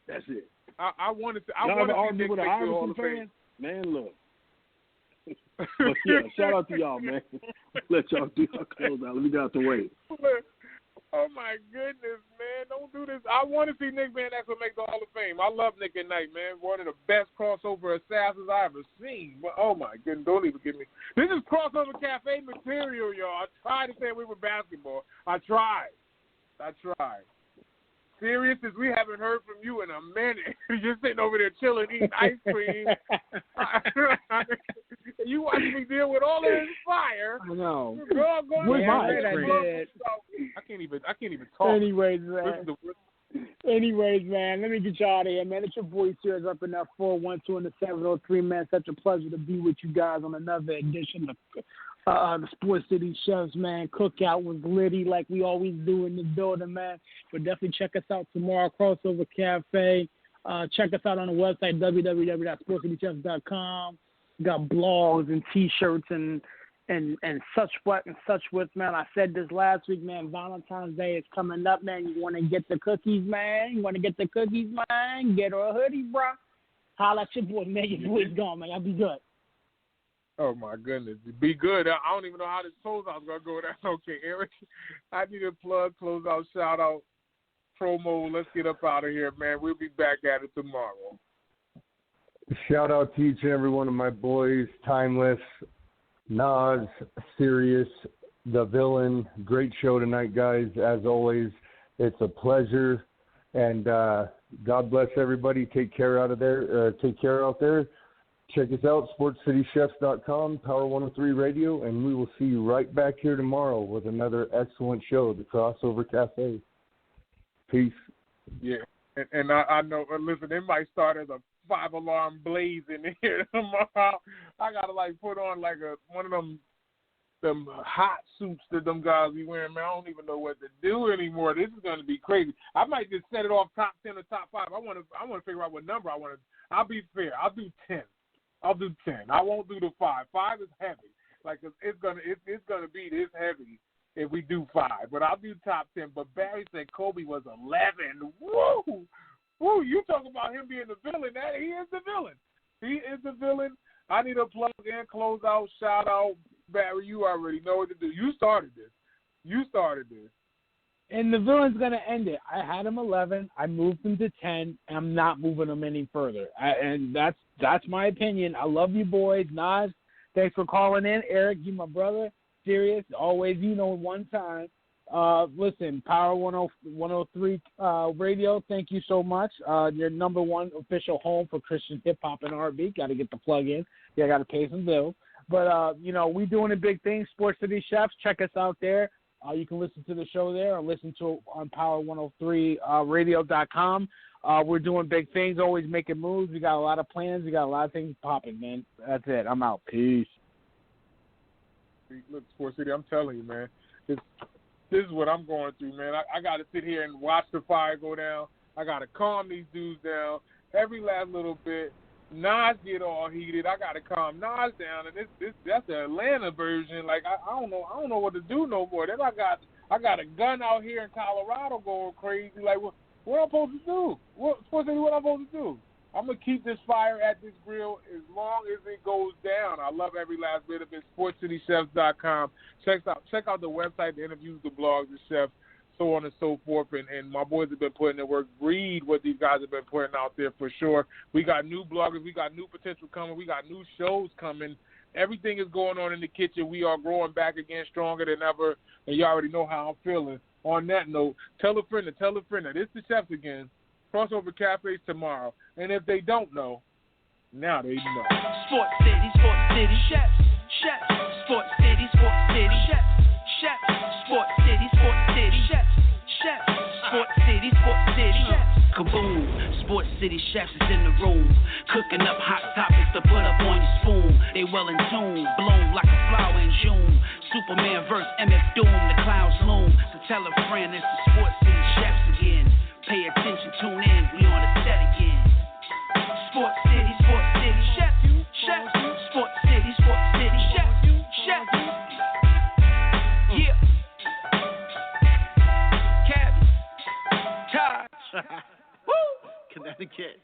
That's it. I wanted to. Argue with an Iverson fan? Man, look. But yeah, shout out to y'all, man. Let y'all do y'all close out. Let me get out the way. Oh my goodness, man! Don't do this. I want to see Nick Van Exel make the Hall of Fame. I love Nick at Night, man. One of the best crossover assassins I ever seen. But oh my goodness, don't even get me. This is Crossover Cafe material, y'all. I tried to say we were basketball. I tried. Serious is we haven't heard from you in a minute. You're sitting over there chilling, eating ice cream. You watch me deal with all of this fire. I know. Where's my ice cream? I can't even talk. Anyways, man, let me get you out of here, man. It's your boy Sears up in that 412 and the 703, man. Such a pleasure to be with you guys on another edition of the Sports City Chefs, man. Cookout was litty like we always do in the building, man. But definitely check us out tomorrow, Crossover Cafe. Check us out on the website, www.sportscitychefs.com. We got blogs and T-shirts and such with, man. I said this last week, man. Valentine's Day is coming up, man. You want to get the cookies, man? Get her a hoodie, bro. Holla at your boy, man. Your boy's gone, man. Y'all be good. Oh, my goodness. Be good. I don't even know how this closeout's going to go. That's okay, Eric. I need a plug, closeout, shout-out, promo. Let's get up out of here, man. We'll be back at it tomorrow. Shout out to each and every one of my boys, Tymeless, Nas, Sirius, The Villain. Great show tonight, guys. As always, it's a pleasure. And God bless everybody. Take care out there. Check us out, sportscitychefs.com, Power 103 Radio, and we will see you right back here tomorrow with another excellent show, The Crossover Cafe. Peace. Yeah, and I know, listen, it might start as a 5-alarm blaze in here tomorrow. I got to, put on, one of them hot suits that them guys be wearing, man. I don't even know what to do anymore. This is going to be crazy. I might just set it off top 10 or top 5. I want to figure out what number I want to. I'll be fair. I'll do 10. I won't do the 5. 5 is heavy. It's gonna be this heavy if we do 5. But I'll do top 10. But Barry said Kobe was 11. Woo! You talk about him being the villain. He is the villain. I need a plug in, close out, shout out. Barry, you already know what to do. You started this. And the villain's going to end it. I had him 11. I moved him to 10. And I'm not moving him any further. And that's my opinion. I love you boys. Nas, thanks for calling in. Eric, you my brother. Serious. Always, one time. Listen, Power 103 Radio, thank you so much. Your number one official home for Christian hip-hop and R&B. Got to get the plug in. Yeah, got to pay some bills. But, we doing a big thing. Sports City Chefs, check us out there. You can listen to the show there or listen to it on power103radio.com. We're doing big things, always making moves. We got a lot of plans. We got a lot of things popping, man. That's it. I'm out. Peace. Look, Sports City, I'm telling you, man, this is what I'm going through, man. I got to sit here and watch the fire go down. I got to calm these dudes down every last little bit. Nas get all heated. I got to calm Nas down, and that's the Atlanta version. Like I don't know what to do no more. Then I got a gun out here in Colorado going crazy. Like what I'm supposed to do? What I'm supposed to do? I'm gonna keep this fire at this grill as long as it goes down. I love every last bit of it. SportsCityChefs.com. Check out the website, the interviews, the blogs, the chefs, so on and so forth. And my boys have been putting in work. Read what these guys have been putting out there for sure. We got new bloggers. We got new potential coming. We got new shows coming. Everything is going on in the kitchen. We are growing back again stronger than ever. And you already know how I'm feeling. On that note, tell a friend. This the chefs again. Crossover Cafes tomorrow. And if they don't know, now they know. Sports City, chefs. Sports City, chefs. Sports City, chefs. Sports City, chefs. Kaboom! Sports City chefs is in the room, cooking up hot topics to put up on your spoon. They well in tune, bloom like a flower in June. Superman versus MF Doom, the clouds loom. So tell a friend it's the Sports City chefs again. Pay attention, tune in, we on the set again. Sports City, chefs. Sports City, chefs. Yeah. Cabby. Taj. Woo! Connecticut.